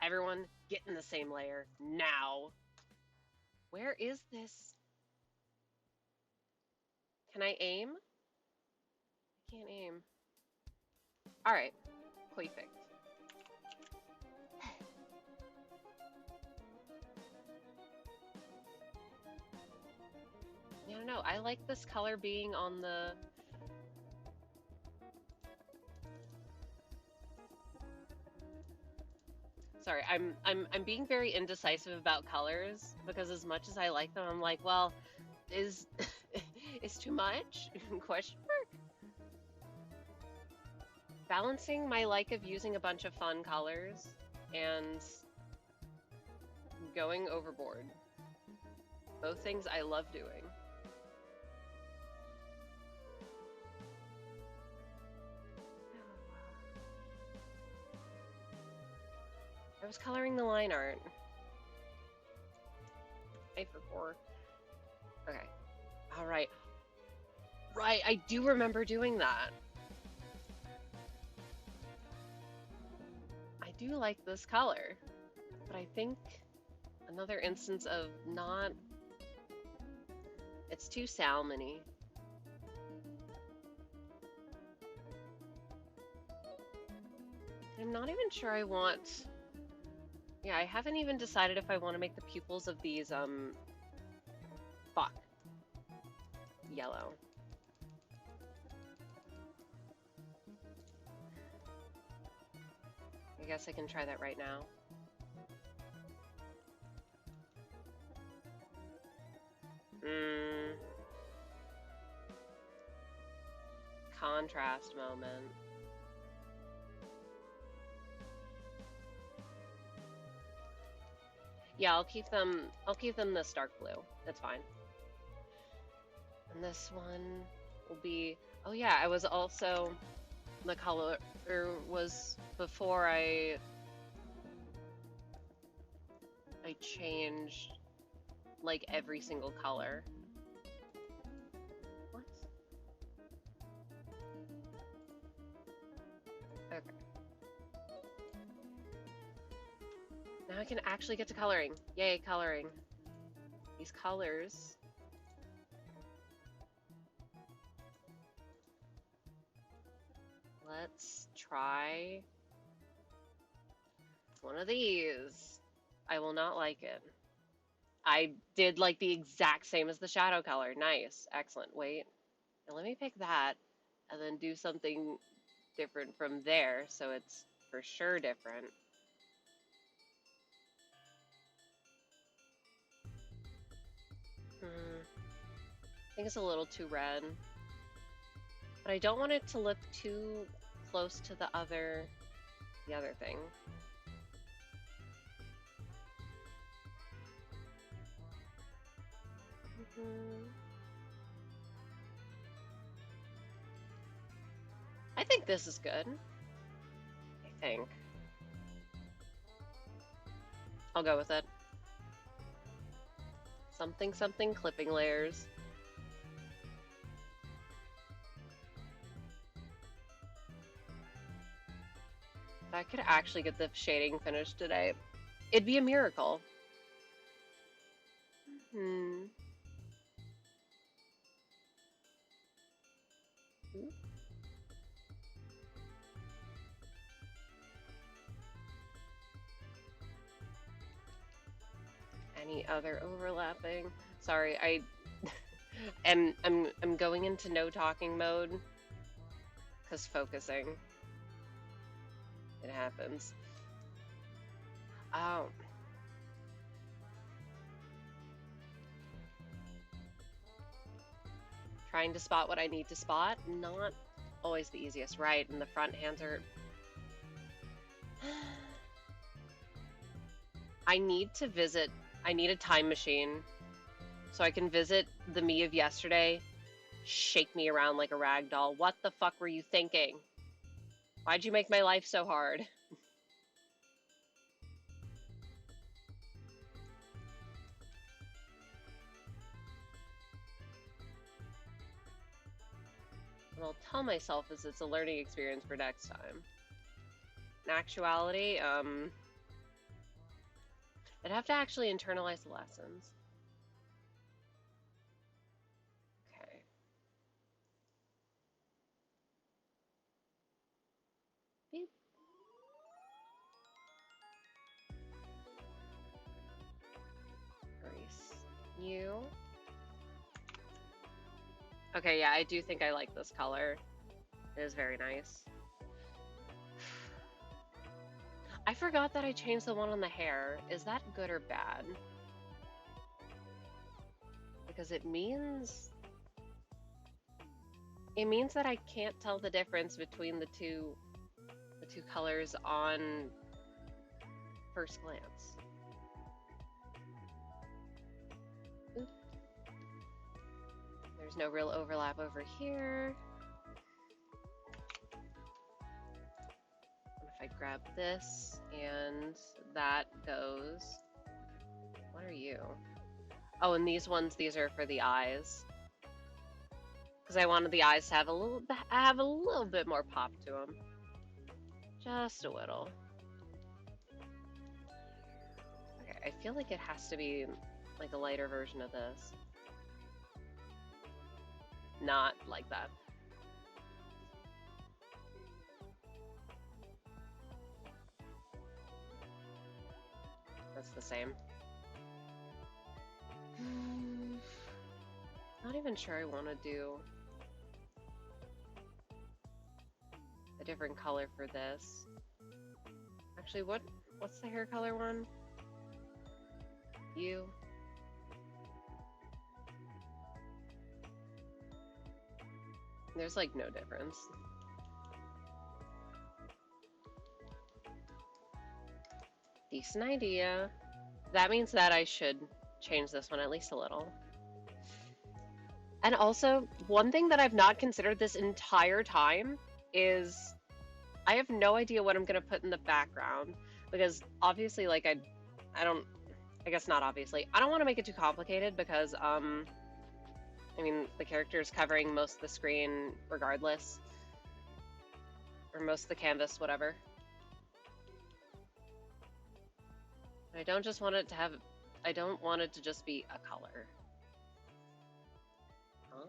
Everyone, get in the same layer, now. Where is this? Can I aim? I can't aim. Alright, perfect. I don't know, I like this color being on the... Sorry, I'm being very indecisive about colors because as much as I like them, I'm like, well, is is too much? Question mark? Balancing my like of using a bunch of fun colors and going overboard. Both things I love doing. I was coloring the line art. A for 4. Okay. Alright. Right, I do remember doing that. I do like this color, but I think another instance of not... It's too salmon-y. I'm not even sure I want... Yeah, I haven't even decided if I want to make the pupils of these, fuck. Yellow. I guess I can try that right now. Contrast moment. Yeah, I'll keep them this dark blue. That's fine. And this one will be, oh yeah, I was also, the color was before I changed like every single color. What? Okay. Now I can actually get to coloring. Yay, coloring. These colors. Let's try one of these. I will not like it. I did like the exact same as the shadow color. Nice. Excellent. Wait. Now let me pick that and then do something different from there so it's for sure different. I think it's a little too red. But I don't want it to look too close to the other thing. I think this is good. I think. I'll go with it. Something clipping layers. If I could actually get the shading finished today, it'd be a miracle. Ooh. Any other overlapping? Sorry, I'm going into no talking mode because focusing. It happens. Oh. Trying to spot what I need to spot, not always the easiest, right? And the front hands are... I need a time machine so I can visit the me of yesterday, shake me around like a rag doll. What the fuck were you thinking? Why'd you make my life so hard? What I'll tell myself is it's a learning experience for next time. In actuality, I'd have to actually internalize the lessons. Okay. Beep. Grease. You. Okay, yeah, I do think I like this color. It is very nice. I forgot that I changed the one on the hair. Is that good or bad? Because it means It means that I can't tell the difference between the two colors on first glance. Oops. There's no real overlap over here. What if I grab this and that goes? What are you? Oh, and these are for the eyes. Because I wanted the eyes to have a little bit more pop to them. Just a little. Okay, I feel like it has to be like a lighter version of this. Not like that. That's the same. Not even sure I want to do a different color for this. Actually, what's the hair color one? You. There's like no difference. Decent idea. That means that I should change this one at least a little. And also, one thing that I've not considered this entire time is I have no idea what I'm going to put in the background, because obviously, like, I guess not obviously. I don't want to make it too complicated because, I mean, the character is covering most of the screen regardless, or most of the canvas, whatever. I don't just want it to have, I don't want it to just be a color. Huh?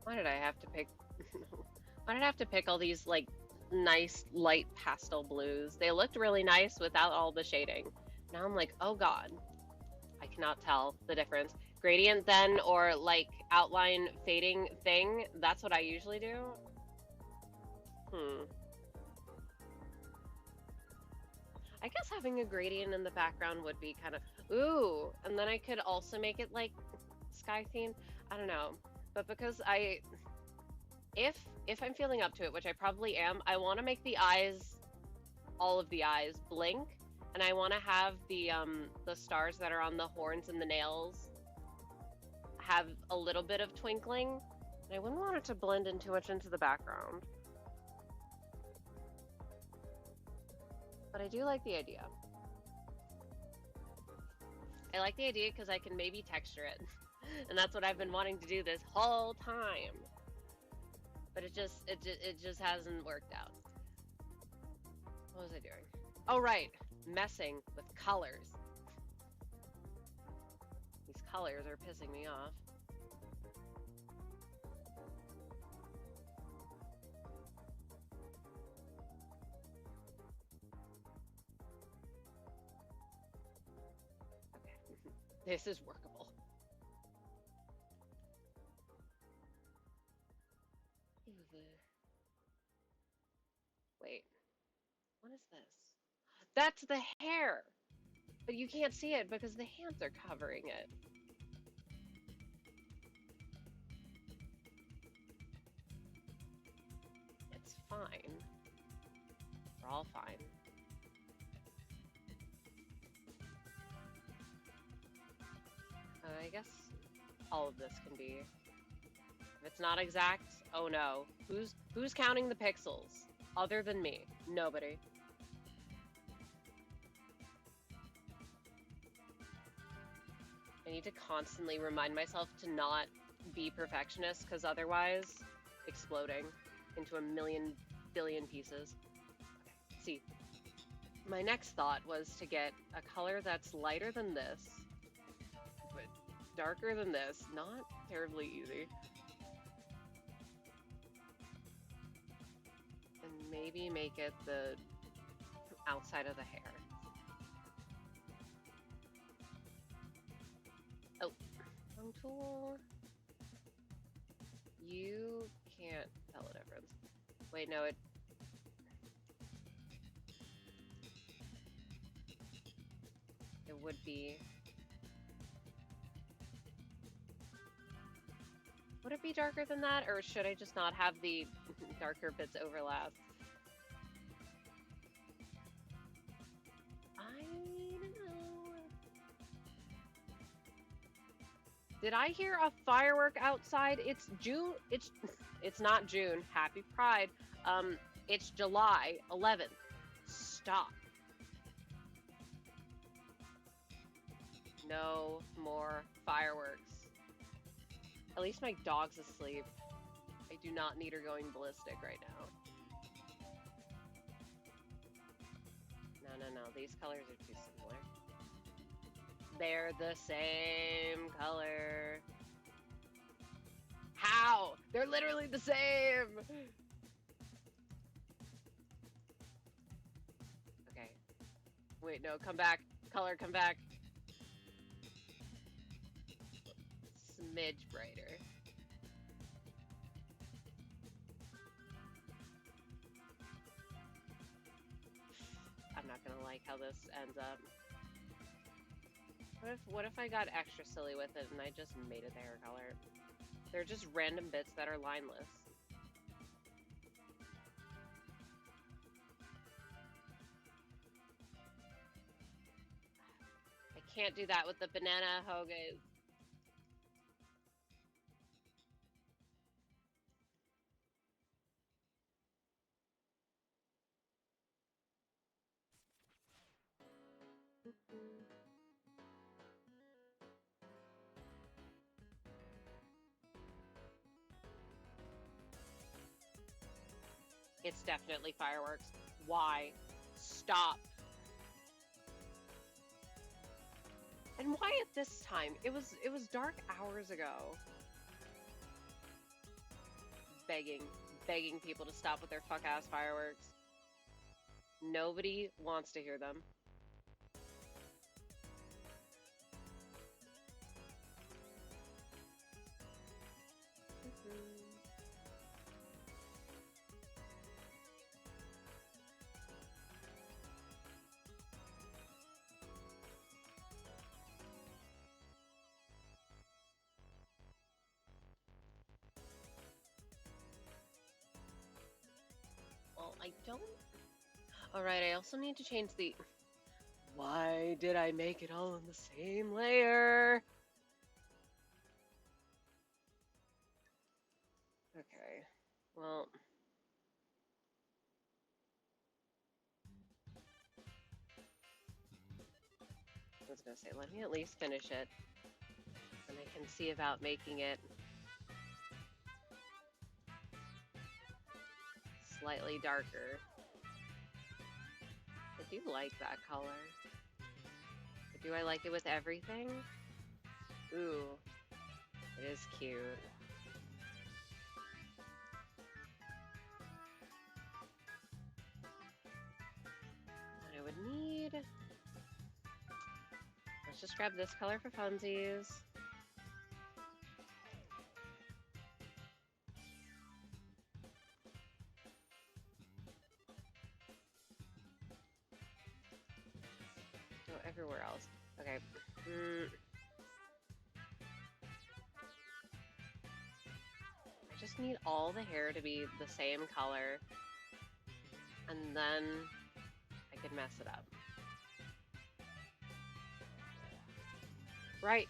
Why did I have to pick? Why did I have to pick all these like nice light pastel blues? They looked really nice without all the shading. Now I'm like, oh god, I cannot tell the difference. Gradient then, or like outline fading thing, that's what I usually do. I guess having a gradient in the background would be kind of, ooh, and then I could also make it like sky themed. I don't know. But because if I'm feeling up to it, which I probably am, I want to make the eyes, all of the eyes, blink, and I want to have the stars that are on the horns and the nails have a little bit of twinkling, and I wouldn't want it to blend in too much into the background. But I do like the idea. I like the idea because I can maybe texture it. And that's what I've been wanting to do this whole time. But it just hasn't worked out. What was I doing? Oh, right. Messing with colors. These colors are pissing me off. Okay. This is workable. Wait, what is this? That's the hair! But you can't see it because the hands are covering it. It's fine. We're all fine. I guess all of this can be. If it's not exact, oh no. Who's counting the pixels? Other than me? Nobody. I need to constantly remind myself to not be perfectionist, because otherwise, exploding into a million billion pieces. Okay, see, my next thought was to get a color that's lighter than this, but darker than this. Not terribly easy. And maybe make it the outside of the hair. Oh, wrong tool. You can't tell the difference. Wait, no, it... It would be... Would it be darker than that, or should I just not have the darker bits overlap? I don't know. Did I hear a firework outside? It's June. It's not June. Happy Pride. It's July 11th. Stop. No more fireworks. At least my dog's asleep. I do not need her going ballistic right now. No. These colors are too similar. They're the same color. How? They're literally the same! Okay. Wait, no, come back. Color, come back. Smidge brighter. I'm not gonna like how this ends up. What if I got extra silly with it and I just made it the hair color? They're just random bits that are lineless. I can't do that with the banana hogas. It's definitely fireworks. Why? Stop. And why at this time? It was dark hours ago. Begging people to stop with their fuck-ass fireworks. Nobody wants to hear them. Well, I don't... Alright, I also need to change the... Why did I make it all in the same layer? Okay, well... I was gonna say, let me at least finish it. And I can see about making it... slightly darker. I do like that color. But do I like it with everything? Ooh, it is cute. What I would need... Let's just grab this color for funsies. Everywhere else. Okay. I just need all the hair to be the same color, and then I could mess it up. Right,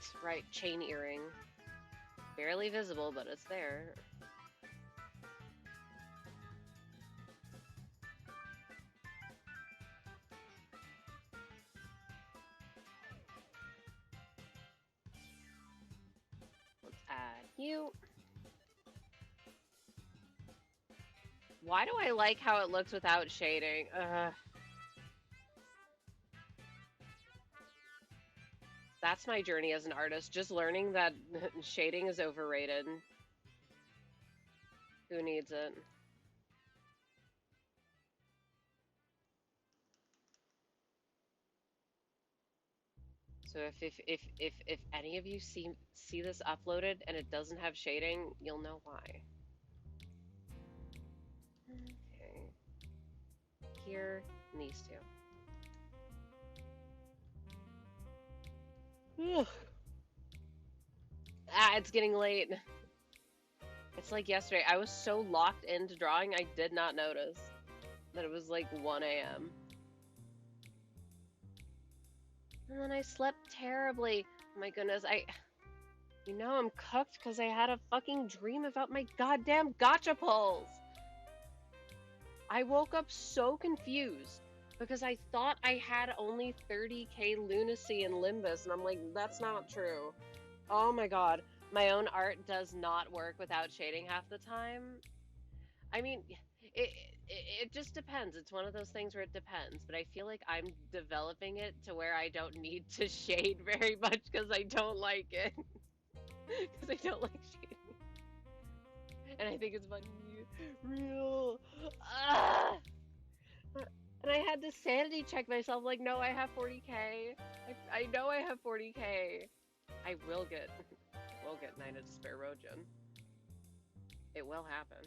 chain earring. Barely visible, but it's there. You. Why do I like how it looks without shading? That's my journey as an artist, just learning that shading is overrated. Who needs it? So So if any of you see this uploaded and it doesn't have shading, you'll know why. Okay. Here, and these two. Ugh. Ah, it's getting late. It's like yesterday. I was so locked into drawing, I did not notice that it was like 1 a.m. And then I slept terribly. Oh my goodness, you know I'm cooked because I had a fucking dream about my goddamn gotcha pulls. I woke up so confused because I thought I had only 30k lunacy and limbus, and I'm like, that's not true. Oh my god. My own art does not work without shading half the time. I mean, it just depends. It's one of those things where it depends, but I feel like I'm developing it to where I don't need to shade very much because I don't like it. Because I don't like shading. And I think it's funny. Real. Ah! And I had to sanity check myself, like, no, I have 40k. I know I have 40k. I will get Night of Despair Rojin. It will happen.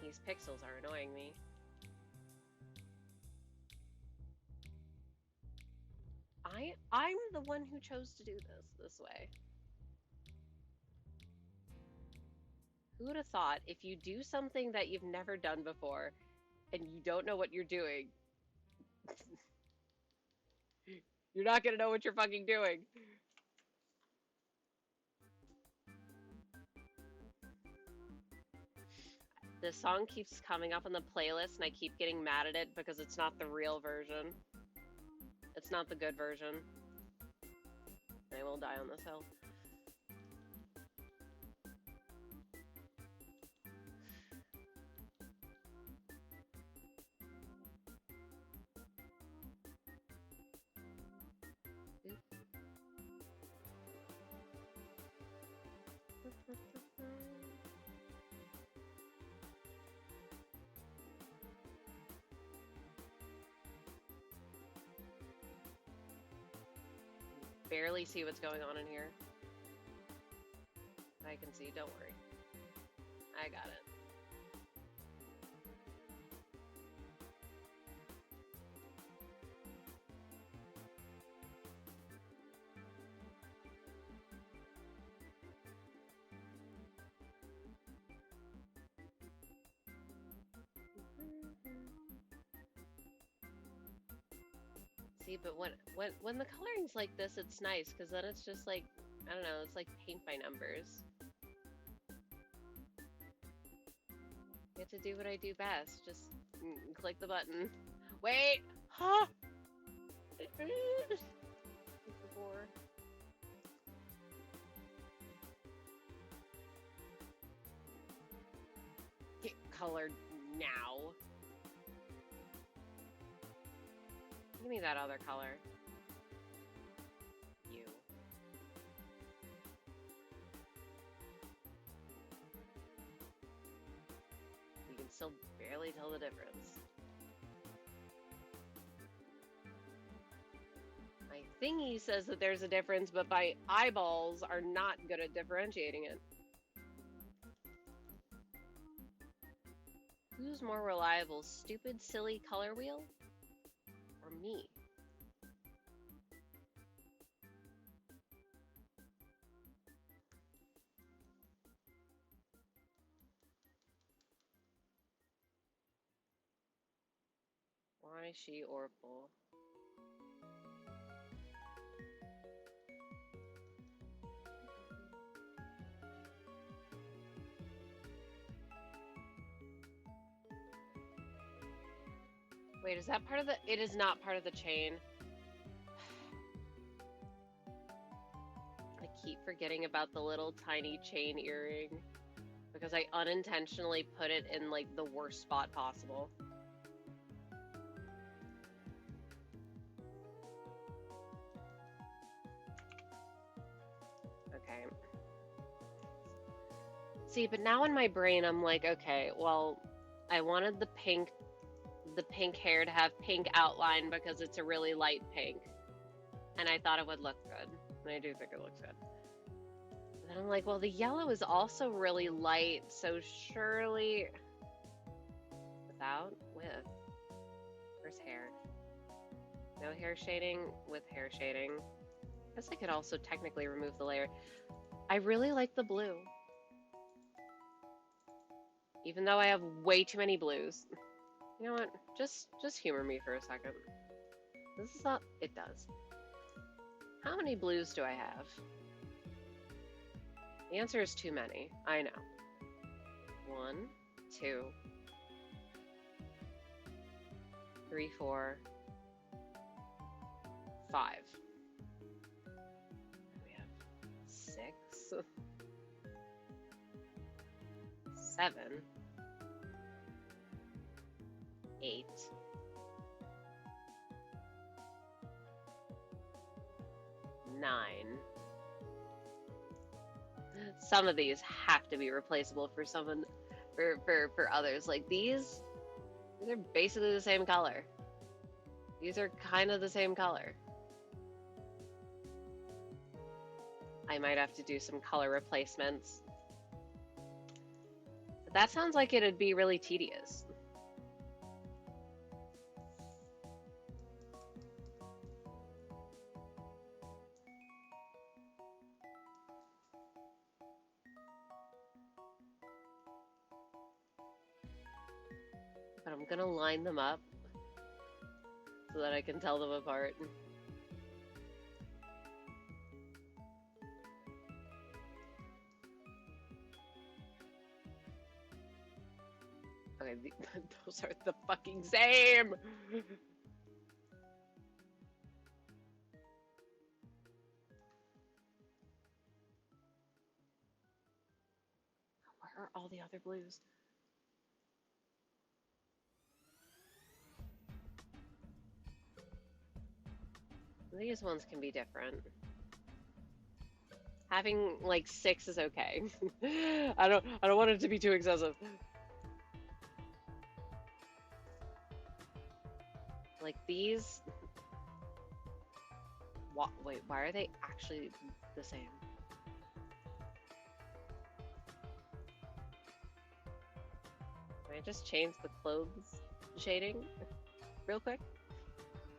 These pixels are annoying me. I'm the one who chose to do this way. Who would have thought if you do something that you've never done before and you don't know what you're doing, you're not gonna know what you're fucking doing. This song keeps coming up on the playlist and I keep getting mad at it because it's not the real version. It's not the good version. I will die on this hill. Barely see what's going on in here. I can see, don't worry. I got it. See, but when the coloring's like this, it's nice because then it's just like, I don't know, it's like paint by numbers. You have to do what I do best. Just click the button. Wait! Huh! Get colored now. Give me that other color. You. You can still barely tell the difference. My thingy says that there's a difference, but my eyeballs are not good at differentiating it. Who's more reliable, stupid, silly color wheel? Or me? Why she or bull? Wait, is that part of the... It is not part of the chain. I keep forgetting about the little tiny chain earring because I unintentionally put it in like the worst spot possible. See, but now in my brain, I'm like, okay, well, I wanted the pink hair to have pink outline because it's a really light pink. And I thought it would look good. And I do think it looks good. But then I'm like, well, the yellow is also really light, so surely... With. Where's hair? No hair shading with hair shading. I guess I could also technically remove the layer. I really like the blue. Even though I have way too many blues. You know what? Just humor me for a second. This is not... It does. How many blues do I have? The answer is too many. I know. 1, 2, 3, 4, 5. We have 6, 7, 8, 9. Some of these have to be replaceable for someone, for others. Like these are basically the same color. These are kind of the same color. I might have to do some color replacements. But that sounds like it'd be really tedious. But I'm gonna line them up so that I can tell them apart. Okay, those are the fucking same! Where are all the other blues? These ones can be different. Having like 6 is okay. I don't want it to be too excessive. Like these. Wait, why are they actually the same? Can I just change the clothes shading real quick?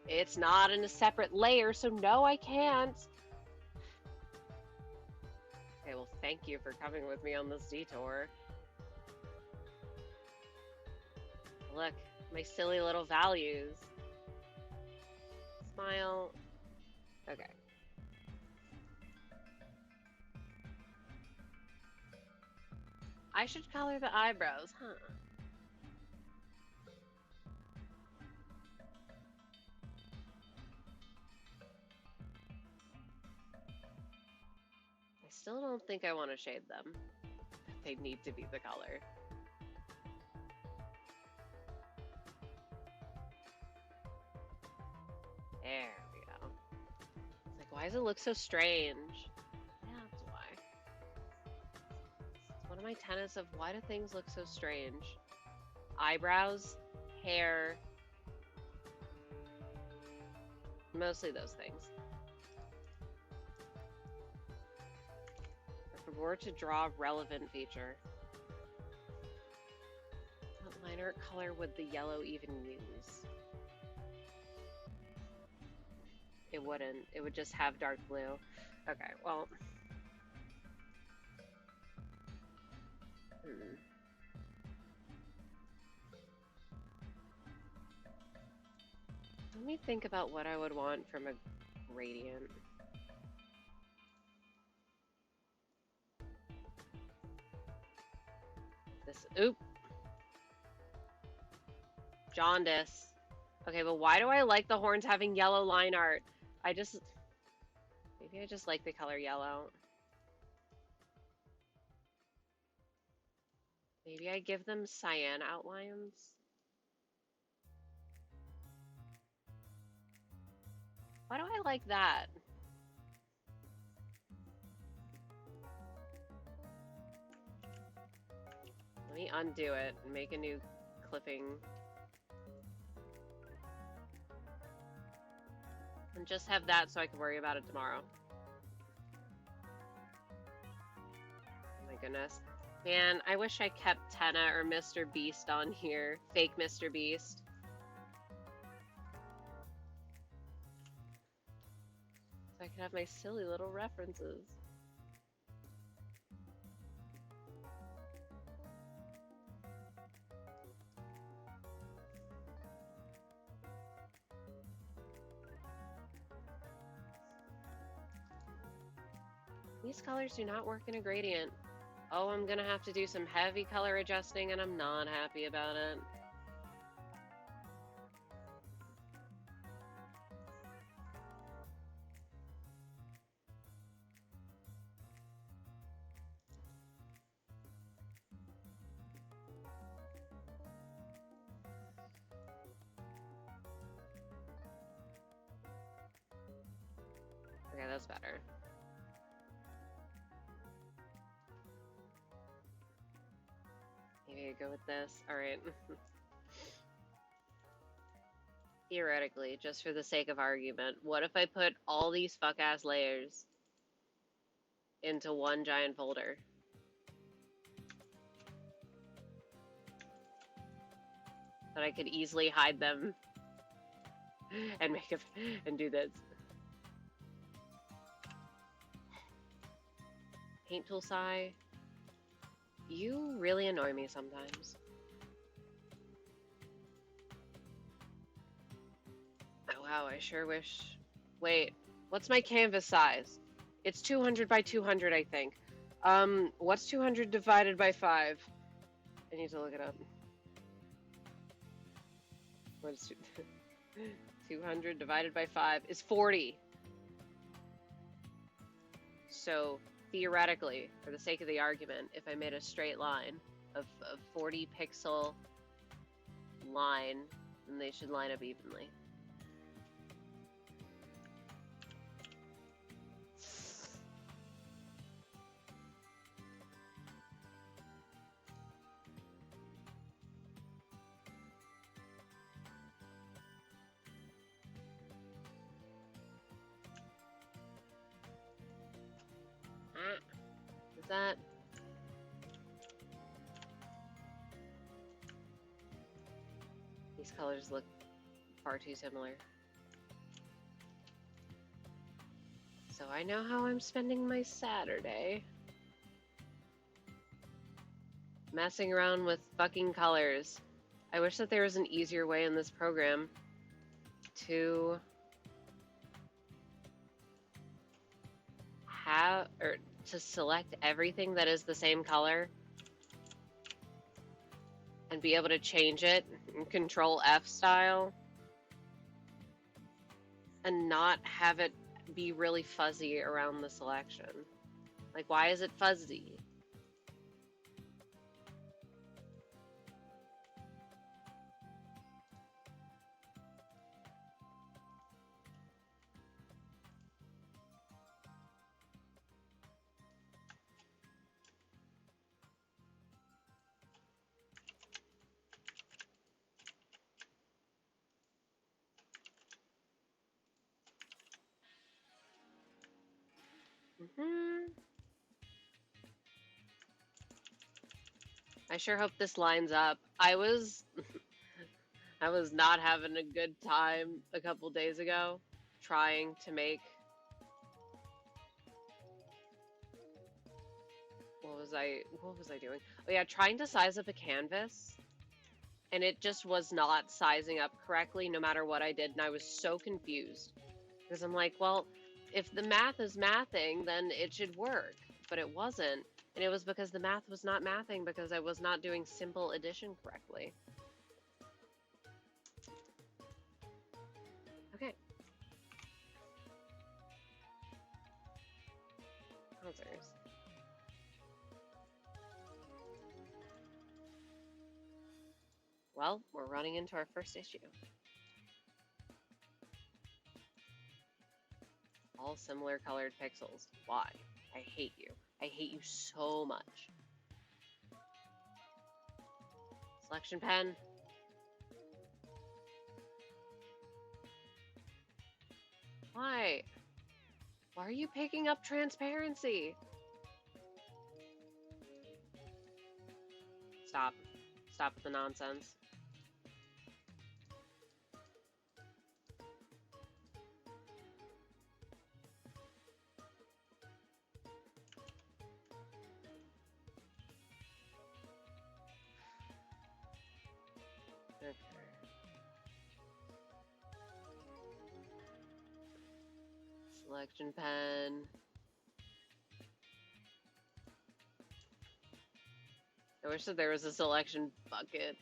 It's not in a separate layer, so no, I can't. Okay, well, thank you for coming with me on this detour. Look, my silly little values. Smile. Okay. I should color the eyebrows, huh? I still don't think I want to shade them. They need to be the color. There we go. It's like, why does it look so strange? Yeah, that's why. It's one of my tenets of why do things look so strange? Eyebrows, hair, mostly those things. If we were to draw a relevant feature, what line art color would the yellow even use? It wouldn't. It would just have dark blue. Okay, well. Let me think about what I would want from a gradient. This, oop. Jaundice. Okay, but why do I like the horns having yellow line art? Maybe I just like the color yellow. Maybe I give them cyan outlines. Why do I like that? Let me undo it and make a new clipping. And just have that so I can worry about it tomorrow. Oh my goodness. Man, I wish I kept Tenna or Mr. Beast on here. Fake Mr. Beast. So I could have my silly little references. These colors do not work in a gradient. Oh, I'm gonna have to do some heavy color adjusting and I'm not happy about it. Okay, that's better. Maybe I go with this. Alright. Theoretically, just for the sake of argument, what if I put all these fuck-ass layers into one giant folder? That I could easily hide them and make it and do this. Paint tool sigh. You really annoy me sometimes. Oh wow, I sure wish. Wait, what's my canvas size? It's 200 by 200, I think. What's 200 divided by 5? I need to look it up. What is 200 divided by 5 is 40. So theoretically, for the sake of the argument, if I made a straight line of 40 pixel line, then they should line up evenly. Is that? These colors look far too similar. So I know how I'm spending my Saturday. Messing around with fucking colors. I wish that there was an easier way in this program to have, or to select everything that is the same color and be able to change it in Control F style and not have it be really fuzzy around the selection. Like, why is it fuzzy? I sure hope this lines up. I was not having a good time a couple days ago trying to make what was I doing? Oh yeah, trying to size up a canvas and it just was not sizing up correctly no matter what I did, and I was so confused because I'm like, well, if the math is mathing, then it should work, but it wasn't. And it was because the math was not mathing because I was not doing simple addition correctly. Okay. Answers. Well, we're running into our first issue. All similar colored pixels. Why? I hate you. I hate you so much. Selection pen. Why? Why are you picking up transparency? Stop. Stop with the nonsense. Okay. Selection pen. I wish that there was a selection bucket.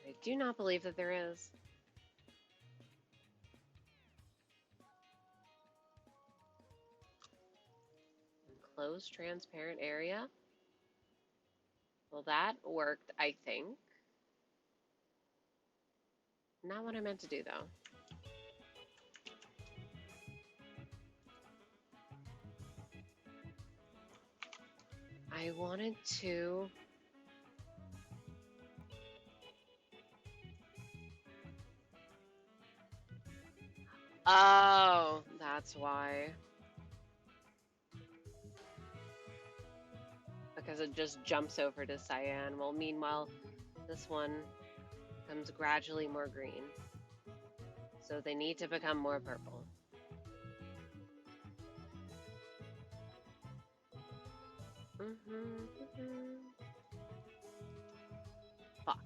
I do not believe that there is. Enclosed transparent area. Well, that worked, I think. Not what I meant to do, though. I wanted to... Oh, that's why. Because it just jumps over to cyan. Well, meanwhile, this one becomes gradually more green. So they need to become more purple. Fuck.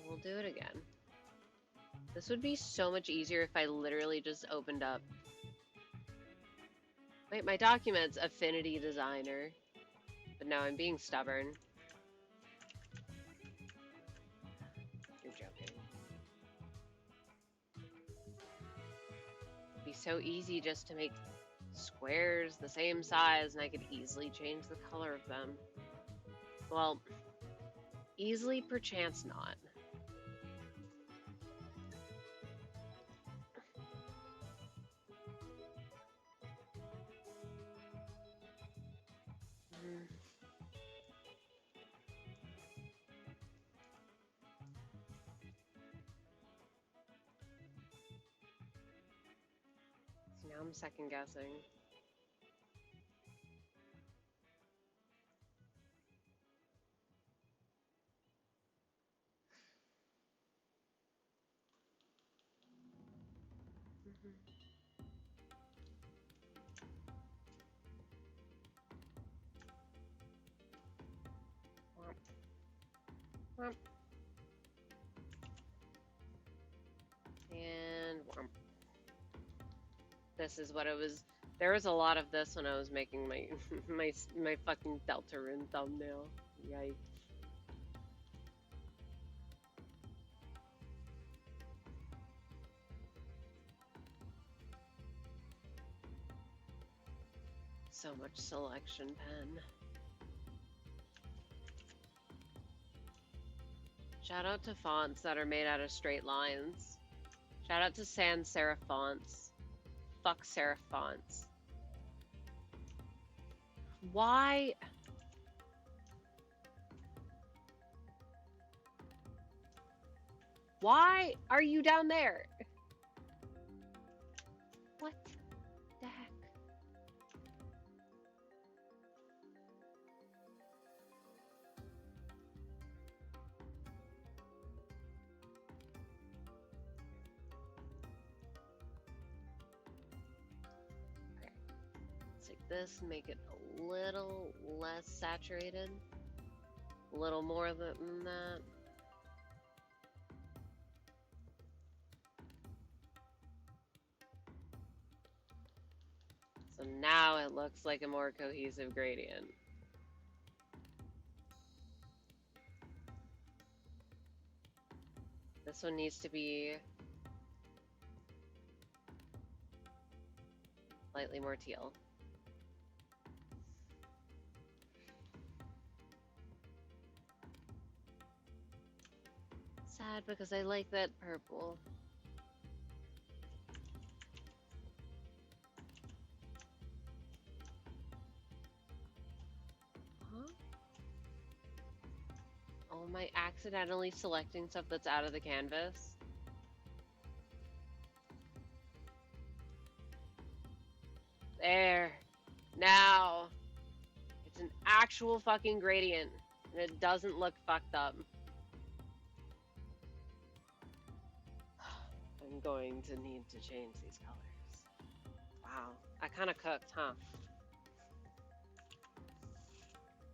We'll do it again. This would be so much easier if I literally just opened up. Wait, my document's Affinity Designer. But no, I'm being stubborn. You're joking. It'd be so easy just to make squares the same size and I could easily change the color of them. Well, easily perchance not. So now I'm second guessing. Womp. And womp. This is what it was. There was a lot of this when I was making my my fucking Deltarune thumbnail. Yikes. So much selection pen. Shout out to fonts that are made out of straight lines. Shout out to sans serif fonts. Fuck serif fonts. Why? Why are you down there? What the heck? Okay. Let's take this and make it a little less saturated. A little more than that. So now it looks like a more cohesive gradient. This one needs to be slightly more teal. Sad because I like that purple. Oh, am I accidentally selecting stuff that's out of the canvas? There. Now. It's an actual fucking gradient. And it doesn't look fucked up. I'm going to need to change these colors. Wow. I kind of cooked, huh?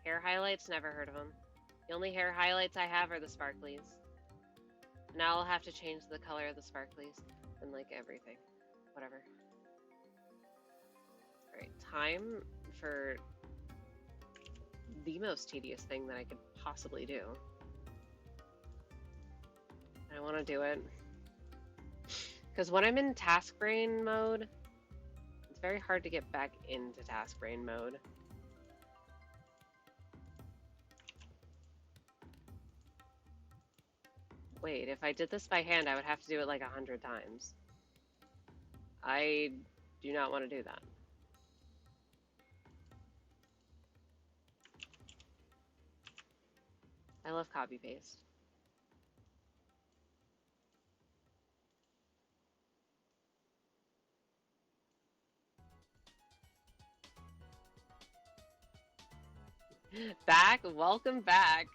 Hair highlights? Never heard of them. The only hair highlights I have are the sparklies. Now I'll have to change the color of the sparklies and like everything. Whatever. Alright, time for the most tedious thing that I could possibly do. I want to do it. Because when I'm in task brain mode, it's very hard to get back into task brain mode. Wait, if I did this by hand, I would have to do it like 100 times. I do not want to do that. I love copy paste. Back? Welcome back.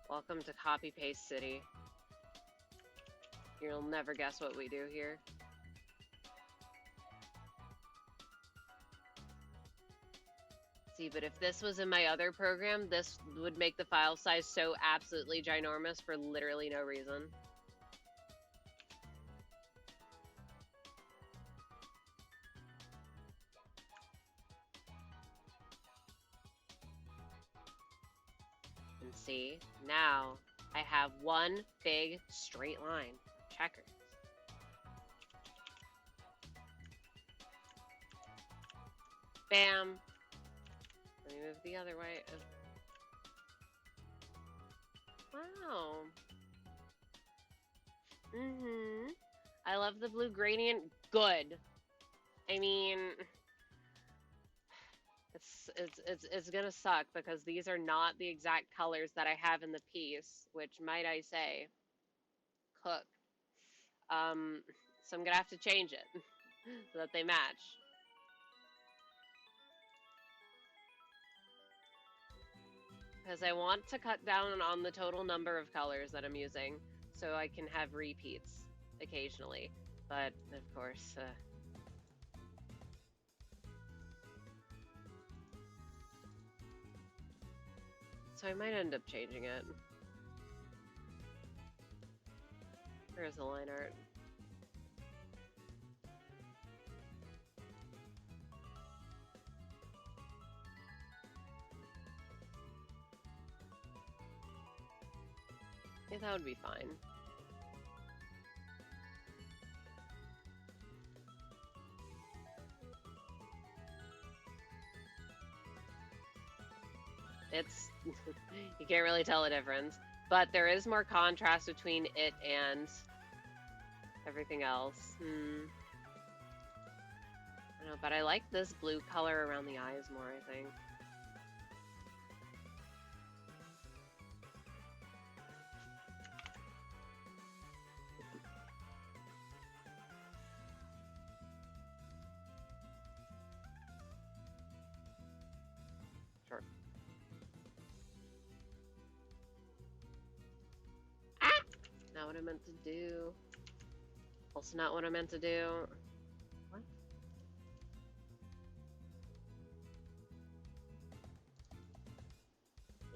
Welcome to Copy Paste City. You'll never guess what we do here. See, but if this was in my other program, this would make the file size so absolutely ginormous for literally no reason. And see, now I have one big straight line of checkers. Bam. Let me move the other way. Wow. I love the blue gradient. Good. I mean, it's gonna suck because these are not the exact colors that I have in the piece, which might I say, cook. So I'm gonna have to change it so that they match. Because I want to cut down on the total number of colors that I'm using so I can have repeats occasionally. But, of course, so I might end up changing it. Where's the line art? Yeah, that would be fine. It's, you can't really tell the difference, but there is more contrast between it and everything else. I don't know, but I like this blue color around the eyes more, I think. Sure. Ah! Not what I meant to do. Also not what I meant to do. What?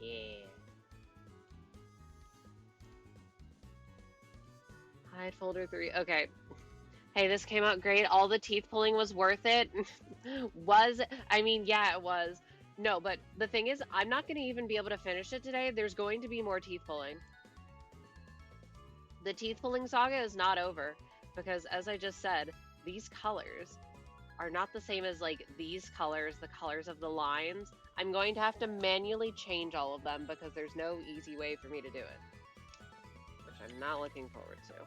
Yeah. Hide folder 3. Okay. Hey, this came out great. All the teeth pulling was worth it. I mean, yeah, it was. No, but the thing is, I'm not going to even be able to finish it today. There's going to be more teeth pulling. The teeth pulling saga is not over because, as I just said, these colors are not the same as like these colors, the colors of the lines. I'm going to have to manually change all of them because there's no easy way for me to do it, which I'm not looking forward to.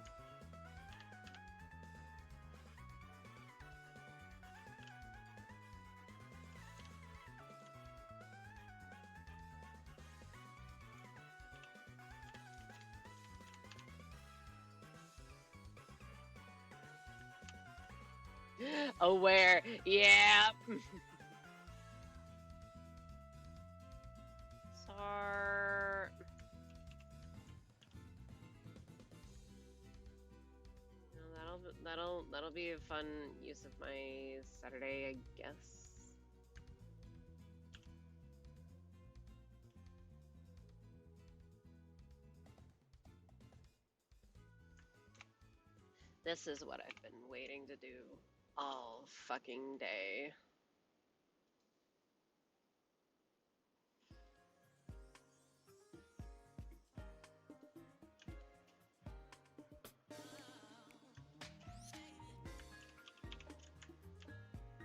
Aware. Yeah. Sar. No, that'll be a fun use of my Saturday, I guess. This is what I've been waiting to do all fucking day.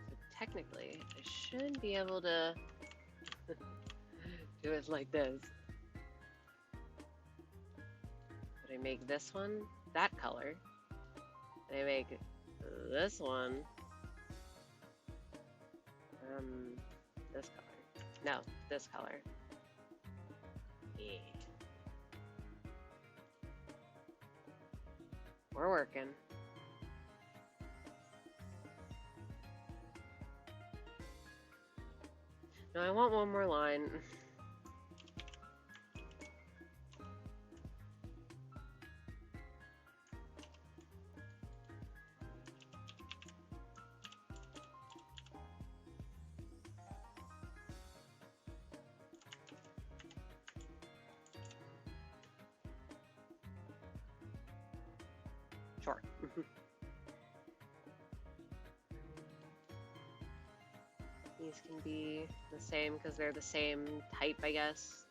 So technically, I should be able to do it like this. But I make this one that color. And I make this one this color. No, this color. Yeah. We're working. No, I want one more line. Sure. These can be the same because they're the same type, I guess.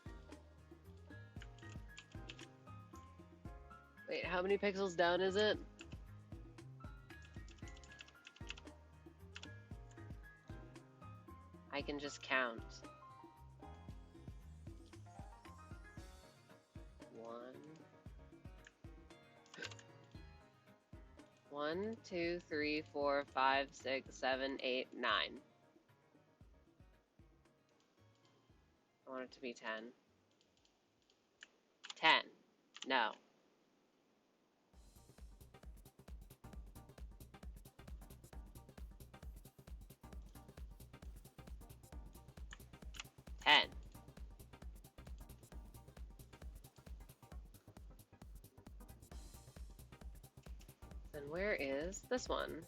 Wait, how many pixels down is it? I can just count. 1, 2, 3, 4, 5, 6, 7, 8, 9. I want it to be 10. 10. No. Then where is this one?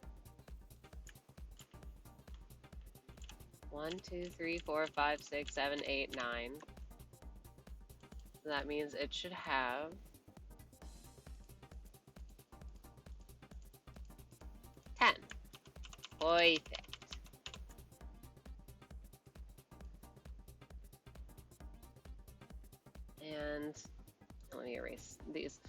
1, 2, 3, 4, 5, 6, 7, 8, 9. So that means it should have 10. Perfect. And let me erase these.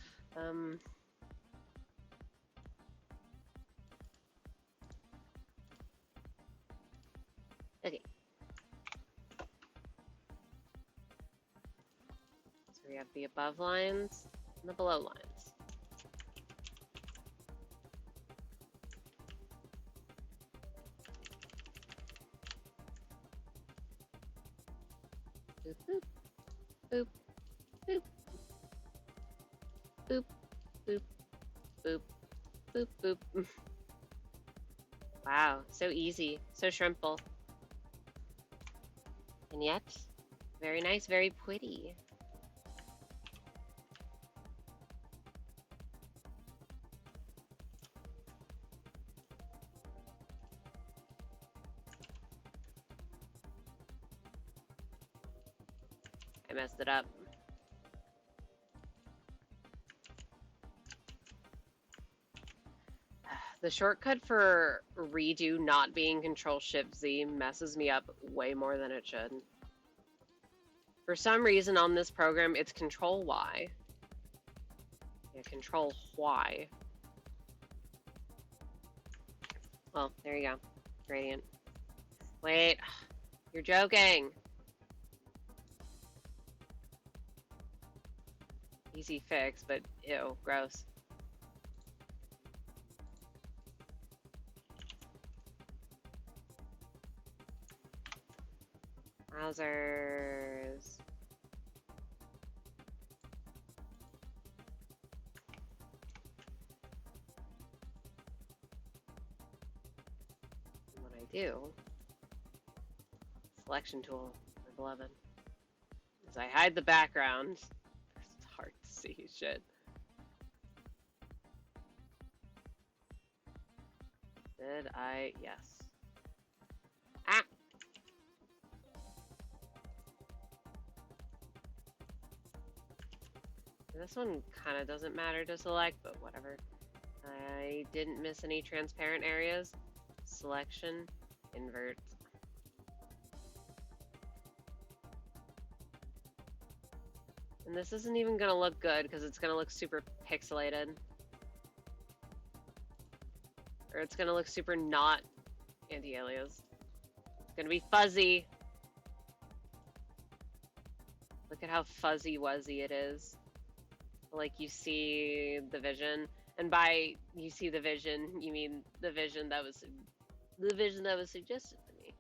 Okay. So we have the above lines and the below lines. Boop, boop, boop, boop, boop, boop, boop, boop, boop. Wow, so easy, so shrimple. And yet, very nice, very pretty. I messed it up. The shortcut for redo not being Control-Shift-Z messes me up way more than it should. For some reason on this program, it's Control-Y. Yeah, Control-Y. Well, there you go. Gradient. Wait, you're joking. Easy fix, but ew, gross. Wowzers. do. Selection tool, my beloved. As I hide the background, it's hard to see shit. Did I? Yes. Ah! This one kind of doesn't matter to select, but whatever. I didn't miss any transparent areas. Selection, invert. And this isn't even gonna look good because it's gonna look super pixelated. Or it's gonna look super not anti-alias. It's gonna be fuzzy. Look at how fuzzy-wuzzy it is. Like you see the vision. And by you see the vision, you mean the vision that was suggested to me.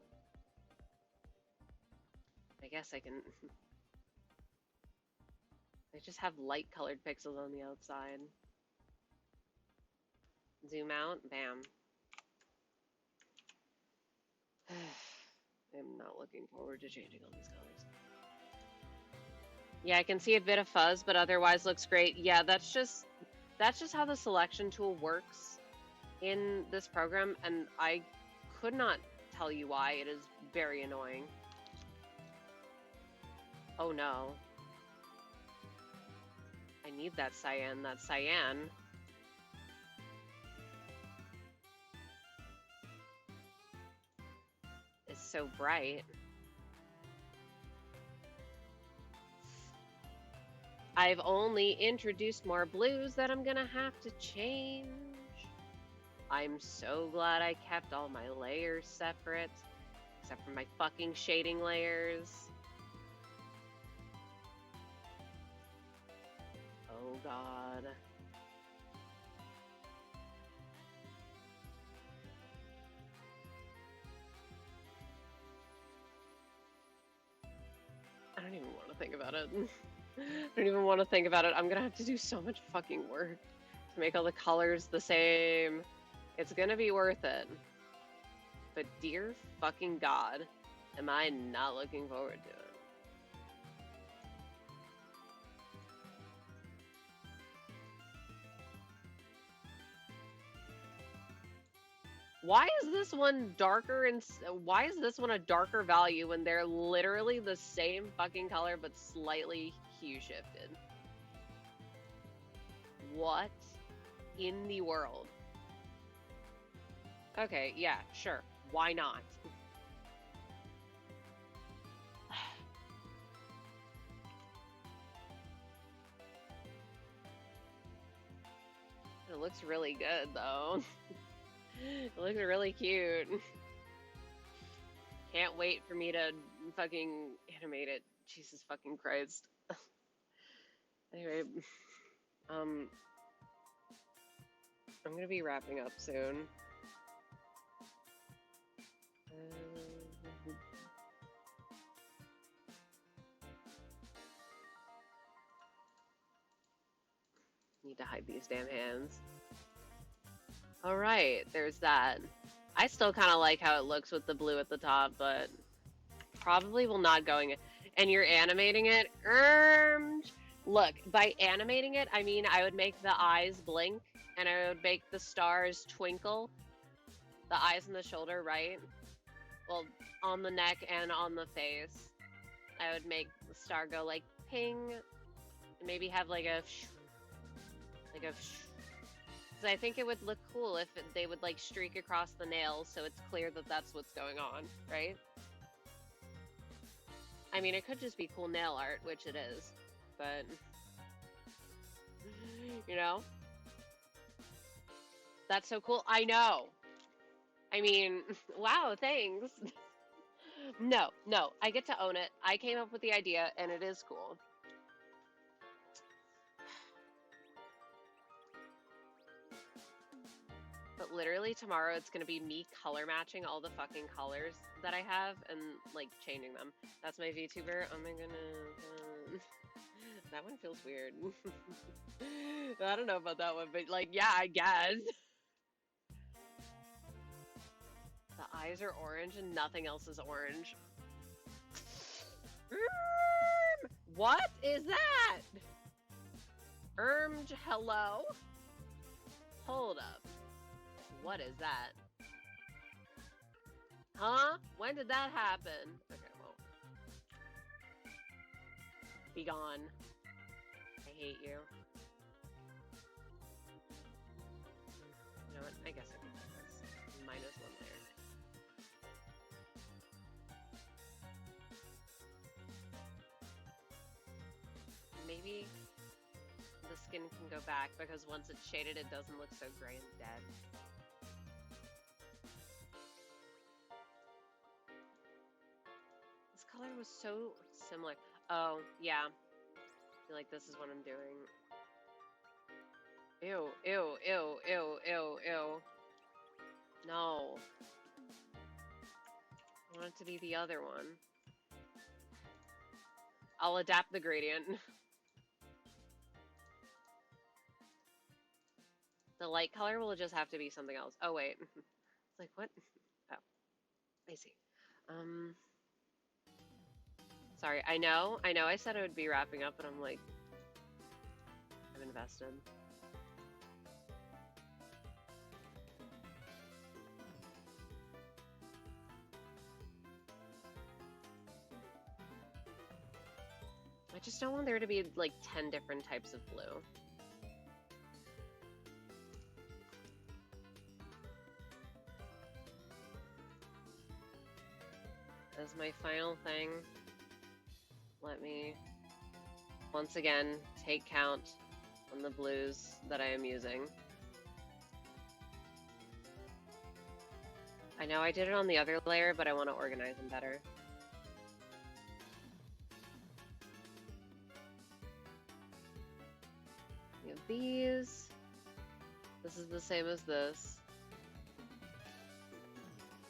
I guess I can. I just have light colored pixels on the outside. Zoom out, bam. I'm not looking forward to changing all these colors. Yeah, I can see a bit of fuzz, but otherwise looks great. Yeah, that's just how the selection tool works in this program, and I could not tell you why. It is very annoying. Oh no. I need that cyan. That cyan is so bright. I've only introduced more blues that I'm gonna have to change. I'm so glad I kept all my layers separate, except for my fucking shading layers. Oh god. I don't even want to think about it. I don't even want to think about it. I'm gonna have to do so much fucking work to make all the colors the same. It's gonna be worth it. But dear fucking god, am I not looking forward to it. Why is this one darker and why is this one a darker value when they're literally the same fucking color but slightly hue shifted? What in the world? Okay, yeah, sure. Why not? It looks really good though. It looks really cute. Can't wait for me to fucking animate it. Jesus fucking Christ. Anyway, I'm gonna be wrapping up soon. Need to hide these damn hands. Alright, there's that. I still kind of like how it looks with the blue at the top, but probably will not going. And you're animating it? Look, by animating it, I mean I would make the eyes blink, and I would make the stars twinkle. The eyes and the shoulder, right? Well, on the neck and on the face. I would make the star go like ping, and maybe have like a because I think it would look cool if they would like streak across the nails so it's clear that that's what's going on, right? I mean, it could just be cool nail art, which it is, but you know? That's so cool. I know. I mean, wow, thanks. No, I get to own it. I came up with the idea and it is cool. But literally tomorrow it's gonna be me color matching all the fucking colors that I have and like changing them. That's my VTuber. Oh my goodness. That one feels weird. I don't know about that one, but like, yeah, I guess. The The eyes are orange and nothing else is orange. What is that? Hello? Hold up. What is that? Huh? When did that happen? Okay, well. Be gone. I hate you. You know what? I guess I can do this. -1 there. Maybe the skin can go back because once it's shaded, it doesn't look so gray and dead. This color was so similar. Oh, yeah. I feel like this is what I'm doing. Ew, ew, ew, ew, ew, ew. No. I want it to be the other one. I'll adapt the gradient. The light color will just have to be something else. Oh, wait. It's like, what? Oh, I see. Sorry, I know I said I would be wrapping up, but I'm like, I'm invested. I just don't want there to be like 10 different types of blue. As my final thing, let me once again take count on the blues that I am using. I know I did it on the other layer, but I want to organize them better. We have these. This is the same as this.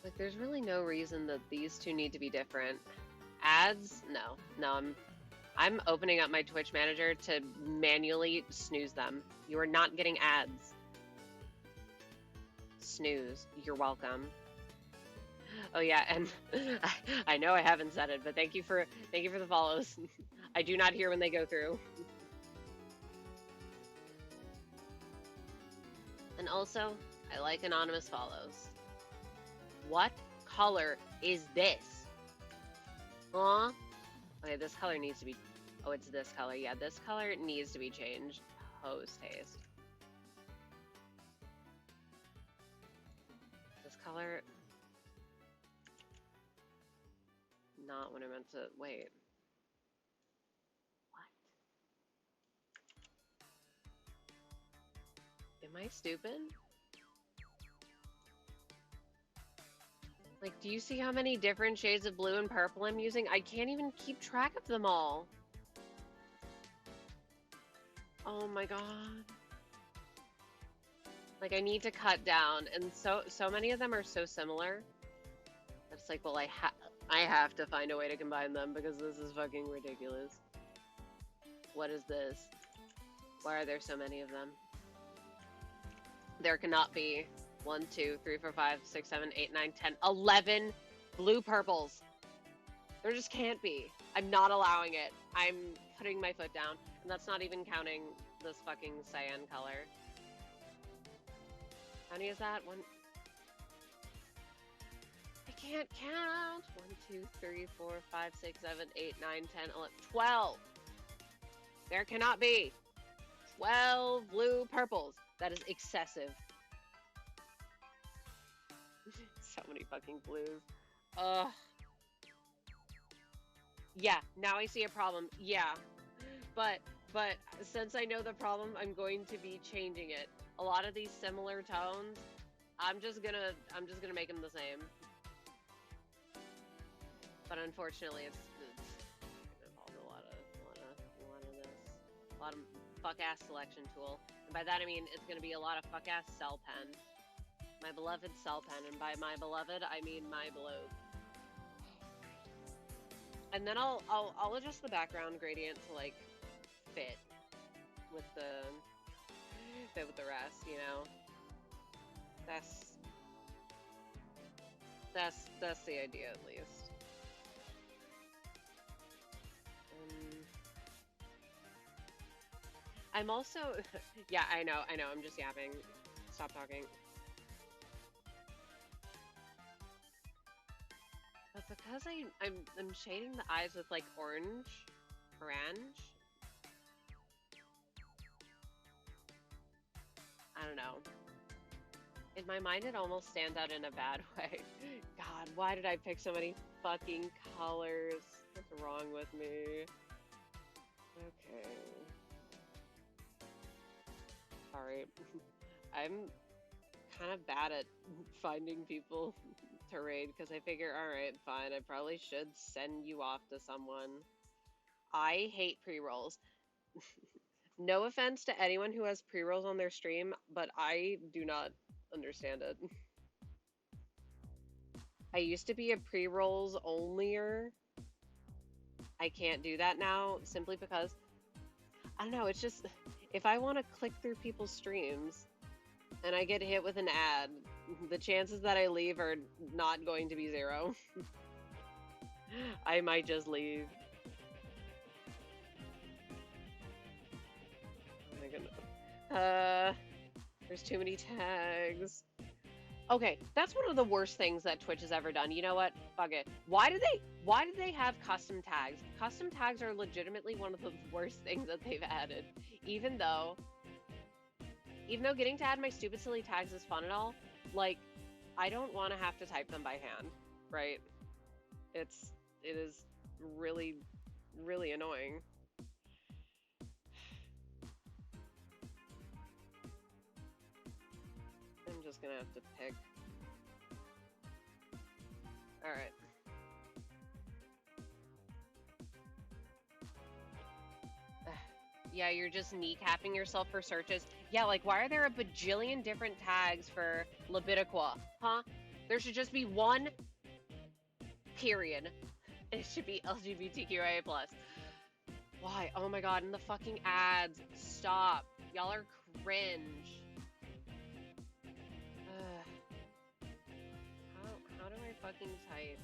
Like, there's really no reason that these two need to be different. Ads? No. No, I'm opening up my Twitch manager to manually snooze them. You are not getting ads. Snooze. You're welcome. Oh yeah, and I know I haven't said it, but thank you for the follows. I do not hear when they go through. And also, I like anonymous follows. What color is this? Huh? Okay, this color needs to be... Oh, it's this color. Yeah, this color needs to be changed. Post haste. This color... Not what I meant to... Wait. What? Am I stupid? Like, do you see how many different shades of blue and purple I'm using? I can't even keep track of them all. Oh my god. Like, I need to cut down, and so many of them are so similar. It's like, well, I have to find a way to combine them because this is fucking ridiculous. What is this? Why are there so many of them? There cannot be 1, 2, 3, 4, 5, 6, 7, 8, 9, 10, 11 blue purples. There just can't be. I'm not allowing it. I'm putting my foot down. And that's not even counting this fucking cyan color. How many is that? One. I can't count. 1, 2, 3, 4, 5, 6, 7, 8, 9, 10, 11, 12. There cannot be 12 blue purples. That is excessive. So many fucking blues. Ugh. Yeah, now I see a problem. Yeah. But since I know the problem, I'm going to be changing it. A lot of these similar tones, I'm just gonna make them the same. But unfortunately, it's involved a lot of this. A lot of fuck-ass selection tool. And by that I mean it's gonna be a lot of fuck-ass cell pen. My beloved cell pen, and by my beloved, I mean my beloved. And then I'll adjust the background gradient to like fit with the rest, you know. That's the idea, at least. I'm also... Yeah, I know, I'm just yapping. Stop talking. But because I'm shading the eyes with, like, orange. I don't know. In my mind, it almost stands out in a bad way. God, why did I pick so many fucking colors? What's wrong with me? Okay. Sorry. I'm kind of bad at finding people to raid because I figure, alright, fine, I probably should send you off to someone. I hate pre-rolls. No offense to anyone who has pre-rolls on their stream, but I do not understand it. I used to be a pre-rolls onlyer. I can't do that now simply because, I don't know, it's just, if I want to click through people's streams and I get hit with an ad, the chances that I leave are not going to be 0. I might just leave. Oh my goodness. There's too many tags. Okay, that's one of the worst things that Twitch has ever done. You know what? Fuck it. Why do they have custom tags? Custom tags are legitimately one of the worst things that they've added. Even though getting to add my stupid silly tags is fun and all, like, I don't want to have to type them by hand, right? It is really, really annoying. I'm just gonna have to pick. Alright. Yeah, you're just kneecapping yourself for searches. Yeah, like, why are there a bajillion different tags for Libidiqua? Huh? There should just be one, period. It should be LGBTQIA+. Why? Oh my god, and the fucking ads. Stop. Y'all are cringe. How do I fucking type?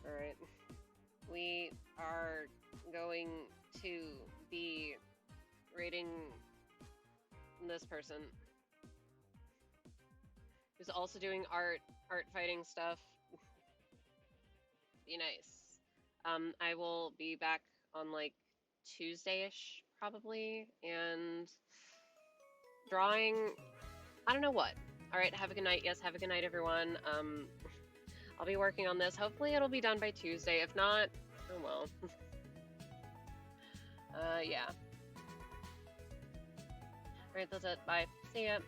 Alright. We are going to be rating this person who's also doing art fighting stuff. Be nice. I will be back on like Tuesday-ish probably, and drawing, I don't know what. Alright, have a good night. Yes, have a good night, everyone. I'll be working on this. Hopefully it'll be done by Tuesday. If not, oh well. Yeah. Alright, that's it. Bye. See ya.